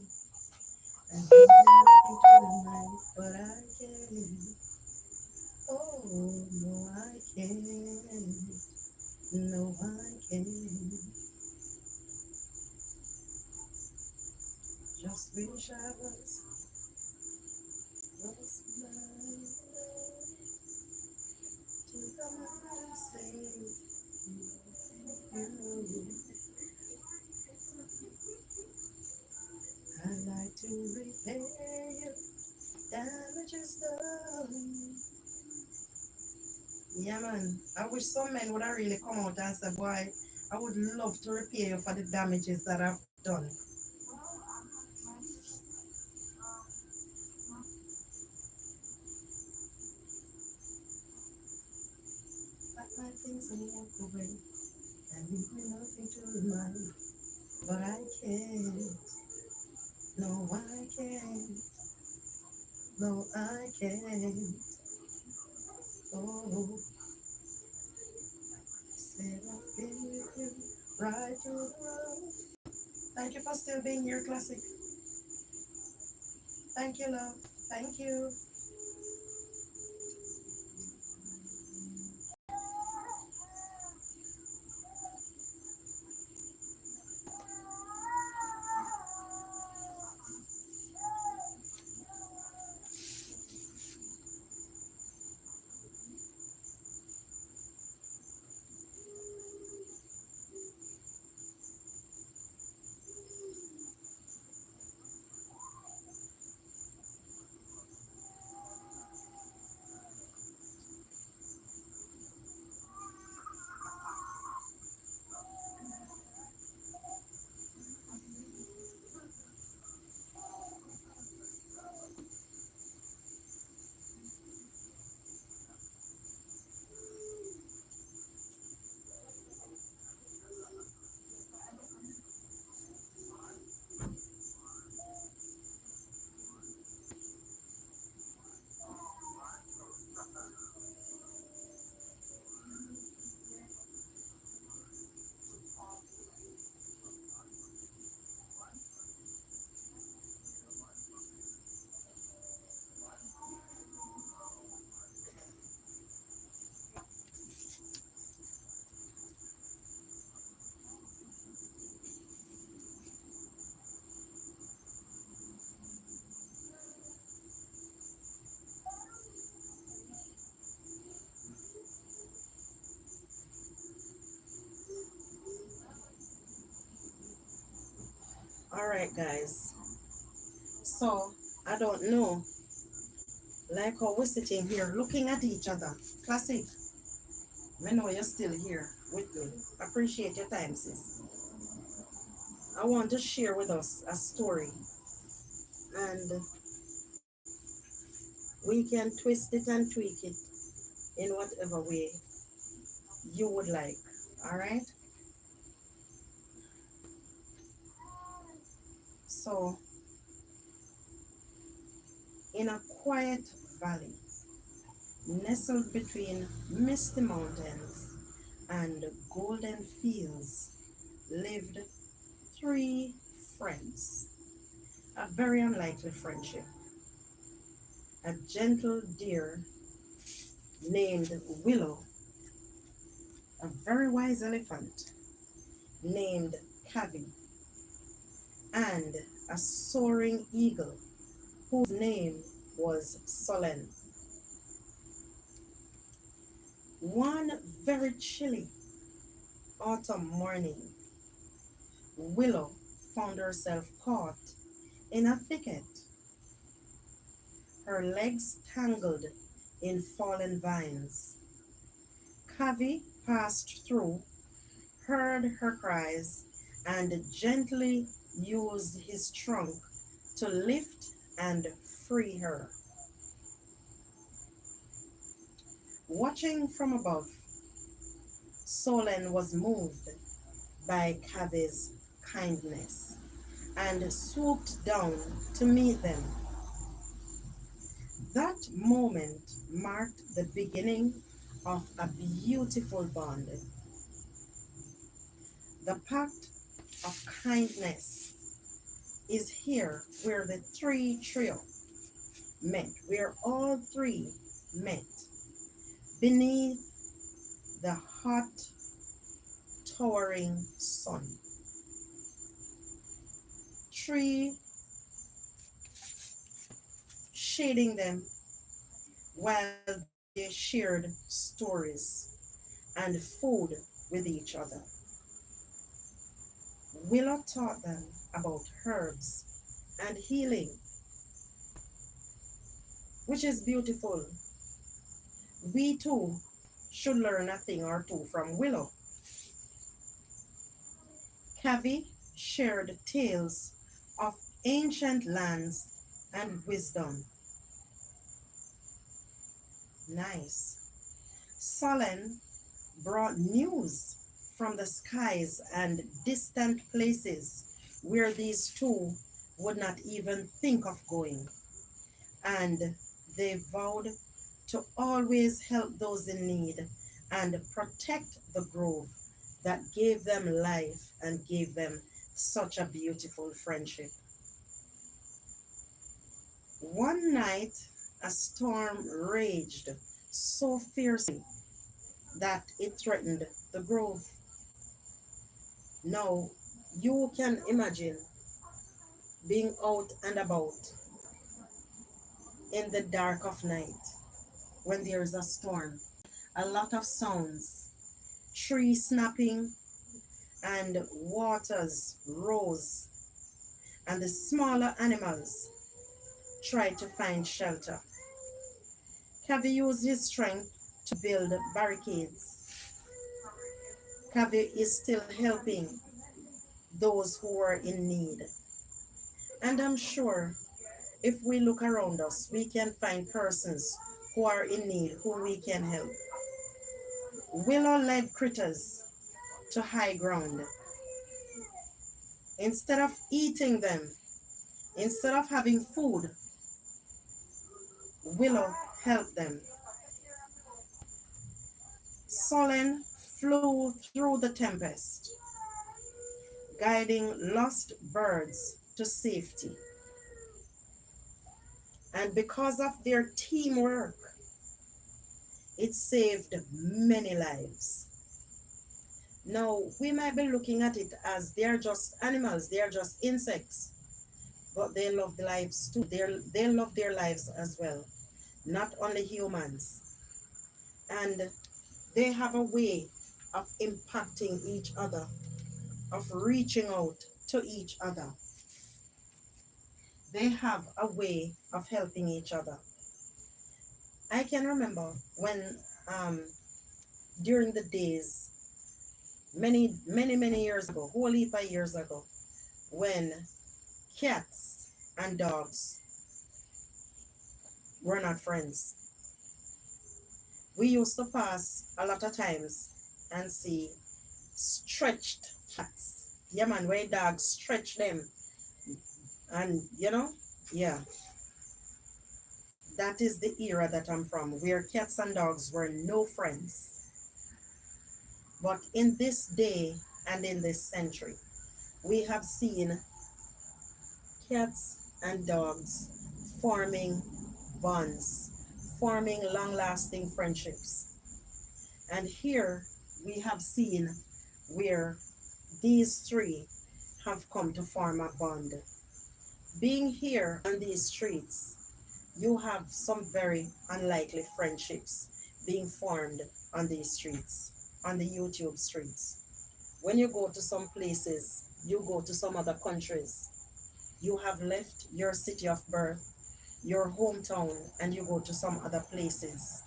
and leave you nothing to remind, but I can't. Oh, no, I can't. No, I can't. Just wish I was mine to come out and say you. I'd like to repay you. Damages done. Yeah, man. I wish some men would have really come out and say, boy, I would love to repay you for the damages that I've done. Pack my things and walk away and leave me nothing to remind. But I can't. No, I can't. No, I can't. Oh, said I've been with you right through the road. Thank you for still being here, Classic. Thank you, love. Thank you. All right, guys. So I don't know, like how we're sitting here looking at each other. Classic. I know you're still here with me. Appreciate your time, sis. I want to share with us a story, and we can twist it and tweak it in whatever way you would like. All right. So, in a quiet valley nestled between misty mountains and golden fields lived three friends. A very unlikely friendship. A gentle deer named Willow, a very wise elephant named Cavi, and a soaring eagle whose name was Solen. One very chilly autumn morning, Willow found herself caught in a thicket, her legs tangled in fallen vines. Cavi passed through, heard her cries, and gently used his trunk to lift and free her. Watching from above, Solen was moved by Cavi's kindness and swooped down to meet them. That moment marked the beginning of a beautiful bond. The pact of kindness is here where the trio met, where all three met beneath the hot, towering sun. Tree shading them while they shared stories and food with each other. Willow taught them about herbs and healing, which is beautiful. We too should learn a thing or two from Willow. Cavi shared tales of ancient lands and wisdom. Nice. Solen brought news from the skies and distant places where these two would not even think of going. And they vowed to always help those in need and protect the grove that gave them life and gave them such a beautiful friendship. One night, a storm raged so fiercely that it threatened the grove. Now, you can imagine being out and about in the dark of night when there is a storm. A lot of sounds, trees snapping, and waters rose, and the smaller animals tried to find shelter. Kavi used his strength to build barricades. Kavi is still helping those who are in need. And I'm sure if we look around us, we can find persons who are in need who we can help. Willow led critters to high ground. Instead of eating them, instead of having food, Willow helped them. Solen flew through the tempest, guiding lost birds to safety. And because of their teamwork, it saved many lives. Now, we might be looking at it as they're just animals, they're just insects, but they love the lives too. They love their lives as well, not only humans. And they have a way of impacting each other, of reaching out to each other. they have a way of helping each other. I can remember when um, during the days, many years ago, whole heap of years ago, when cats and dogs were not friends. We used to pass a lot of times and see stretched cats. Yeah, man, where dogs stretch them. And, yeah, that is the era that I'm from, where cats and dogs were no friends. But in this day and in this century, we have seen cats and dogs forming bonds, forming long lasting friendships. And here we have seen where these three have come to form a bond. Being here on these streets, you have some very unlikely friendships being formed on these streets, on the YouTube streets. When you go to some places, you go to some other countries, you have left your city of birth, your hometown, and you go to some other places,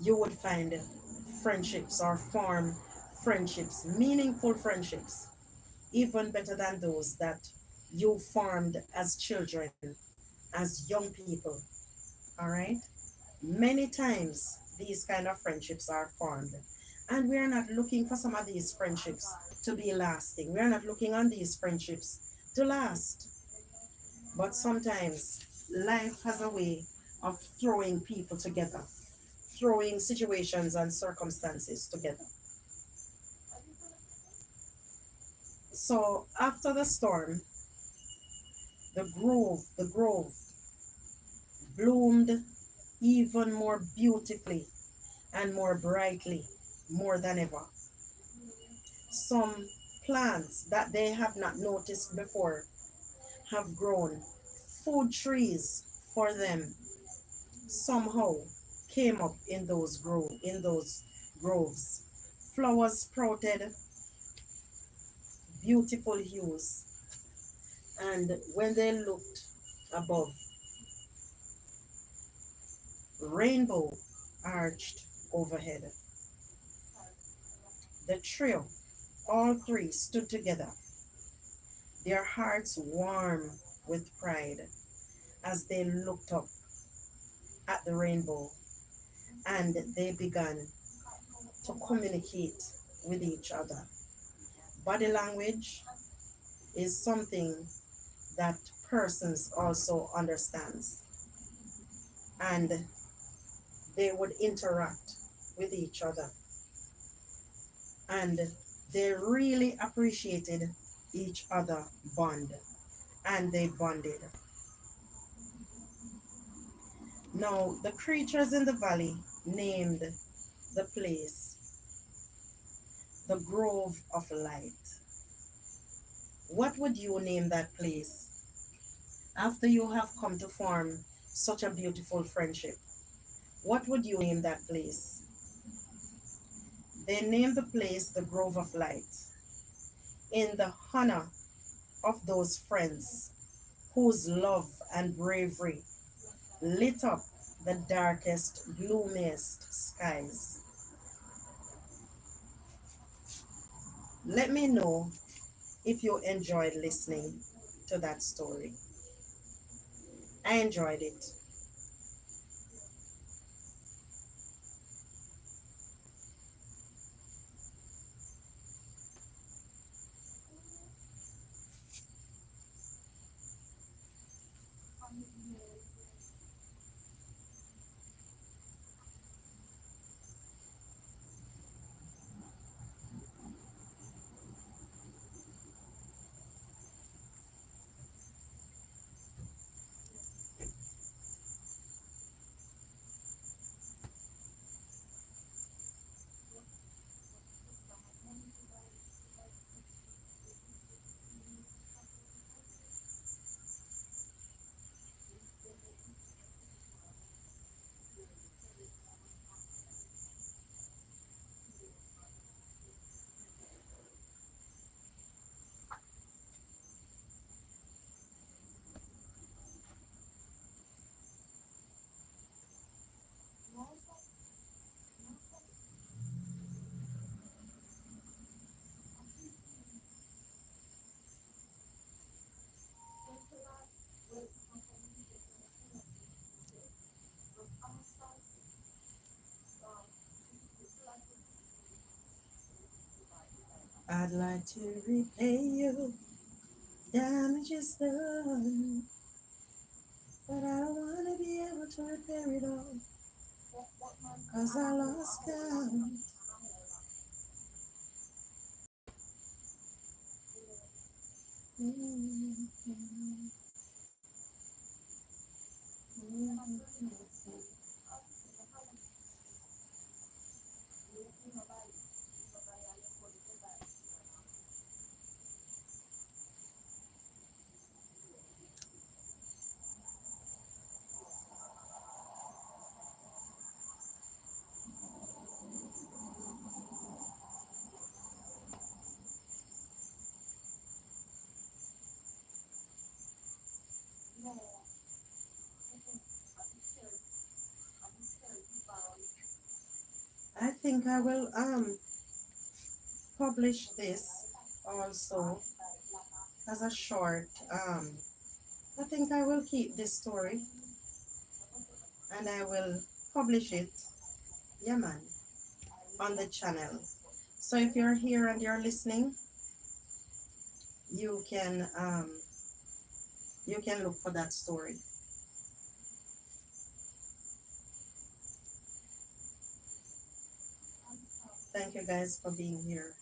you would find friendships or form friendships, meaningful friendships, even better than those that you formed as children, as young people. All right? Many times these kind of friendships are formed. And we are not looking for some of these friendships to be lasting. We are not looking on these friendships to last. But sometimes life has a way of throwing people together, throwing situations and circumstances together. So after the storm, the grove bloomed even more beautifully and more brightly, more than ever. Some plants that they have not noticed before have grown. Food trees for them somehow came up in those groves. Flowers sprouted beautiful hues, and when they looked above, rainbow arched overhead. The trio, all three, stood together, their hearts warm with pride as they looked up at the rainbow, and they began to communicate with each other. Body language is something that persons also understands, and they would interact with each other, and they really appreciated each other bond, and they bonded. Now the creatures in the valley named the place the Grove of Light. What would you name that place after you have come to form such a beautiful friendship? What would you name that place? They named the place the Grove of Light in the honor of those friends whose love and bravery lit up the darkest, gloomiest skies. Let me know if you enjoyed listening to that story. I enjoyed it. I'd like to repay you. Damage is done, but I don't want to be able to repair it all, 'cause I lost count. I think I will publish this also as a short. I think I will keep this story and I will publish it, yeah man, on the channel. So if you're here and you're listening, you can look for that story. Thank you guys for being here.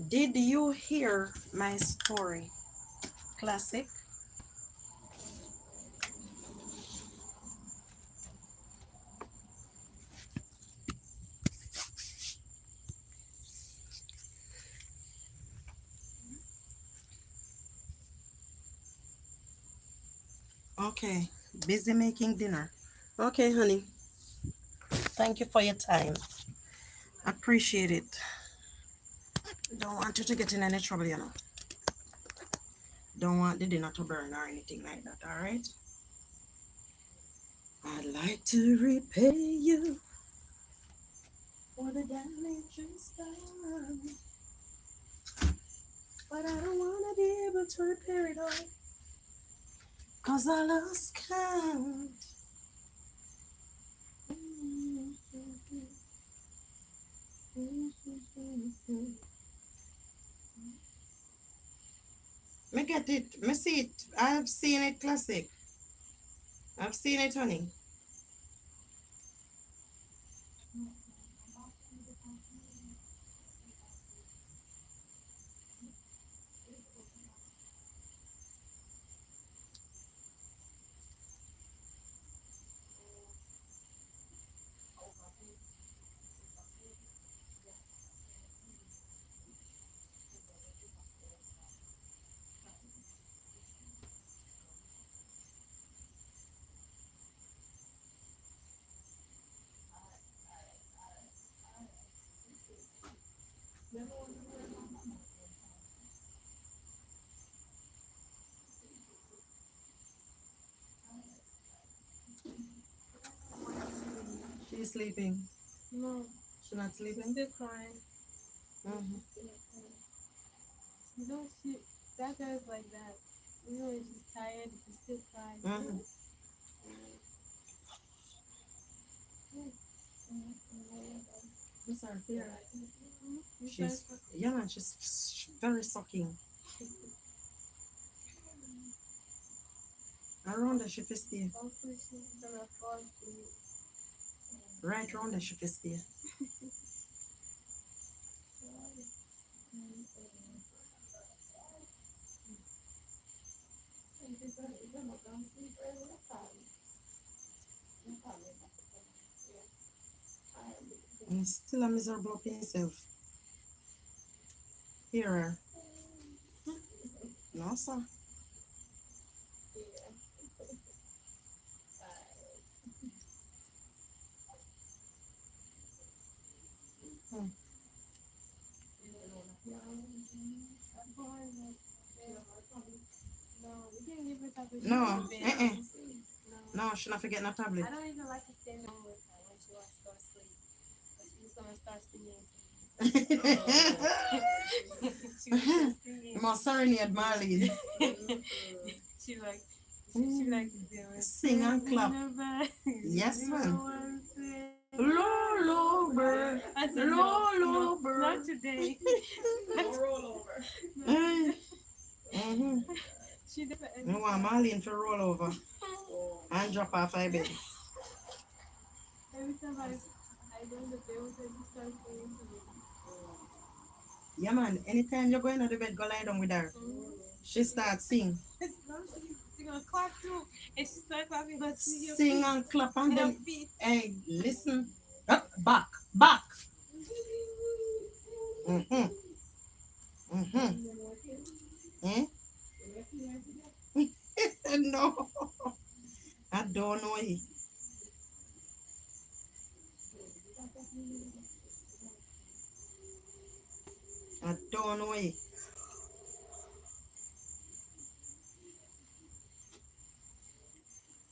Did you hear my story? Classic. Okay, busy making dinner. Okay, honey. Thank you for your time. Appreciate it. Don't want you to get in any trouble, you know. Don't want the dinner to burn or anything like that, all right? I'd like to repay you for the damages done, but I don't want to be able to repair it all, 'cause I lost count. Me get it. Me see it. I've seen it, classic. I've seen it, honey. She's sleeping. No, She's not she's sleeping. still crying. Mm-hmm. You know, that girl's like that. You know, when she's tired, she still cries. Mm-hmm. Who's her here? She's yeah, man. She's very sucking. Around the she fi stay. Hopefully she's gonna fall asleep. Right round the she fi stay. And still a miserable up himself. Hear her. No, sir. Hmm. No, we can give her tablet. No, No. No, she not forgetting a tablet. I don't even like to stay home with her when she wants to go to sleep. But she's gonna start singing. She was just singing. I'm serenade Marlene. She like she like Sing and clap. Yes, man. Lolo bird. I said Lolo no, bird. not today. Mm-hmm. She definitely. I want Marlene to roll over and drop off my bed. Every time I go in the bed with her, she starts singing to me. Yeah, man. Anytime you go into the bed, go lie down with her. She starts sing. She gonna clap too, and she starts clapping her Sing and clap and her then, feet. hey, listen. Up, back, back. Mm-hmm. Mm-hmm. Eh? No. I don't know it. I don't know it.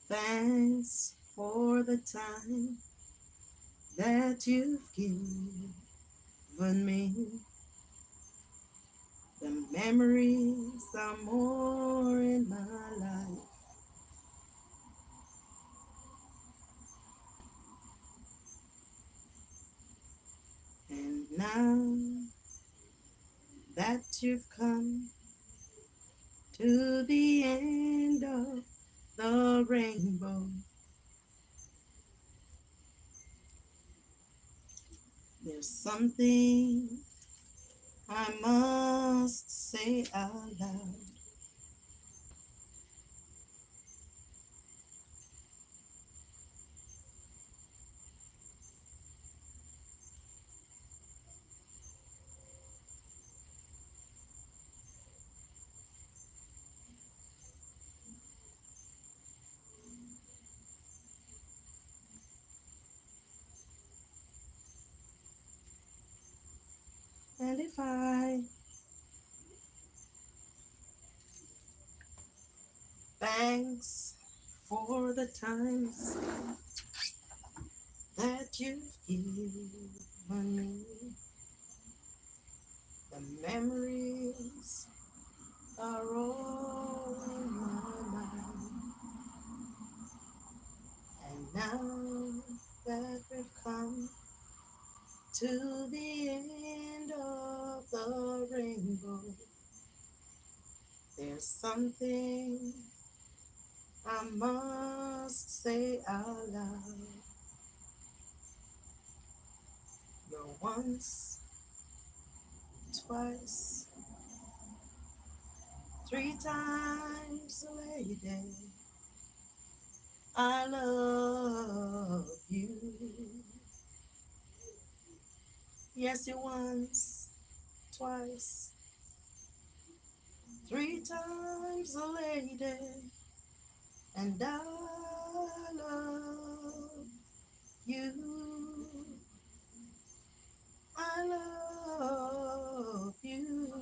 Thanks for the time that you've given me. The memories are more in my life. And now that you've come to the end of the rainbow, there's something I must say out loud. And if I thanks for the times that you've given me, the memories are all in my mind. And now that we've come to the end of the rainbow, there's something I must say out loud. You're once, twice, three times a lady. I love you. Yes, you once, twice, three times a lady. And I love you. I love you.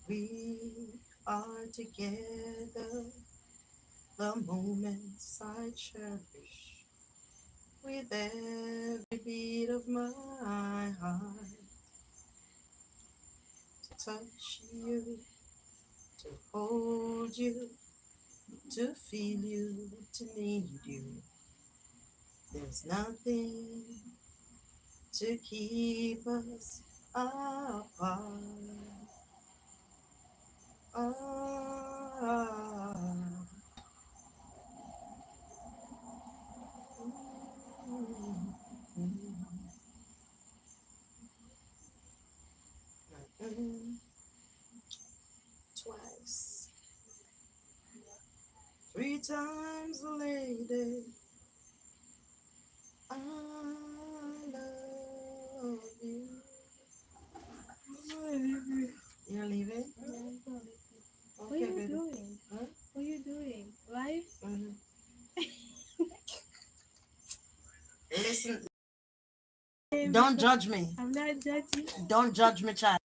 We are together, the moments I cherish with every beat of my heart. To touch you, to hold you, to feel you, to need you. There's nothing to keep us apart. Ah, mm, mm, twice, three times a lady. I love you. You're leaving? What are Okay, you baby. doing? Huh? What are you doing? Live? Mhm. Listen, don't judge me. I'm not judging. Don't judge me, child.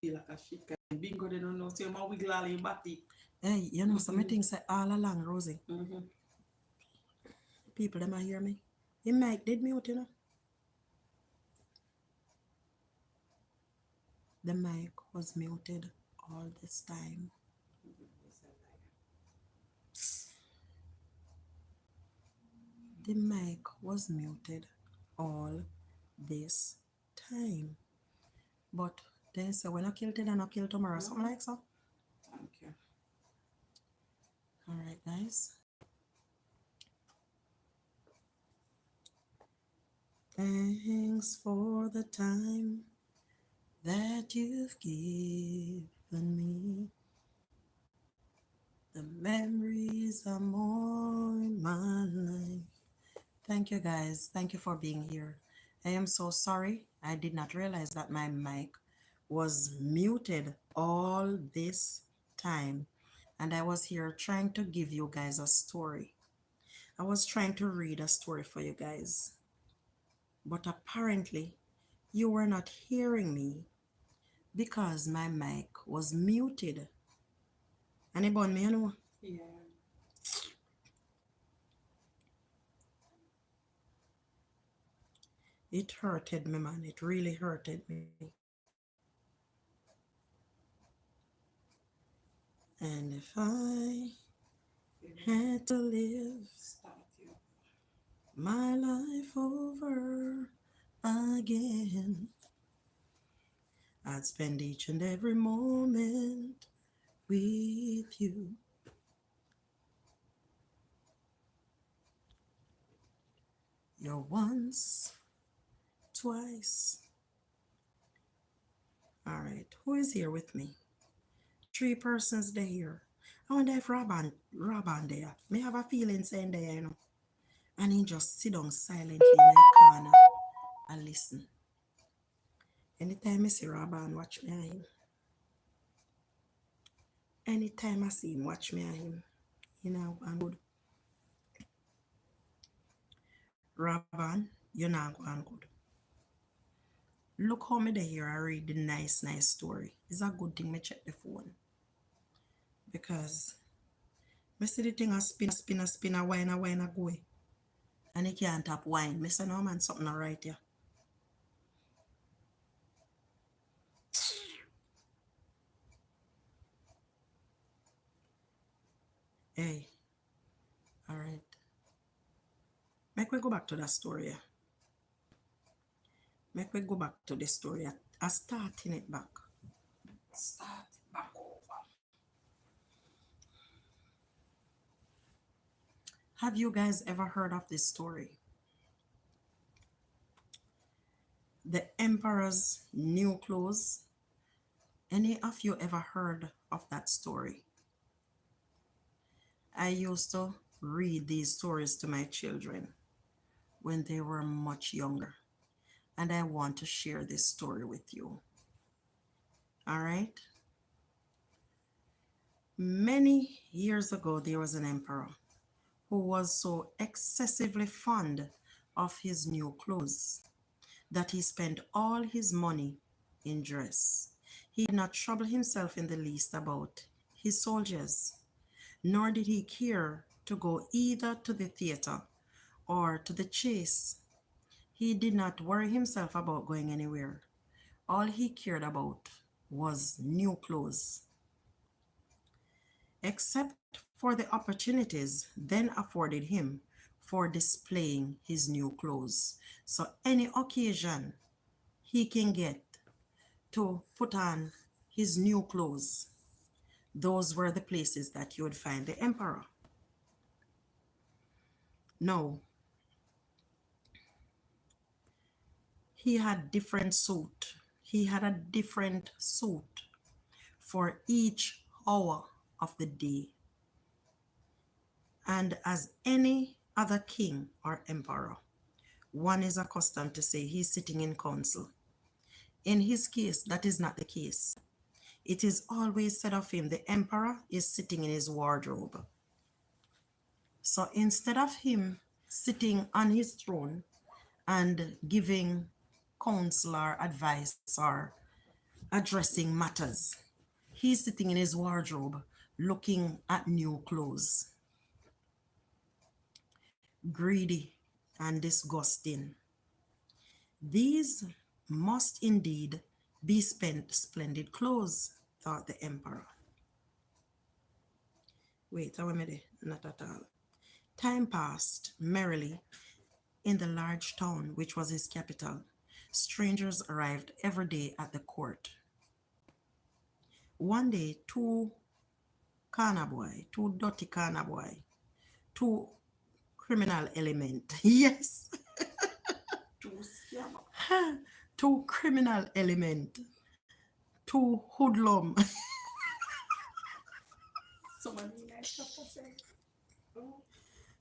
feel like a shit. Bingo, they don't know. Say, my wiggle all in body. Hey, you know, some things say all along, Rosie. Mm-hmm. People, them a hear me. The mic did mute, you know. The mic was muted all this time. The mic was muted all this time. But they say when I kill today, I kill tomorrow. Something like so. Thank you. Alright, guys. Thanks for the time that you've given me. The memories are more in my life. Thank you, guys. Thank you for being here. I am so sorry. I did not realize that my mic was muted all this time. And I was here trying to give you guys a story. I was trying to read a story for you guys. But apparently, you were not hearing me because my mic was muted. Anybody me, you know? Yeah. It hurted me, man. It really hurted me. And if I had to live my life over again, I'd spend each and every moment with you. You're once, twice. All right, who is here with me? 3 persons there here. I wonder if Robin there. Me have a feeling saying there, you know. And he just sit down silently in a corner and listen. Anytime I see Robin, watch me and him. Anytime I see him, watch me and him. You know, and good. Robin, you're not going good. Look how me there here I read the nice story. It's a good thing me check the phone. Because me see the thing a spin a wine a go. And he can't tap wine. Me say no man, something not right here. Hey, all right. Make we go back to that story. Make we go back to the story. I starting it back. Start back over. Have you guys ever heard of this story? The Emperor's New Clothes. Any of you ever heard of that story? I used to read these stories to my children when they were much younger. And I want to share this story with you. All right? Many years ago, there was an emperor who was so excessively fond of his new clothes that he spent all his money in dress. He did not trouble himself in the least about his soldiers, nor did he care to go either to the theater or to the chase. He did not worry himself about going anywhere. All he cared about was new clothes. Except for the opportunities then afforded him for displaying his new clothes. So any occasion he can get to put on his new clothes, those were the places that you would find the emperor. No, he had different suit. He had a different suit for each hour of the day. And as any other king or emperor, one is accustomed to say he's sitting in council. In his case, that is not the case. It is always said of him, the emperor is sitting in his wardrobe. So instead of him sitting on his throne and giving counsel or advice or addressing matters. He's sitting in his wardrobe looking at new clothes. Greedy and disgusting. These must indeed be spent splendid clothes, thought the emperor. Wait, how am I there? Not at all. Time passed merrily in the large town which was his capital. Strangers arrived every day at the court. One day, two dirty corner boy, two criminal element. Yes, Too scam. two criminal element, two hoodlum. Somebody nice stuff to say.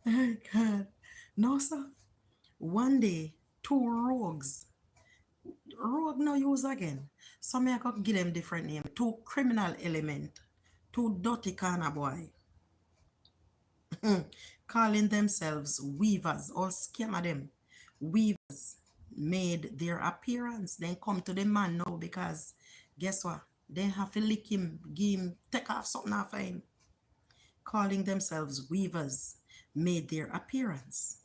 Oh God, no sir. One day, two rogues. Rogue no use again. So me I could give them different name. Two criminal element, two dirty corner boy. Calling themselves weavers or scammer them. Weavers made their appearance. Then come to the man now because guess what? They have to lick him, give him, take off something off of him. Calling themselves weavers made their appearance.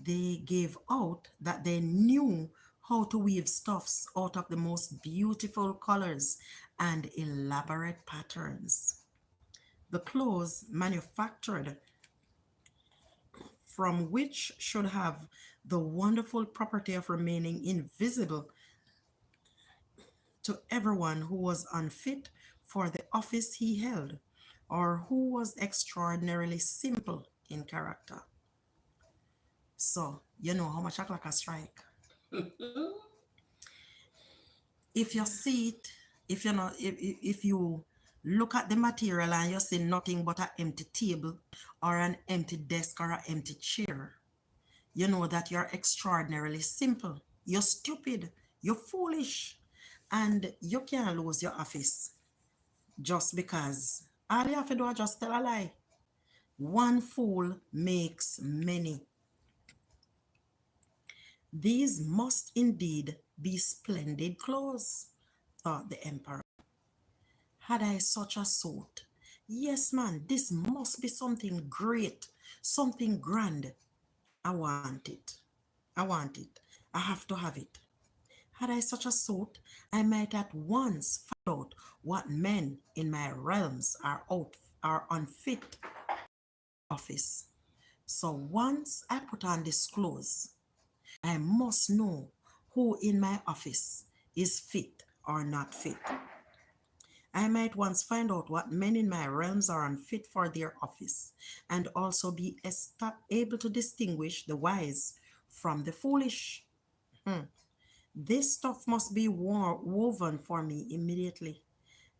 They gave out that they knew how to weave stuffs out of the most beautiful colors and elaborate patterns. The clothes manufactured from which should have the wonderful property of remaining invisible to everyone who was unfit for the office he held or who was extraordinarily simple in character. So, you know how much I clock a strike. If you see it, if you know, if you look at the material and you see nothing but an empty table or an empty desk or an empty chair, you know that you're extraordinarily simple. You're stupid. You're foolish. And you can't lose your office just because all you have to do is just tell a lie. One fool makes many. These must indeed be splendid clothes, thought the emperor. Had I such a suit? Yes, man, this must be something great, something grand. I want it. I want it. I have to have it. Had I such a suit, I might at once find out what men in my realms are unfit office. So once I put on this clothes, I must know who in my office is fit or not fit. I might once find out what men in my realms are unfit for their office, and also be able to distinguish the wise from the foolish. This stuff must be woven for me immediately.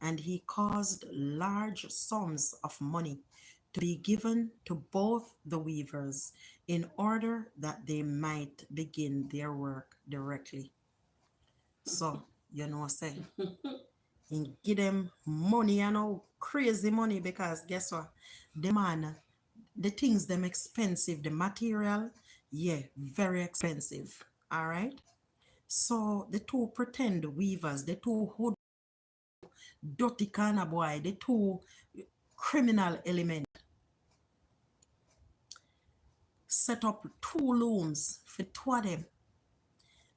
And he caused large sums of money to be given to both the weavers in order that they might begin their work directly. So, you know, say, and give them money, you know, crazy money, because guess what? The man, the things them expensive, the material, yeah, very expensive. All right. So the two pretend weavers, the two hood dirty kind of boy, the two criminal element, set up two looms for two of them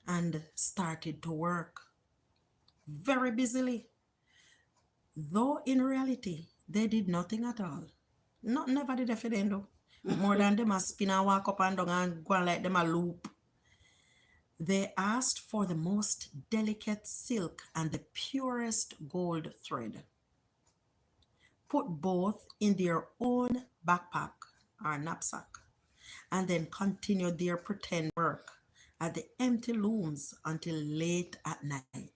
and started to work very busily. Though in reality, they did nothing at all. Not never did they for them though. More than them a spin and walk up and down and go on like them a loop. They asked for the most delicate silk and the purest gold thread. Put both in their own backpack or knapsack, and then continued their pretend work at the empty looms until late at night.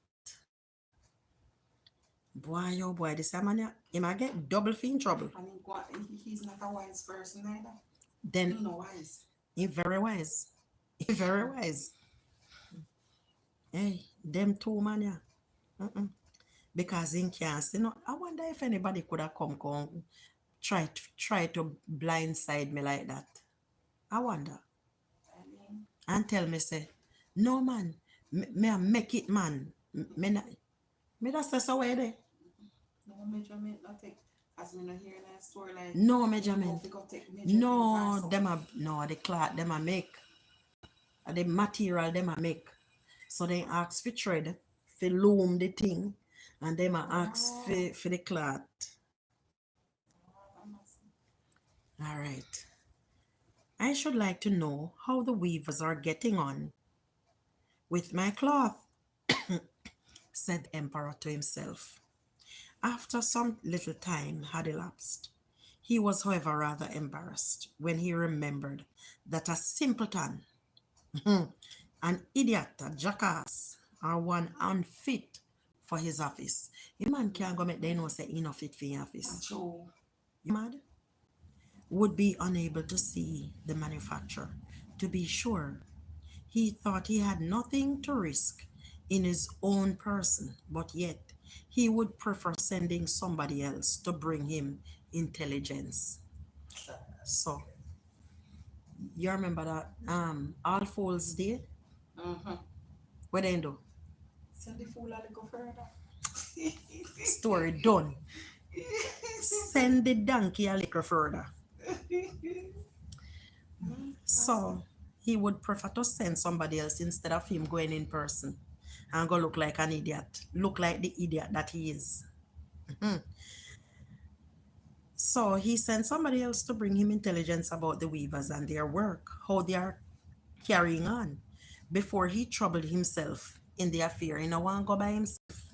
Boy, oh boy, this man, he might get double in trouble. And he's not a wise person either. Then No wise. he very wise. He very wise. Hey, them two man, yeah. Because in can't see no. I wonder if anybody could have come try to blindside me like that. I wonder. And tell me say, no man, me I make it man. Me not, Me that says away there. No measurement, nothing. As me not hear in a store like No measurement. if you go take measurement No, for them something. a no the cloth them a make. The material them a make. So they ask for thread, for loom the thing, and them a ask for the cloth. All right. I should like to know how the weavers are getting on with my cloth, said the emperor to himself. After some little time had elapsed, he was, however, rather embarrassed when he remembered that a simpleton, an idiot, a jackass, or one unfit for his office. A man can't go make they know say he not fit for your office. True. You mad? Would be unable to see the manufacturer. To be sure, he thought he had nothing to risk in his own person, but yet he would prefer sending somebody else to bring him intelligence. So, you remember that All Fools Day? Mm-hmm. What they do? Send the fool out to go further. Story done. Send the donkey a little further. So, he would prefer to send somebody else instead of him going in person and go look like an idiot, look like the idiot that he is. So he sent somebody else to bring him intelligence about the weavers and their work, how they are carrying on, before he troubled himself in the affair. He no want go by himself.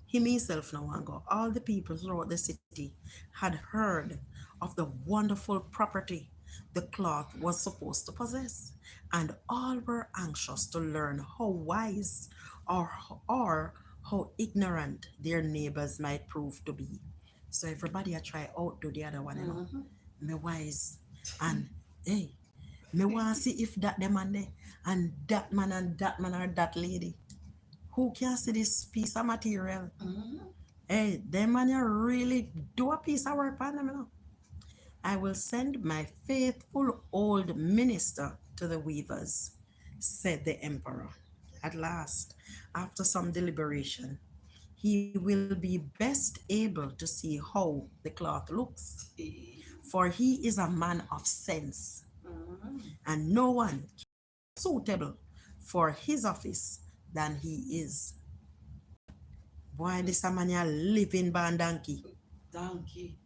Him himself no want go. All the people throughout the city had heard of the wonderful property the cloth was supposed to possess, and all were anxious to learn how wise or, or how ignorant their neighbors might prove to be. So everybody I try outdo the other one, you know. Me wise and hey, me want to see if that the man there and that man or that lady who can see this piece of material. Hey, them man you really do a piece of work on them, you know. I will send my faithful old minister to the weavers, said the emperor. At last, after some deliberation, he will be best able to see how the cloth looks, for he is a man of sense, and no one suitable for his office than he is. Boy, this a man a living band donkey. Donkey.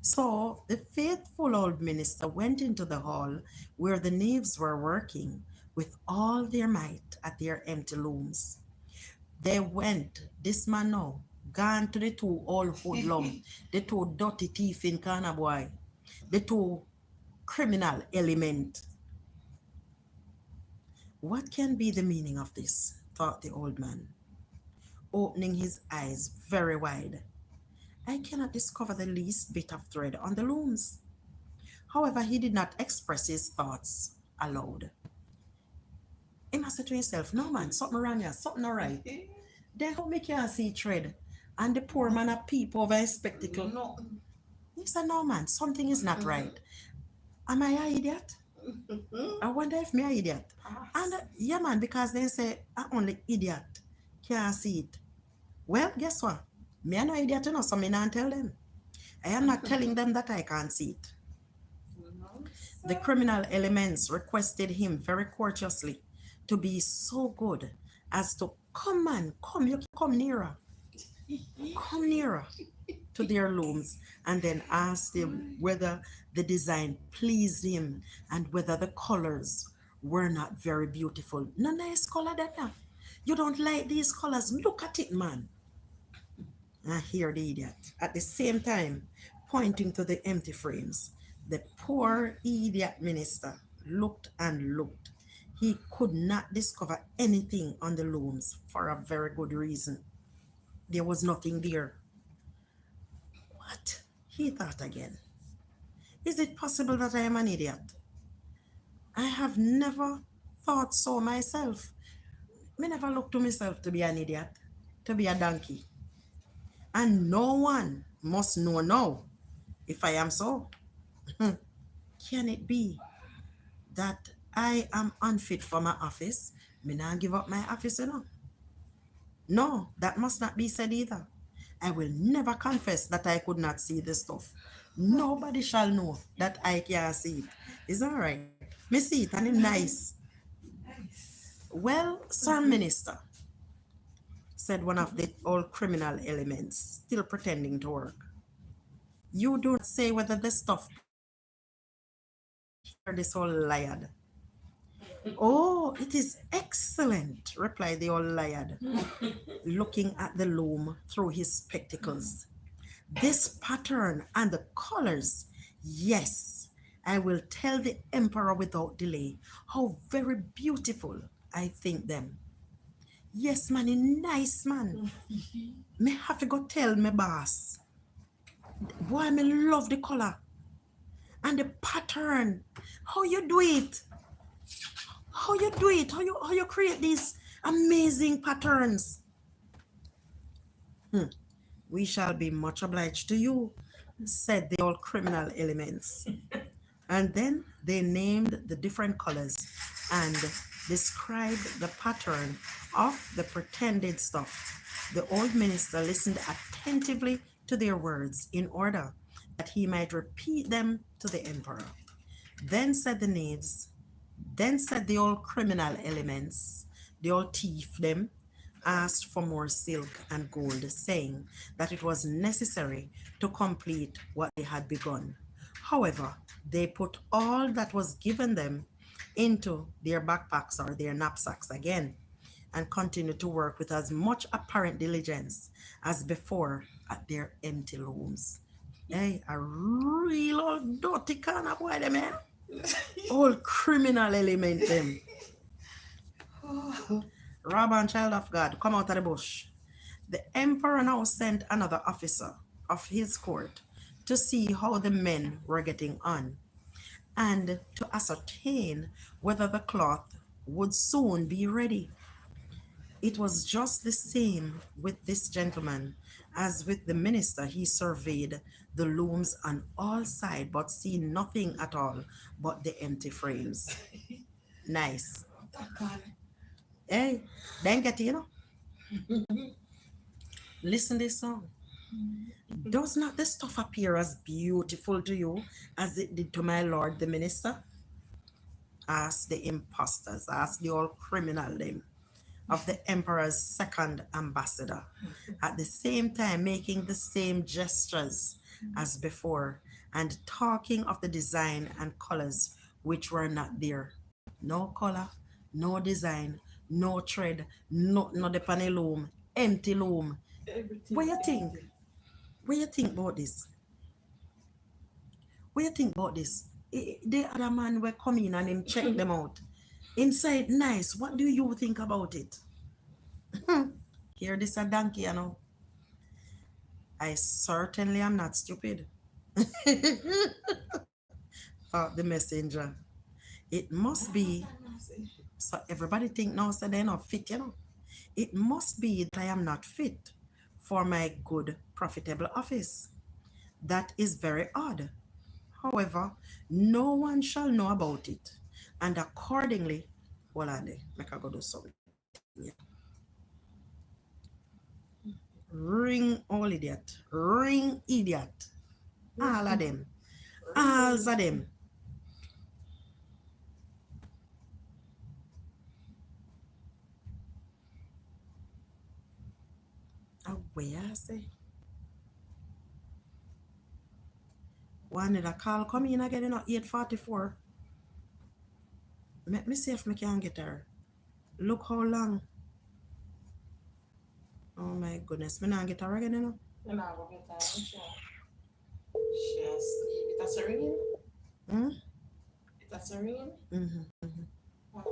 So the faithful old minister went into the hall where the knaves were working with all their might at their empty looms. They went, this man now, gone to the two old hoodlum, the two dirty thief in Kana boy, the two criminal element. What can be the meaning of this? Thought the old man, opening his eyes very wide. I cannot discover the least bit of thread on the looms. However, he did not express his thoughts aloud. He must say to himself, no man, something wrong here, something not right. Then how me can see thread? And the poor man a peep over his spectacle. No. He said, no man, something is not right. Am I an idiot? I wonder if me an idiot. And yeah man, because they say only idiot can't see it. Well, guess what? Me are no idiot, you know, so me not tell them. I am not telling them that I can't see it. The criminal elements requested him very courteously to be so good as to come man, come, you come nearer, come nearer to their looms, and then asked him whether the design pleased him and whether the colors were not very beautiful. No nice color that now. You don't like these colors? Look at it, man. I hear the idiot. At the same time, pointing to the empty frames, the poor idiot minister looked and looked. He could not discover anything on the looms for a very good reason. There was nothing there. What? He thought again. Is it possible that I am an idiot? I have never thought so myself. Me never look to myself to be an idiot, to be a donkey. And no one must know now if I am so. Can it be that I am unfit for my office? Me not give up my office, you know. No, that must not be said either. I will never confess that I could not see the stuff. Nobody shall know that I can't see it. It's all right. Me see it and it's nice. Well, Sir Minister, said one of the old criminal elements, still pretending to work. You do not say whether the stuff here this old liar. Oh, it is excellent, replied the old liar, looking at the loom through his spectacles. This pattern and the colors, yes, I will tell the emperor without delay how very beautiful I think them. Yes, man, a nice man. Me have to go tell my boss. Boy, me love the color and the pattern. How you do it? How you do it? How you create these amazing patterns? We shall be much obliged to you, said the old criminal elements. And then they named the different colors and described the pattern of the pretended stuff. The old minister listened attentively to their words in order that he might repeat them to the emperor. Then said the knaves, then said the old criminal elements, the old thief them, asked for more silk and gold, saying that it was necessary to complete what they had begun. However, they put all that was given them into their backpacks or their knapsacks again and continued to work with as much apparent diligence as before at their empty looms. Hey, a real old dirty kind of boy, them, man. All criminal element, them. Rob and child of God, come out of the bush. The emperor now sent another officer of his court to see how the men were getting on and to ascertain whether the cloth would soon be ready. It was just the same with this gentleman as with the minister. He surveyed the looms on all sides, but see nothing at all but the empty frames. Nice. Hey, then get you know. Listen this song. Does not the stuff appear as beautiful to you as it did to my lord the minister? Asked the impostors, asked the old criminal them of the emperor's second ambassador, at the same time making the same gestures as before and talking of the design and colors which were not there. No color, no design, no thread, no the panel loom, empty loom. What you think? What you think about this? What you think about this? The other man will come in and him check them out. Inside nice. What do you think about it? Hear this a donkey, you know. I certainly am not stupid. Thought the messenger. It must be so everybody think now so they're not fit, you know. It must be that I am not fit for my good profitable office. That is very odd. However, no one shall know about it. And accordingly, hold on there, make I go do something. Yeah. Ring all idiot. Ring idiot. All of them. All of them. Where I say? One of the call come in again, you know, 8:44. Let me see if I can get her. Look how long. Oh my goodness, me not get her again, you know. I'm not gonna get that. She asleep. It's a ringing. Hmm? It's a ringing. Mm-hmm. What?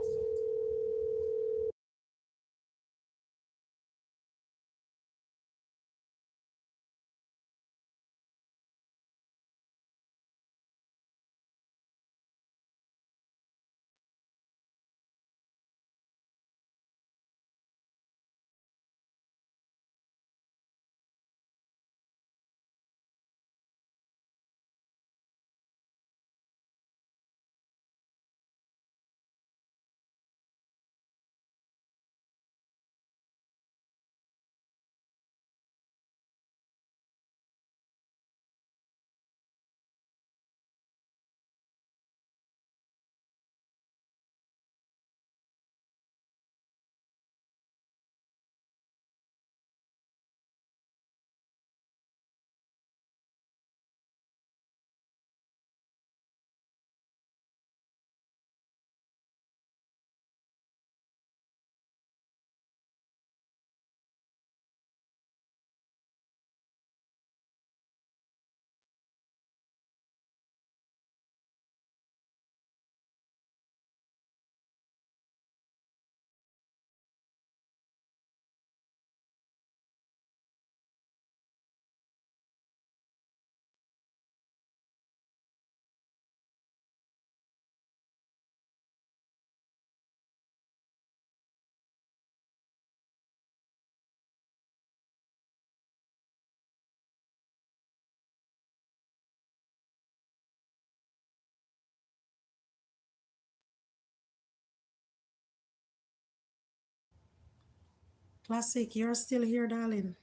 Classic, you're still here, darling.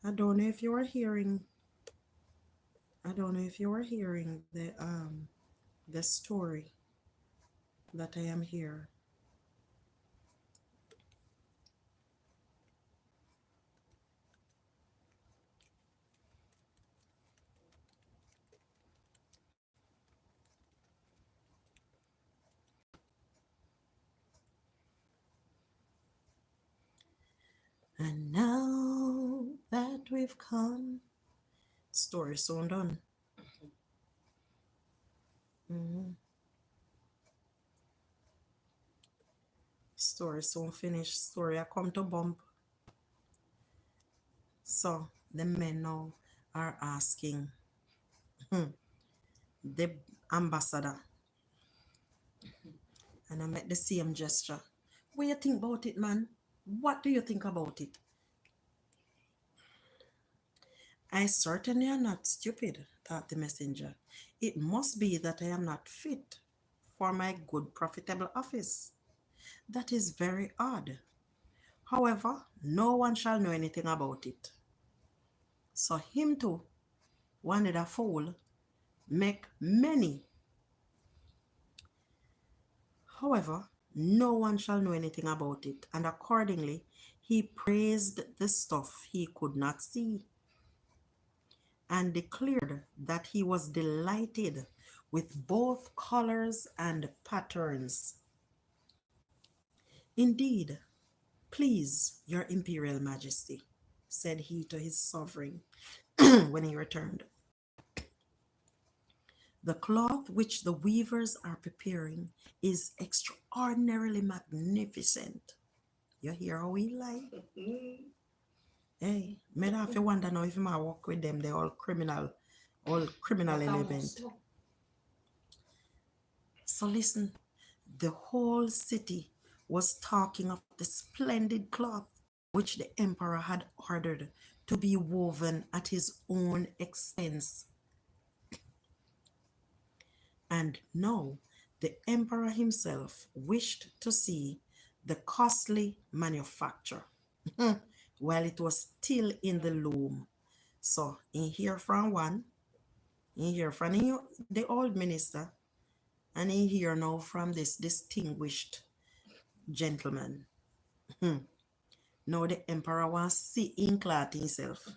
I don't know if you are hearing. I don't know if you are hearing the story that I am here. And now that we've come, story soon done. Mhm. Story soon finished. Story I come to bump. So the men now are asking the ambassador, and I make the same gesture. What do you think about it, man? What do you think about it? I certainly am not stupid, thought the messenger. It must be that I am not fit for my good profitable office. That is very odd. However, no one shall know anything about it. So him too wanted a fool, make many. However, no one shall know anything about it, and accordingly he praised the stuff he could not see, and declared that he was delighted with both colors and patterns. Indeed, please, your imperial majesty, said he to his sovereign when he returned. The cloth which the weavers are preparing is extraordinarily magnificent. You hear how he lie? Hey, me have to wonder now if I work with them, they all criminal element. So listen, the whole city was talking of the splendid cloth which the emperor had ordered to be woven at his own expense. And now the emperor himself wished to see the costly manufacture while it was still in the loom. So in here from one, in here from the old minister, and in here now from this distinguished gentleman. Now the emperor was seeing cloth himself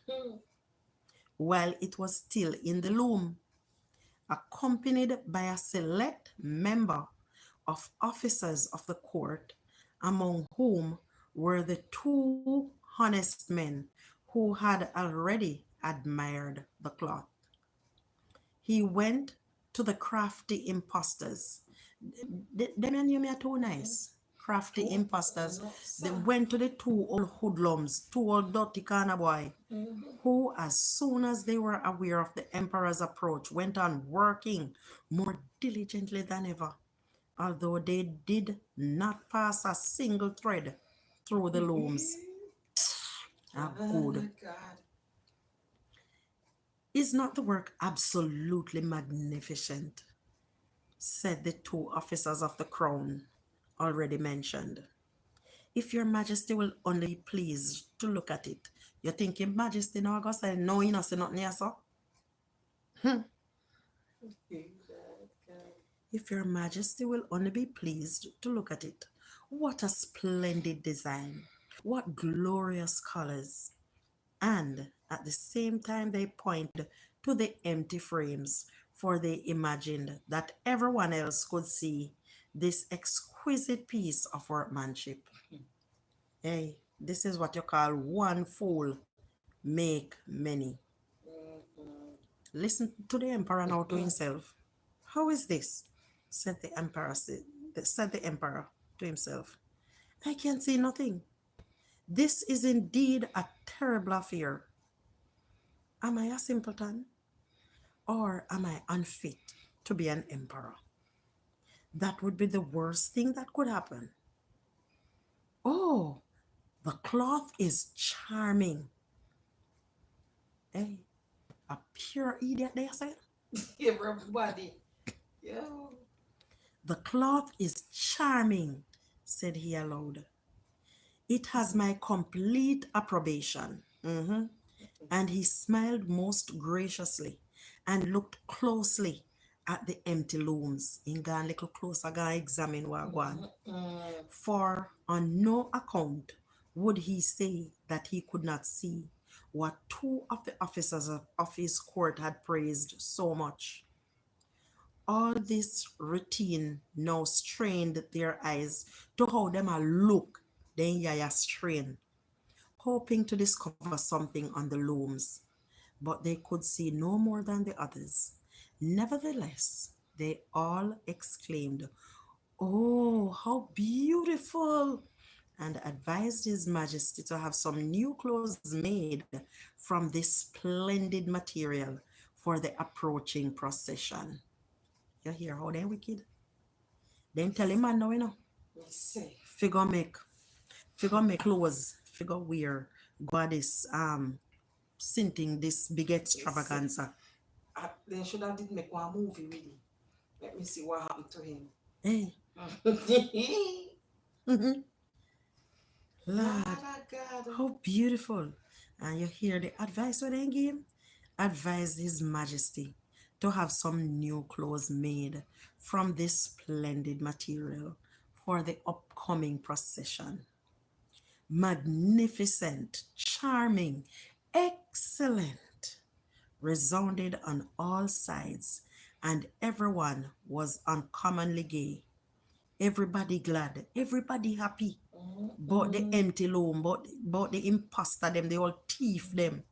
while it was still in the loom, accompanied by a select member of officers of the court, among whom were the two honest men who had already admired the cloth. He went to the crafty impostors. Them and you are too nice. Crafty impostors. They went to the two old hoodlums, two old dirty kind of boy, who, as soon as they were aware of the emperor's approach, went on working more diligently than ever, although they did not pass a single thread through the looms. Good. God. Is not the work absolutely magnificent? Said the two officers of the crown already mentioned. If your majesty will only be pleased to look at it, you think your majesty now go say no, you not see nothing here, so? If your majesty will only be pleased to look at it, what a splendid design, what glorious colors. And at the same time they point to the empty frames, for they imagined that everyone else could see this exquisite piece of workmanship. Hey, this is what you call one fool make many. Listen to the emperor now to himself. How is this? Said the emperor to himself. I can see nothing. This is indeed a terrible affair. Am I a simpleton? Or am I unfit to be an emperor? That would be the worst thing that could happen. Oh, the cloth is charming. Hey, a pure idiot there, sir. Everybody. Yo. The cloth is charming, said he aloud. It has my complete approbation. Mhm. And he smiled most graciously and looked closely at the empty looms. In gone little closer, go examine Wagwan. For on no account would he say that he could not see what two of the officers of his court had praised so much. All this routine now strained their eyes to how them a look, then Yaya strain, hoping to discover something on the looms, but they could see no more than the others. Nevertheless, they all exclaimed, "Oh, how beautiful!" and advised His Majesty to have some new clothes made from this splendid material for the approaching procession. You hear how they wicked? Then tell him man now, you know. Let's see. Figure make clothes, figure wear, goddess sinting this big extravaganza. They should have did make one movie with him. Let me see what happened to him. Hey. Lord, God. how beautiful. And you hear the advice what they give? Advise His Majesty to have some new clothes made from this splendid material for the upcoming procession. Magnificent, charming, excellent resounded on all sides, and everyone was uncommonly gay. Everybody glad, everybody happy. But the empty loom, but the imposter them, the all thief them.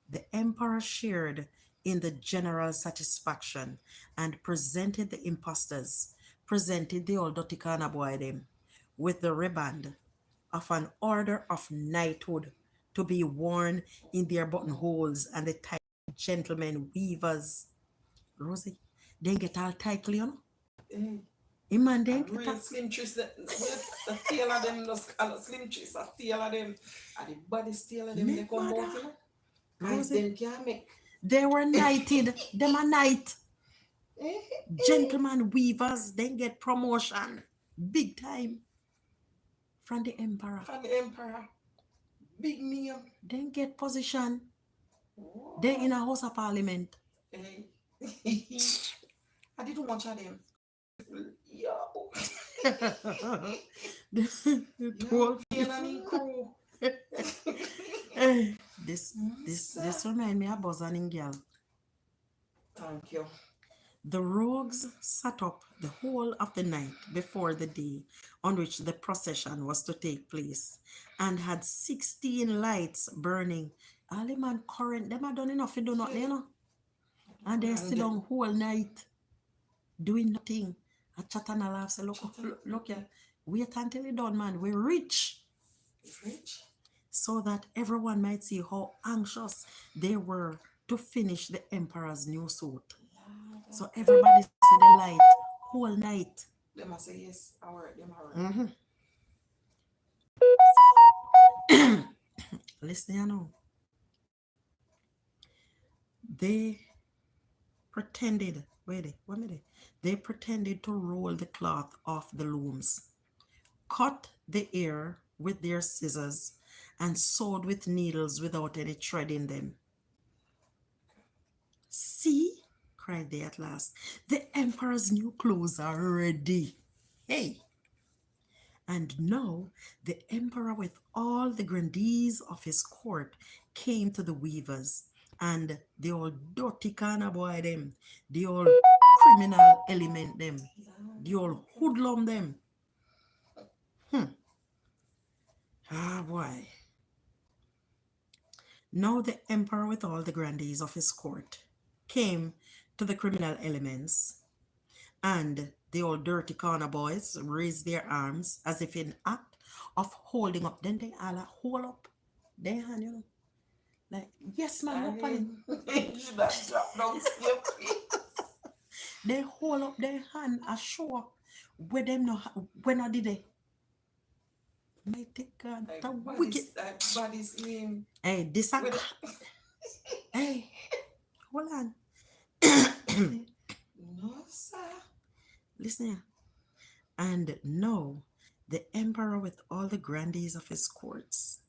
The emperor shared in the general satisfaction and presented the impostors, presented the old dirty kind boy them with the riband of an order of knighthood to be worn in their buttonholes and the tight gentlemen weavers. Rosie, then get all tightly on. Man, then get Real slim trees, the tail of them, the slim trees, the tail of them, and the body tail of them, they come out, you know. Guys, them can't make. They were knighted. Them a knight. Gentlemen weavers, then get promotion. Big time. From the emperor. From the emperor. Big name. Then get position. Then in a house of parliament. Hey. I didn't watch them. Yo. Crew. This remind me of Buzzing Girl. Thank you. The rogues sat up the whole of the night before the day on which the procession was to take place, and had 16 lights burning. All the man current, them are done enough to do nothing, you know. And they sit down whole night doing nothing. A chat and a laugh, say, look here, wait until it's done, man. We're rich. Rich? So that everyone might see how anxious they were to finish the emperor's new suit. So everybody see the light whole night. They must say yes. All right, them all right. Listen, you know. They pretended, they pretended to roll the cloth off the looms, cut the air with their scissors, and sewed with needles without any thread in them. "See," cried they at last, "the emperor's new clothes are ready. Hey!" And now the emperor with all the grandees of his court came to the weavers, and the old dirty kind of boy them, the old criminal element them, the old hoodlum them. Ah boy. Now the emperor with all the grandees of his court came to the criminal elements, and the old dirty corner boys raised their arms as if in act of holding up. Then they all hold up their hand, you know. Like, yes, man, up on it. They hold up their hand as sure where them no when I did it. Mighty God, Like that bodies, wicked. bodies in. Hey, this a hey, hold on. No, sir. Listen here. And now The emperor, with all the grandees of his courts,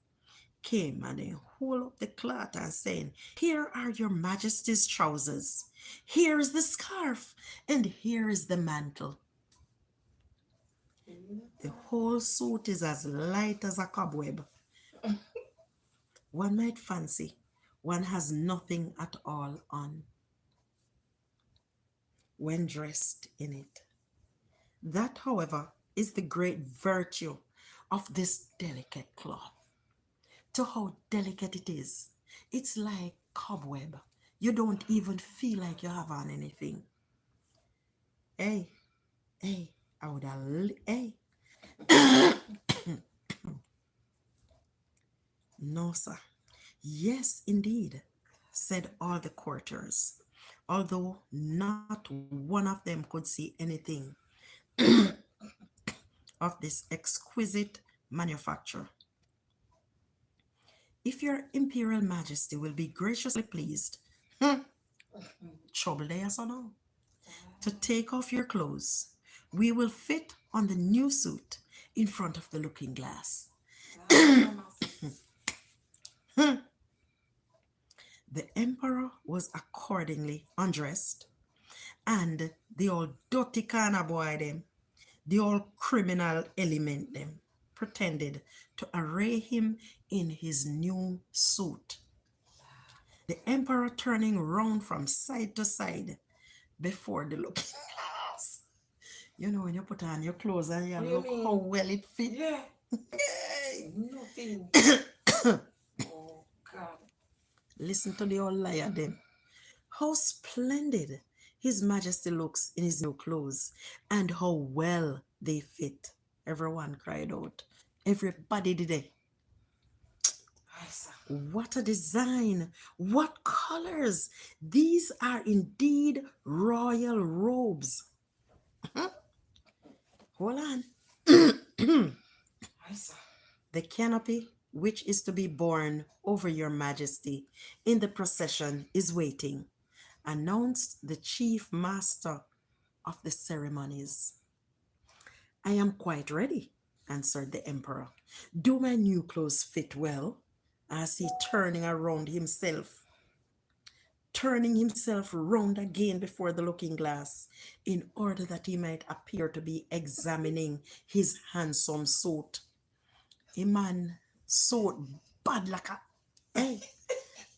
came and they hold up the cloth and saying, "Here are your majesty's trousers, here is the scarf, and here is the mantle." The whole suit is as light as a cobweb. One might fancy one has nothing at all on when dressed in it. That, however, is the great virtue of this delicate cloth. To how delicate it is. It's like cobweb. You don't even feel like you have on anything. Hey, hey, I would have, hey. No, sir. Yes, indeed, said all the courtiers, although not one of them could see anything of this exquisite manufacture. If your imperial majesty will be graciously pleased, trouble they so now, to take off your clothes, we will fit on the new suit in front of the looking glass. The emperor was accordingly undressed, and the old dirty kind of boy them, the old criminal element them, pretended to array him in his new suit. The emperor turning round from side to side before the looking glass. You know when you put on your clothes and you look how well it fits. Yeah. Nothing. Oh God. Listen to the old liar then. How splendid His Majesty looks in his new clothes, and how well they fit. Everyone cried out. Everybody did it. What a design! What colors! These are indeed royal robes. Hold on. The canopy which is to be borne over your majesty in the procession is waiting, announced the chief master of the ceremonies. I am quite ready, answered the emperor. Do my new clothes fit well? As he turning himself round again before the looking glass, in order that he might appear to be examining his handsome suit. A man so bad like a hey.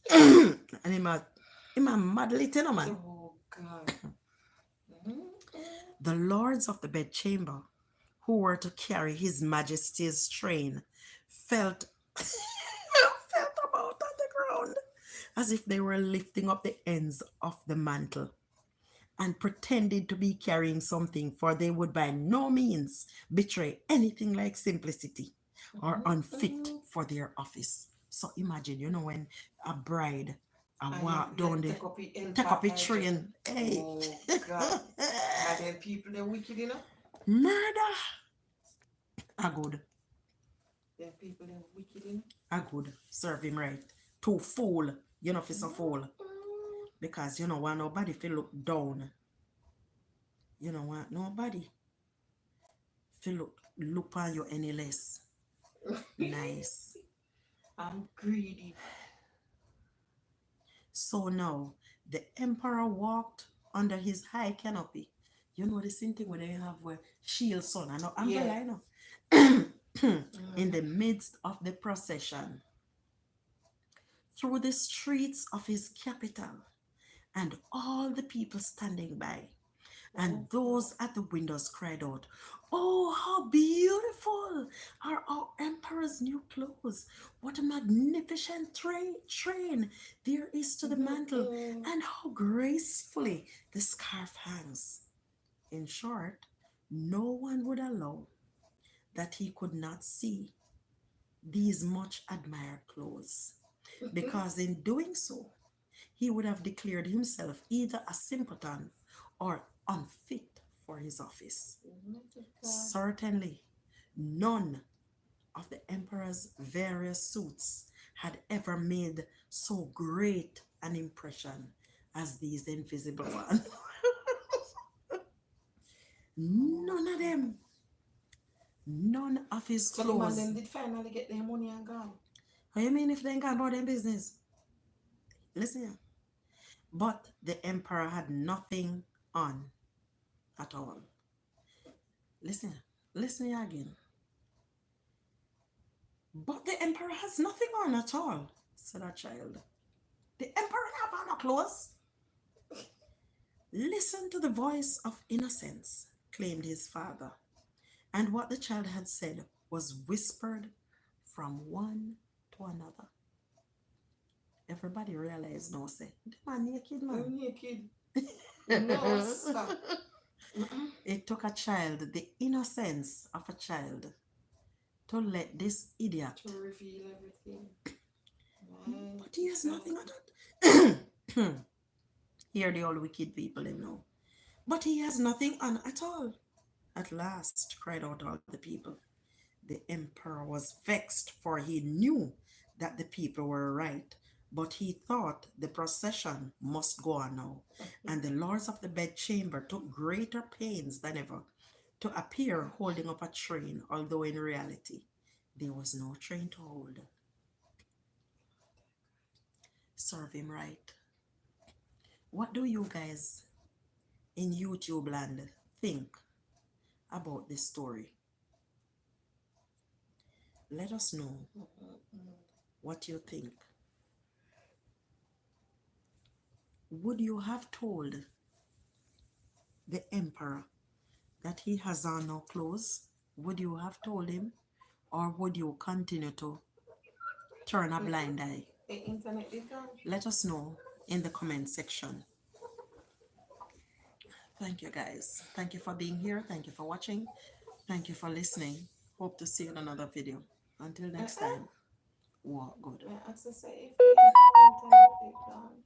And him a mad little man. Oh God. The lords of the bedchamber, who were to carry his majesty's train, felt about on the ground as if they were lifting up the ends of the mantle, and pretended to be carrying something, for they would by no means betray anything like simplicity or unfit for their office. So imagine, when a bride walk down the take up a train. Hey. Oh God. And then people they're wicked, Murder. A good. Then people they're wicked, A good. Serve him right. To fool. For some fool. Because you don't want nobody to look down. You don't want nobody to look on you any less. Nice. I'm greedy. So now the emperor walked under his high canopy. You know the same thing where they have where shield sun and umbrella, in the midst of the procession, through the streets of his capital, and all the people standing by, and those at the windows cried out, "Oh, how beautiful are our emperor's new clothes! What a magnificent train there is to the mantle, and how gracefully the scarf hangs." In short, no one would allow that he could not see these much admired clothes, because in doing so, he would have declared himself either a simpleton or unfit for his office. Certainly, none of the emperor's various suits had ever made so great an impression as these invisible ones. None of them. None of his So the man clothes. them did finally get their money and gone. How you mean if they ain't got about their business? Listen here. But the emperor had nothing on at all. Listen, listen here again. But the emperor has nothing on at all, said a child. The emperor have on no clothes. Listen to the voice of innocence, claimed his father. And what the child had said was whispered from one to another. Everybody realized no say. The man naked man. I'm naked. No, sir. It took a child, the innocence of a child, to let this idiot. To reveal everything. But he has nothing on it. Here the old wicked people they know. But he has nothing on at all. At last, cried out all the people. The emperor was vexed, for he knew that the people were right. But he thought the procession must go on now, and the lords of the bedchamber took greater pains than ever to appear holding up a train, although in reality there was no train to hold. Serve him right. What do you guys in YouTube land think about this story? Let us know what you think. Would you have told the emperor that he has on no clothes? Would you have told him? Or would you continue to turn a blind eye? The internet is gone. Let us know in the comment section. Thank you guys. Thank you for being here. Thank you for watching. Thank you for listening. Hope to see you in another video. Until next time, walk good. I access if the internet is gone.